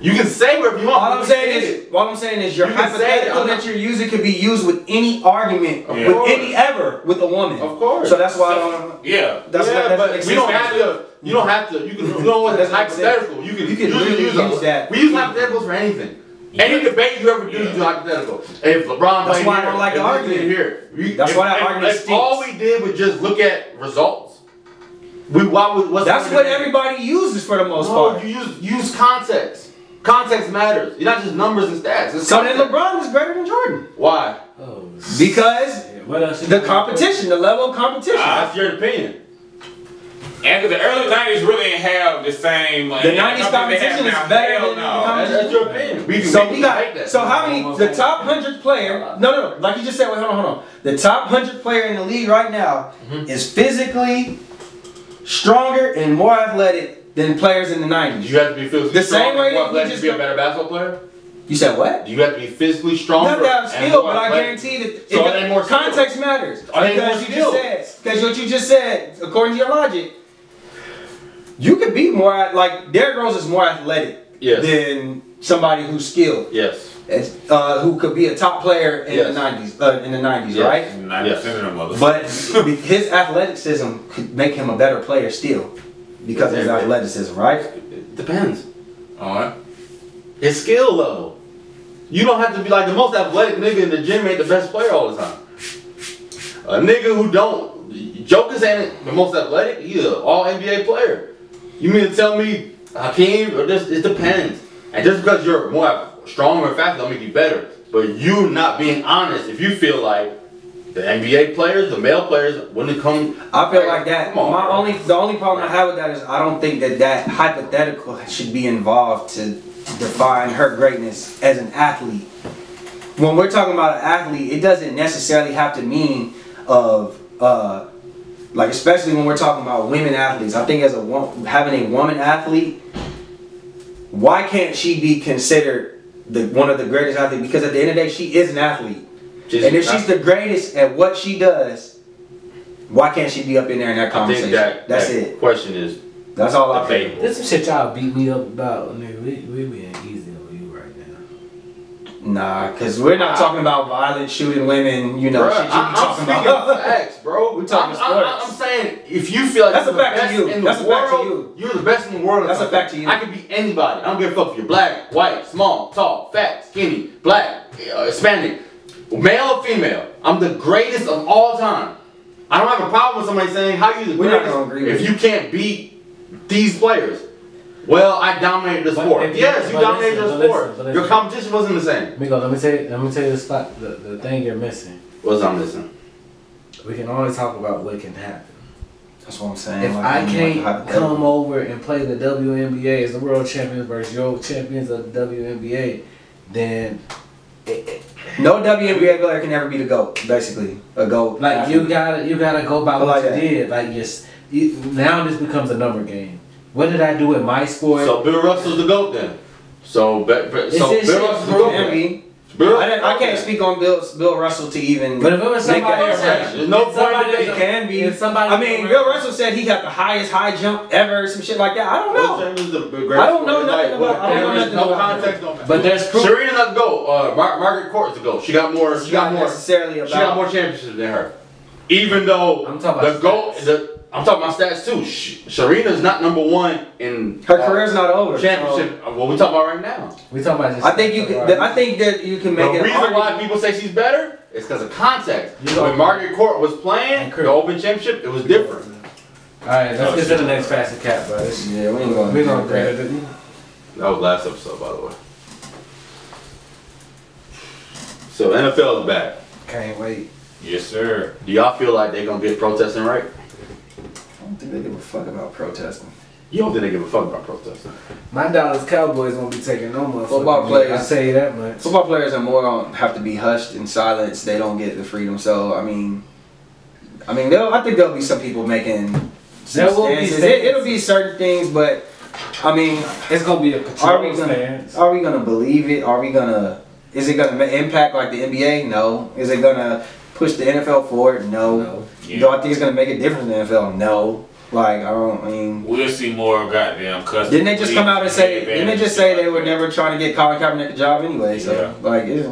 You can say whatever you want. All but I'm we saying see is, it. what I'm saying is, your You can say it, hypothetical I'm that not- you're using could be used with any argument, Of with course. any ever, with a woman. Of course. So that's why I don't. Yeah. That's yeah, what but you don't have to. You don't have to. You can. You know what? That's That's what I'm saying. hypothetical. You can. You can really use that. We use hypotheticals for anything. Any debate you ever do, you do hypothetical. If LeBron That's played why I here, don't like if the he argument. did here, That's why that argument if all we did was just look at results, what's That's the what debate? everybody uses for the most No, part. you use context. Context matters. You're not just numbers and stats. It's So then context. LeBron is greater than Jordan Why? Oh, because what else? the competition, the level of competition. That's your opinion. And the early 90s really didn't have the same. The 90s competition is better than the competition. That's your opinion. So we can got. make that. So how many? The top 100 player. No. Like you just said. Wait, hold on. The top 100 player in the league right now is physically stronger and more athletic than players in the 90s. You have to be physically The same strong way and more that you athletic just to be a go- better basketball player? You said what? Do you have to be physically stronger? Not that I'm and skilled, more but I athletic? guarantee that So are they more skilled? context matters. Are they more Because you skilled? just said, because what you just said, according to your logic, you could be more like Derrick Rose is more athletic Yes. than somebody who's skilled. Yes. Who could be a top player in Yes. the 90s, Yes. right? 90% of them motherfuckers. But his athleticism could make him a better player still because of his athleticism, right? It depends. Alright. His skill level. You don't have to be like the most athletic nigga in the gym ain't the best player all the time. A nigga who don't Joker's ain't the most athletic, he's an all NBA player. You mean to tell me Hakeem or this? It depends. And just because you're more stronger and faster don't make you better. But you not being honest, if you feel like the NBA players, the male players, when it comes, I feel like that. Come on, bro. The only problem I have with that is I don't think that hypothetical should be involved to define her greatness as an athlete. When we're talking about an athlete, it doesn't necessarily have to mean of like, especially when we're talking about women athletes. I think as having a woman athlete, why can't she be considered one of the greatest athletes? Because at the end of the day, she is an athlete. And if she's the greatest at what she does, why can't she be up in there in that I conversation? think That's that it. question is That's all I think. debatable. This some shit y'all beat me up about, nigga. We being easy on you right now. Nah, because we're not talking about violent shooting women, you know, Bruh, shit you be I'm talking speaking about. facts, bro. We talking sports. I'm saying if you feel like That's you're a fact the to best you. in That's the a fact to world, you're the best in the world. or That's a something. fact to you. I could be anybody. I don't give a fuck if you're black, white, small, tall, fat, skinny, black, Hispanic, male or female. I'm the greatest of all time. I don't have a problem with somebody saying how you the We're not greatest gonna agree with if you can't beat these players. Well, I dominated the But sport. if you- Yes, you but dominated listen, the but sport. listen, but Your listen. competition wasn't the same. Migo, let me tell you the spot, the thing you're missing. What's I'm missing? We can only talk about what can happen. That's what I'm saying. If like, I like can't hypothetical. come over and play the WNBA as the world champions versus your champions of the WNBA, then No WNBA player can ever be the GOAT, basically. A GOAT. like you gotta go by I what like you that. did. Like now this becomes a number game. What did I do in my sport? So Bill Russell's the GOAT then. So Bill this Russell's shit the GOAT. Can then. be. Bill I can't speak on Bill Russell to even but if it was make somebody that else, assertion. There's no if somebody point in It can be. If somebody I mean, Bill Russell said he got the highest high jump ever, some shit like that. I don't know. I don't know nothing about- I don't know nothing No about context, no. But there's proof. Serena's not the GOAT. Margaret Court's the GOAT. She got more. She got more. necessarily She got about. more championships than her. Even though I'm talking about the GOAT, stats. I'm talking about stats too. Serena's not number one in Her career's not over. so- championship. What we talking about right now? We talking about just. I think you can. I think that you can The make it. reason why people say she's better is because of context. You know- When Margaret Court was playing Correct. the Open Championship, it was different. All right, let's get to the next facet cap, bro. Yeah, we ain't going. We gonna grab it. That was last episode, by the way. So NFL is back. Can't wait. Yes, sir. Do y'all feel like they gonna get protesting right? I don't think they give a fuck about protesting. You don't think they give a fuck about protesting? My Dallas Cowboys won't be taking no motherfucking Football players- I say that much. Football players are more gonna have to be hushed and silenced. They don't get the freedom. So I mean, I think there'll be some people making. Some There will be stances. stances. It'll be certain things, but I mean, It's gonna be a are we control gonna stance. are we gonna believe it? Are we gonna? Is it gonna impact like the NBA? No. Is it gonna push the NFL forward? No. No. Do I think it's gonna make a difference in the NFL? No. Like I mean. We'll see more goddamn customers. Didn't they just come out and say? Didn't they just say they were never trying to get Colin Kaepernick a job anyway? So Yeah. like, it's,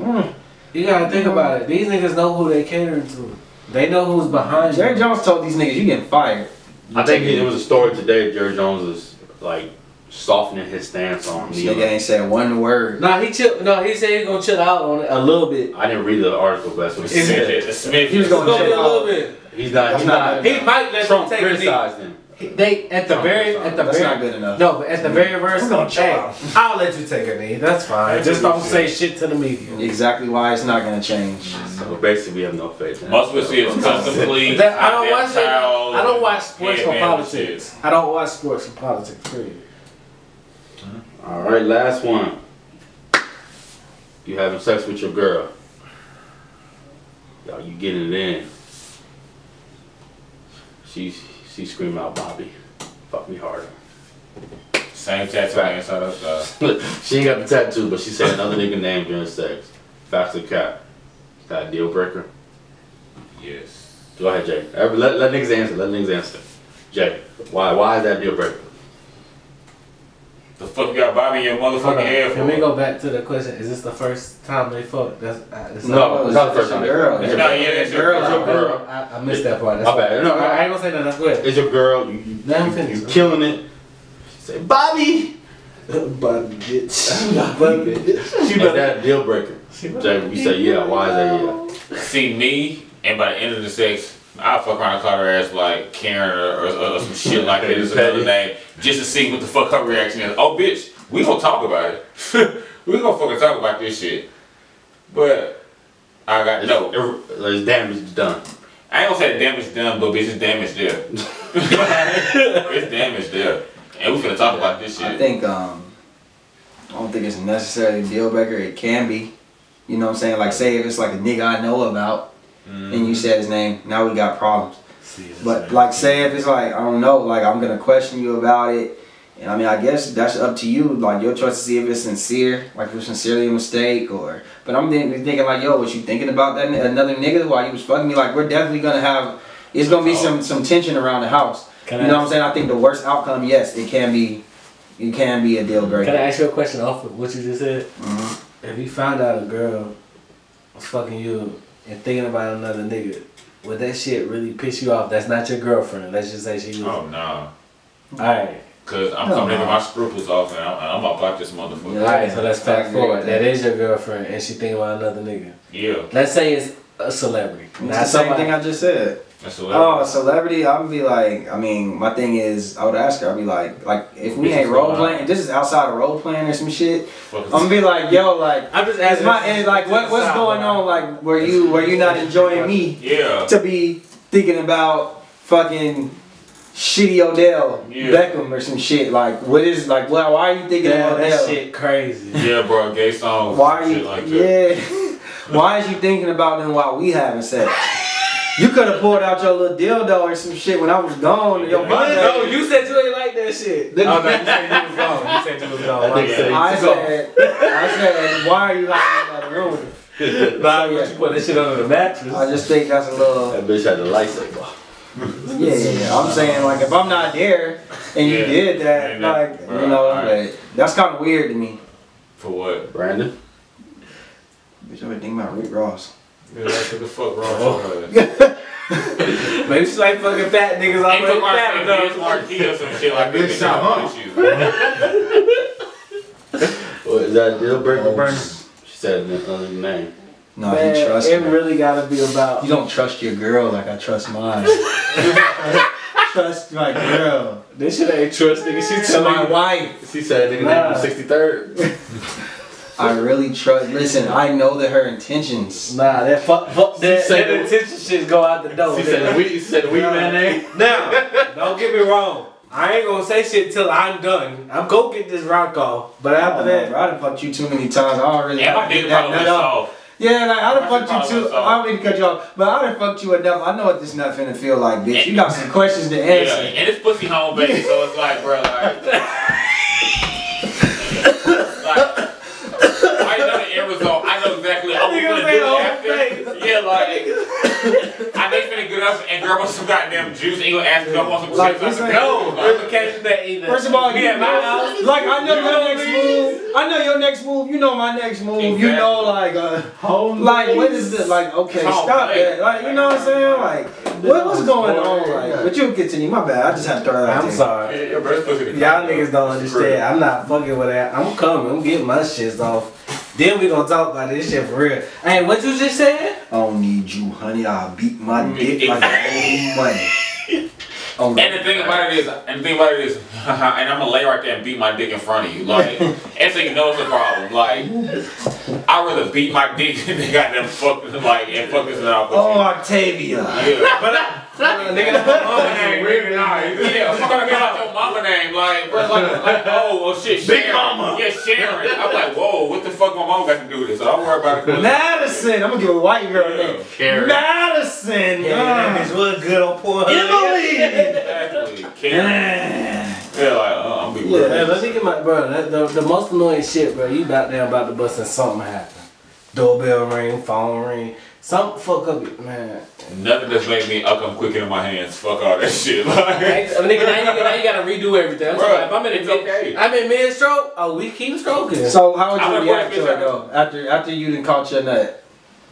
You gotta think about it. These niggas know who they catering to. They know who's behind Jerry you. Jones told these niggas, "You getting fired." I think it was a story today. Jerry Jones is like softening his stance on This me. nigga ain't said one word. Nah, he chill. No, he said he gonna chill out on it a little bit. I didn't read the article, but that's what he said. Smith. He was It's gonna gonna be a chill little out. bit. He's not. That's He's not not. good. He might let Trump them take a knee. criticized him. They at the very That's not good enough. No, but at the very first, I'm gonna chill hey, out. I'll let you take a knee. That's fine. Just don't say shit to the media. Exactly why it's not gonna change. So basically, we have no faith in him. Most of us see it's custom fleas. I don't watch it. towels, I don't watch sports for headbands and politics. I don't watch sports for politics. Period. All right, last one. You having sex with your girl. Yo, you getting it in. She screaming out, Bobby, fuck me harder. shit. Same tattoo on the inside of stuff. She ain't got the tattoo, but she said another nigga name during sex. Facts or cap? Is that a deal breaker? Yes. Go ahead, Jay. Let niggas answer. Let niggas answer. Jay, why is that a deal breaker? The fuck you got Bobby in your motherfucking head for? Can we go back to the question? Is this the first time they fucked? That's No, it's not the first your time. girl. It's It's not yet. It's your Girl, girl. your girl. I missed that part. My bad. No, I ain't gonna say that. That's good. It's your girl. Let him finish. You killing it. She say, Bobby. Bobby bitch. Is that a deal breaker? Jay, you say yeah. Why is that yeah? See me, and by the end of the sex, I'll fuck around and call her ass like Karen or some shit like that. Is another name, just to see what the fuck her reaction is. Oh, bitch, we gonna talk about it. We gonna fucking talk about this shit. But I got no. There's damage done. I ain't gonna say damage done, but bitch, it's damage there. It's damage there, and we finna talk about this shit. I think I don't think it's necessarily a deal breaker. It can be. You know what I'm saying? Like say if it's like a nigga I know about and you said his name, now we got problems. But like say if it's like, I don't know, like I'm gonna question you about it. And I mean I guess that's up to you, like your choice to see if it's sincere, like if it's sincerely a mistake or but I'm thinking like, yo, was you thinking about that another nigga while you was fucking me? Like we're definitely gonna have it's gonna be some tension around the house. You know what I'm saying? I think the worst outcome, yes, it can be a deal breaker. Can I ask you a question off of what you just said? Mhm. If you found out a girl was fucking you and thinking about another nigga, would that shit really piss you off? That's not your girlfriend. Let's just say she was. Oh nah, Alright. cause I'm No, coming in with nah. my scruples off and I'm gonna block this motherfucker. Yeah. Alright, so let's I fast agree forward. with That that. is your girlfriend and she thinking about another nigga. Yeah, Let's say it's a celebrity. It's Not the same somebody- thing I just said. that's a Oh, level. a celebrity, I would be like, I mean, my thing is, I would ask her, I'd be like if we This ain't is role fine. playing, if this is outside of role playing or some shit, Fuck I'm gonna be like, yo, like, I'm just is asking. my, and like, what's going on? Like, were you not enjoying me Yeah. to be thinking about fucking shitty Odell Yeah. Beckham or some shit? Like, what is, like, why are you thinking Yeah, of that Odell? shit crazy. Yeah, bro, gay songs. Why are and you, shit like that. yeah, why is you thinking about them while we having sex? You could have pulled out your little dildo or some shit when I was gone. Your body. No, you said you ain't like that shit. Oh no, you said you was gone. You said you was gone. That nigga said- I said, why are you hiding in the room? Nah, you put that shit under the mattress. I just think that's a little. That bitch had the lightsaber. Yeah. I'm saying like if I'm not there and you Yeah. did that, And that- like bro, you know, alright. but that's kind of weird to me. For what? Brandon? Bitch, I would think about Rick Ross. Yeah, that's what the fuck wrong with her. Maybe she like fucking fat niggas Ain't already fuck fat around enough. some marquee or some shit like Good that. shot, huh? What, is that a deal breaker, Oh, Brandon? She said another name. No, Man, you trust it me. really gotta be about. You don't trust your girl like I trust mine. Trust my girl. This shit ain't trust nigga. She It's telling my you. wife. She said nigga Nah. name from 63rd. I really trust. Listen, I know that her intentions. Nah, that said- intention shit go out the door. She said the weed man name. Now, don't get me wrong. I ain't gonna say shit till I'm done. I'm gonna get this rock off. But after that, I done fucked you too many times. I don't really And my have to dick get that probably nut was off. soft. Yeah, like I done My fucked shit you probably too. was I don't mean to cut you off, but I done fucked you enough. I know what this nut finna feel like, bitch. You got some questions to Yeah, answer. and it's pussy home base, so it's like, bro, like, I know the end result. I know exactly. I'm Nigga gonna say do whole it after. Yeah, like, I know you finna get up and grab us some goddamn juice and you gonna ask me if I want some Like, chips. this ain't- no, implication that either. First of all, me you at my know, house. like I know You your know next me. move. I know your next move. You know my next move. You know, like, like what is it? Like, okay, Home stop plate. that. Like, you know what I'm saying? Like, what's going on? Like, but you continue. My bad. I just have to throw that out I'm there. sorry. Yeah, bro, it's pussy to Y'all come, niggas bro. don't understand. I'm not fucking with that. I'm coming. I'm getting my shits off. Then we gonna talk about this shit for real. Hey, what you just said? I don't need you, honey. I'll beat my dick like old money. Oh, And the thing about it is, and I'm gonna lay right there and beat my dick in front of you, like, and so you know it's a problem. Like, I'd rather beat my dick than goddamn fuck, like, and fuck this out. Oh, Octavia. Yeah. Nigga, that's my mama name. Weird night. Yeah, I'm gonna get out your mama name, like, bro, like, oh shit, Sharon. Big mama. Yeah, Sharon. I'm like, whoa, what the fuck my mom got to do with this? So don't worry about it. Madison. I'm gonna give a white girl a name. Karen. Madison. Yeah, that bitch was good on porn. Emily. Exactly. Karen. Yeah, like, I'm be Yeah, real. man, let me get my bro. The most annoying shit, bro. You about to bust and something happen. Doorbell ring, phone ring, something fuck up, man. Nothing that's made me come quicker in my hands. Fuck all that shit. Like, Nigga, now you gotta redo everything. I'm Bro, sorry, if I'm in it's mid, okay. I'm in mid stroke. Oh, we keep stroking. So how would I you would react put to it it though? After you done caught your nut,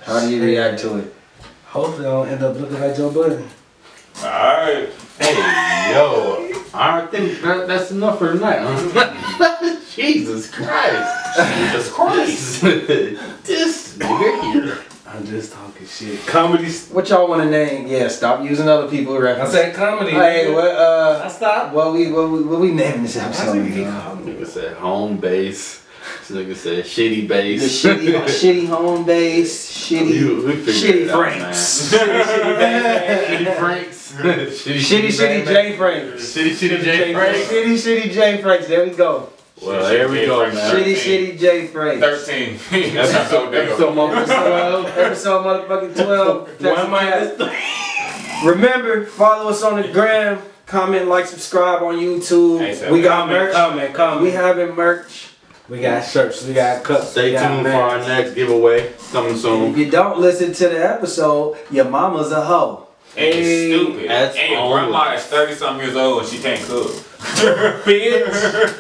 how do you react to it? Hopefully, I don't end up looking like Joe Budden. alright. Hey, yo, I think that's enough for tonight, huh? Jesus Christ. Jesus Christ. This nigga here. I'm just talking shit. Comedy. What y'all want to name? Yeah, stop using other people's I references. said comedy. Hey, nigga. what I stopped. what we naming this episode? Nigga said home base. This nigga said shitty The base. shitty home base, We figured shitty it out, Franks. Shitty Franks. Shitty J Franks. Shitty J Franks. Shitty J Franks. There we go. Well, there we go, man. Shitty J Franks. 13. Episode motherfucking 12. Episode motherfucking 12. One minus Remember, follow us on the gram. Comment, like, subscribe on YouTube. Hey, so We got merch. comment. We having merch. We got shirts. We got cups. Stay we got tuned for our masks. next giveaway coming If soon. you don't listen to the episode, your mama's a hoe. And you're Hey, stupid. that's And your all. grandma is 30 something years old and she can't cook. Bitch.